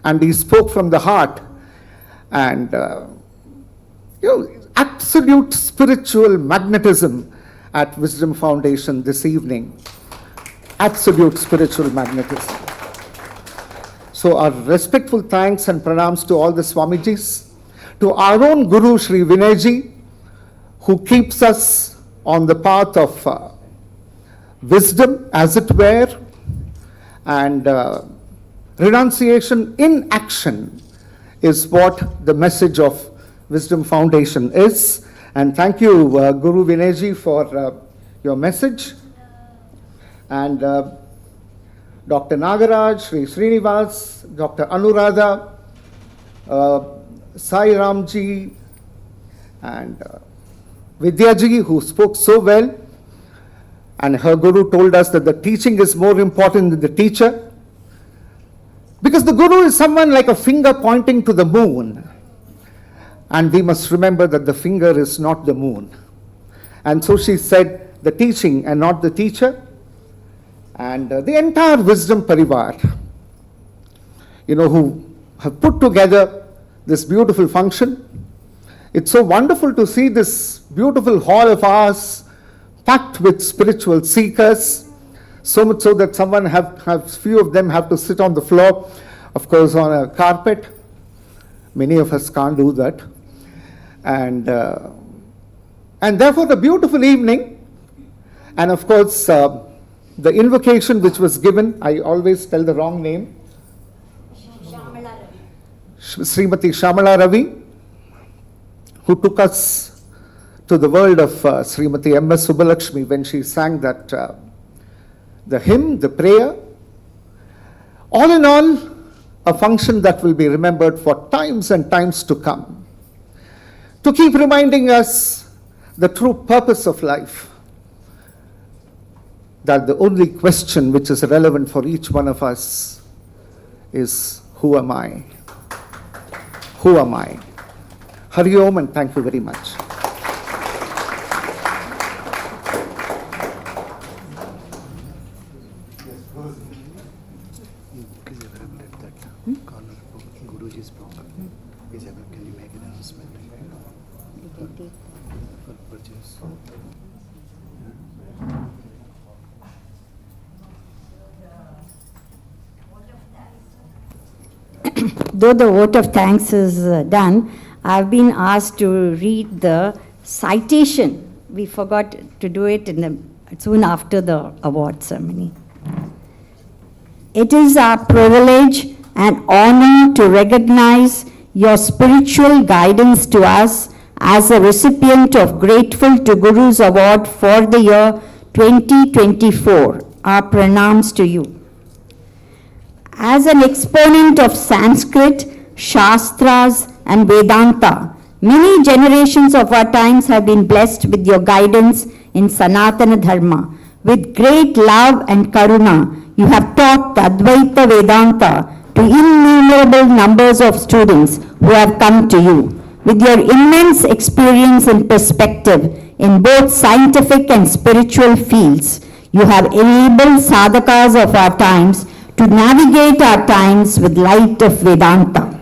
And he spoke from the heart. And absolute spiritual magnetism at Wisdom Foundation this evening. Absolute spiritual magnetism. So our respectful thanks and pranams to all the Swamijis, to our own Guru Sri Vinayji, who keeps us on the path of wisdom, as it were, and renunciation in action is what the message of Wisdom Foundation is. And thank you, Guru Vinayji, for your message. And Dr. Nagaraj, Sri Srinivas, Dr. Anuradha, Sai Ramji, and Vidyaji, who spoke so well. And her Guru told us that the teaching is more important than the teacher. Because the Guru is someone like a finger pointing to the moon. And we must remember that the finger is not the moon. And so she said, the teaching and not the teacher. And the entire Wisdom Parivar, who have put together this beautiful function. It's so wonderful to see this beautiful hall of ours packed with spiritual seekers. So much so that few of them have to sit on the floor, of course on a carpet. Many of us can't do that. And therefore the beautiful evening, and of course the invocation which was given, I always tell the wrong name, Srimati Shamala Ravi, who took us to the world of Srimati M.S. Subbalakshmi when she sang that the hymn, the prayer. All in all, a function that will be remembered for times and times to come. To keep reminding us the true purpose of life. That the only question which is relevant for each one of us is, who am I? Who am I? Hari Om, and thank you very much. Though the vote of thanks is done, I've been asked to read the citation. We forgot to do it soon after the award ceremony. It is our privilege and honor to recognize your spiritual guidance to us as a recipient of Grateful to Guru's Award for the year 2024. Our pranams to you. As an exponent of Sanskrit, Shastras and Vedanta, many generations of our times have been blessed with your guidance in Sanatana Dharma. With great love and karuna, you have taught the Advaita Vedanta to innumerable numbers of students who have come to you. With your immense experience and perspective in both scientific and spiritual fields, you have enabled sadhakas of our times to navigate our times with light of Vedanta.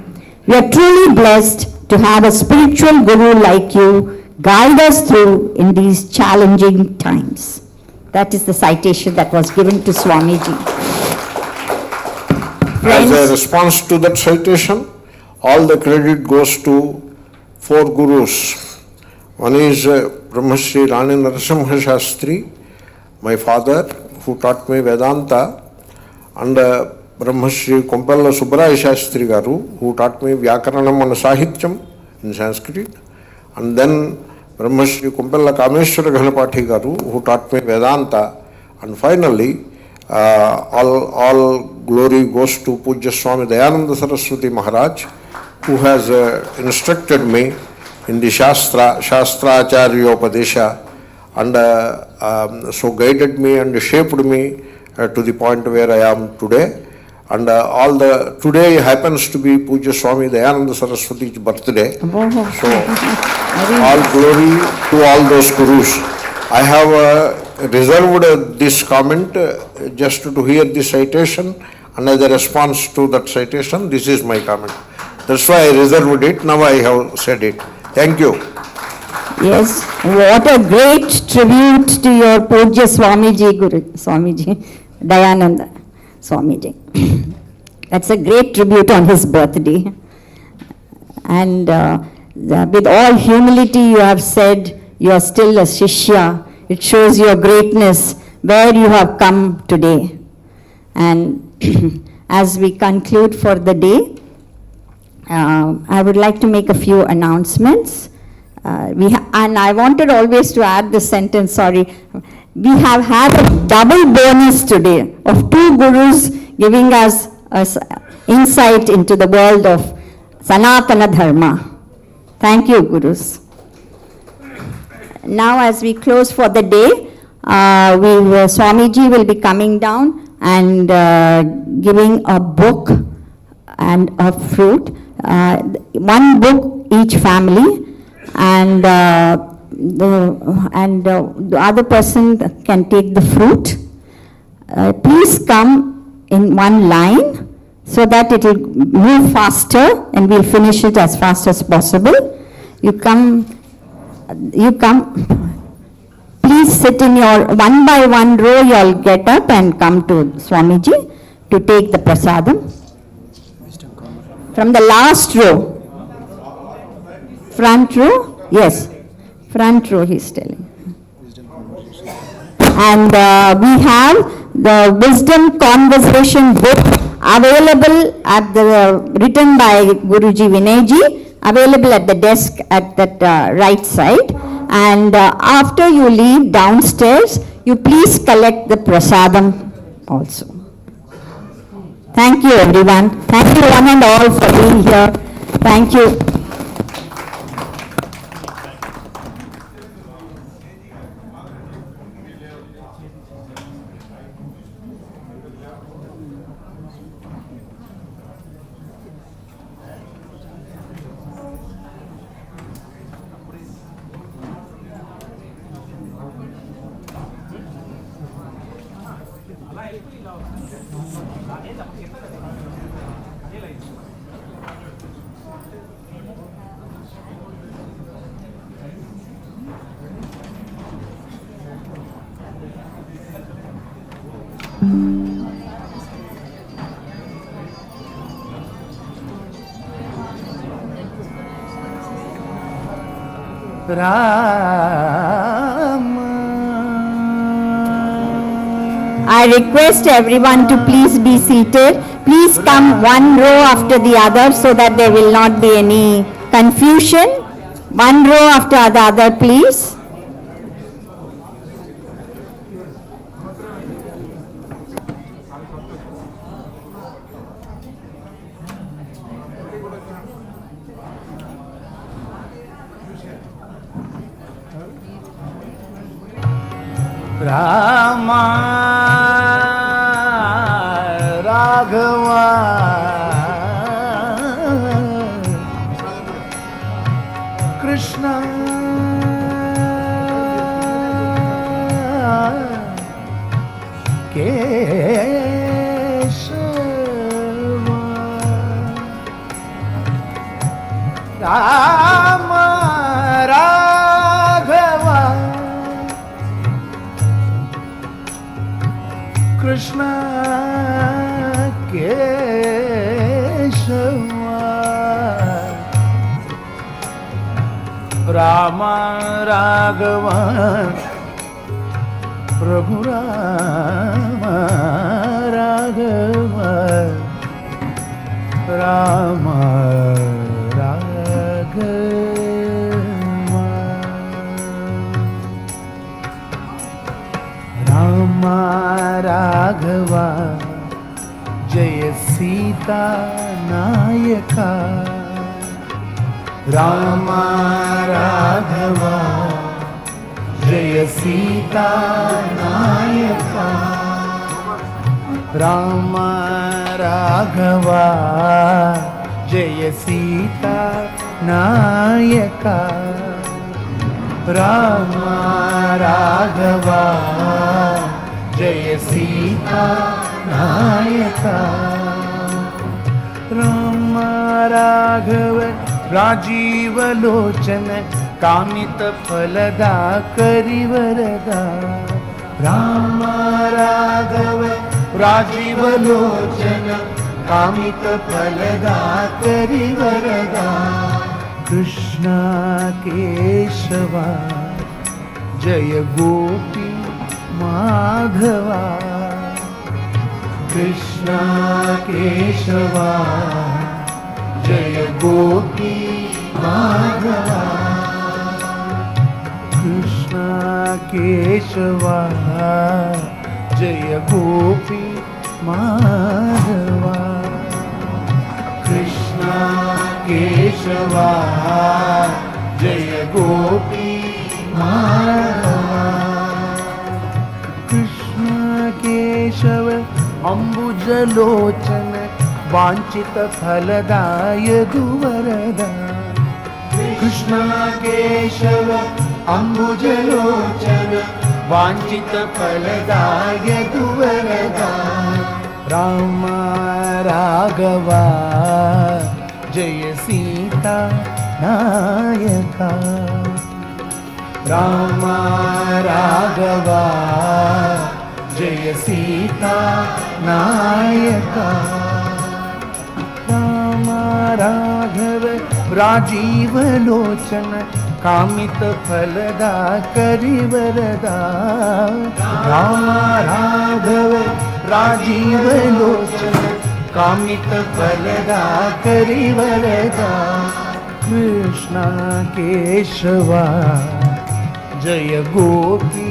We are truly blessed to have a spiritual guru like you guide us through in these challenging times. That is the citation that was given to Swamiji. As a response to that citation, all the credit goes to 4 gurus. One is Brahmashri Rani Narasimha Shastri, my father, who taught me Vedanta, and Brahmashri Kompella Subbaraya Shastri Garu, who taught me Vyakaranam and Sahityam in Sanskrit, and then Brahmashri Kompella Kameshwara Ghanapati Garu, who taught me Vedanta, and finally, all glory goes to Pujya Swami Dayananda Saraswati Maharaj, who has instructed me in the Shastracharyopadesha, and so guided me and shaped me to the point where I am today. And today happens to be Pujya Swami Dayananda Saraswati's birthday. So all glory to all those gurus. I have reserved this comment just to hear the citation, and as a response to that citation, this is my comment. That's why I reserved it. Now I have said it. Thank you. Yes, what a great tribute to your Pujya Swamiji, Swamiji, Dayananda Swamiji. That's a great tribute on his birthday. And with all humility you have said you are still a Shishya. It shows your greatness where you have come today. And as we conclude for the day, I would like to make a few announcements. And I wanted always to add this sentence, sorry. We have had a double bonus today of 2 gurus giving us insight into the world of Sanatana Dharma. Thank you, gurus. Now as we close for the day, Swamiji will be coming down and giving a book and a fruit. 1 book each family, and the other person can take the fruit. Please come in one line so that it will move faster and we'll finish it as fast as possible. You come, please sit in your one by one row. You all get up and come to Swamiji to take the prasadam. From the last row. Front row? Yes. Front row, he's telling. And we have the Wisdom Conversation book available at written by Guruji Vinayji, available at the desk at that right side. And after you leave downstairs, you please collect the prasadam also. Thank you, everyone. Thank you one and all for being here. Thank you. Rama I request everyone to please be seated. Please come one row after the other so that there will not be any confusion. One row after the other, please. Rama Raghava Krishna Keshava Rama Raghava Krishna Keshava Rama Raghava Prabhu Rama Raghava Rama Raghava Rama Raghava Jaya Sita Nayaka Rama Raghava Jaya Sita Nayaka Rama Raghava Jaya Sita Nayaka Rama Raghava Jaya Sita Nayaka Rama Raghava Rajiva Lochana Kamita Phalada Karivarada Rama Raghava Rajiva Lochana Kamita Phalada Karivarada Krishna Keshava Jaya Gopi Madhava Krishna Keshava Jaya Gopi Madhava Krishna Keshava Jaya Gopi Madhava Krishna Keshava Jaya Gopi Madhava Krishna Keshava Ambujalochana Vanchita Phaladaya Duvarada Krishna Keshava Ambujalochana Vanchita Phaladaya Duvarada Rama Raghava Jaya Sita Nayaka Rama Raghava Jaya Sita Nayaka Rama Raghava Rajiva Lochana Kamita Phalada Karivarada Rama Raghava Rajiva Lochana Kamita Phalada Karivarada Krishna Keshava Jaya Gopi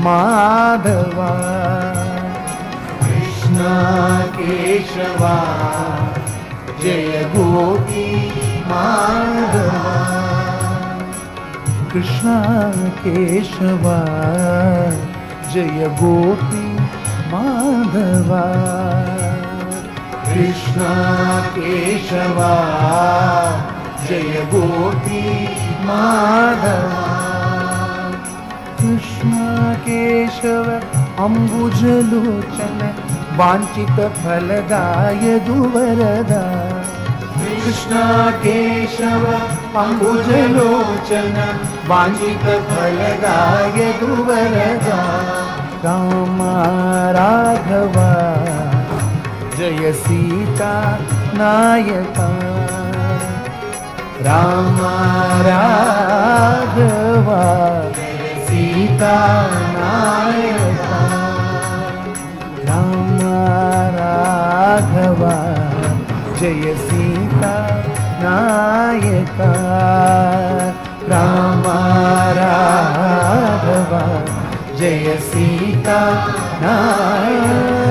Madhava Krishna Keshava Jaya Gopi Madhava Krishna Keshava Jaya Gopi Madhava Krishna Keshava Jaya Gopi Madhava Krishna Keshava Ambujalochana Vanchita Phaladaya Duvarada Krishna Keshava Ambujalochana Vanchita Phaladaya Duvarada Rama Raghava Jaya Sita Nayaka Rama Raghava Sita Nayaka जय सीता नायका राम राघव जय सीता नायका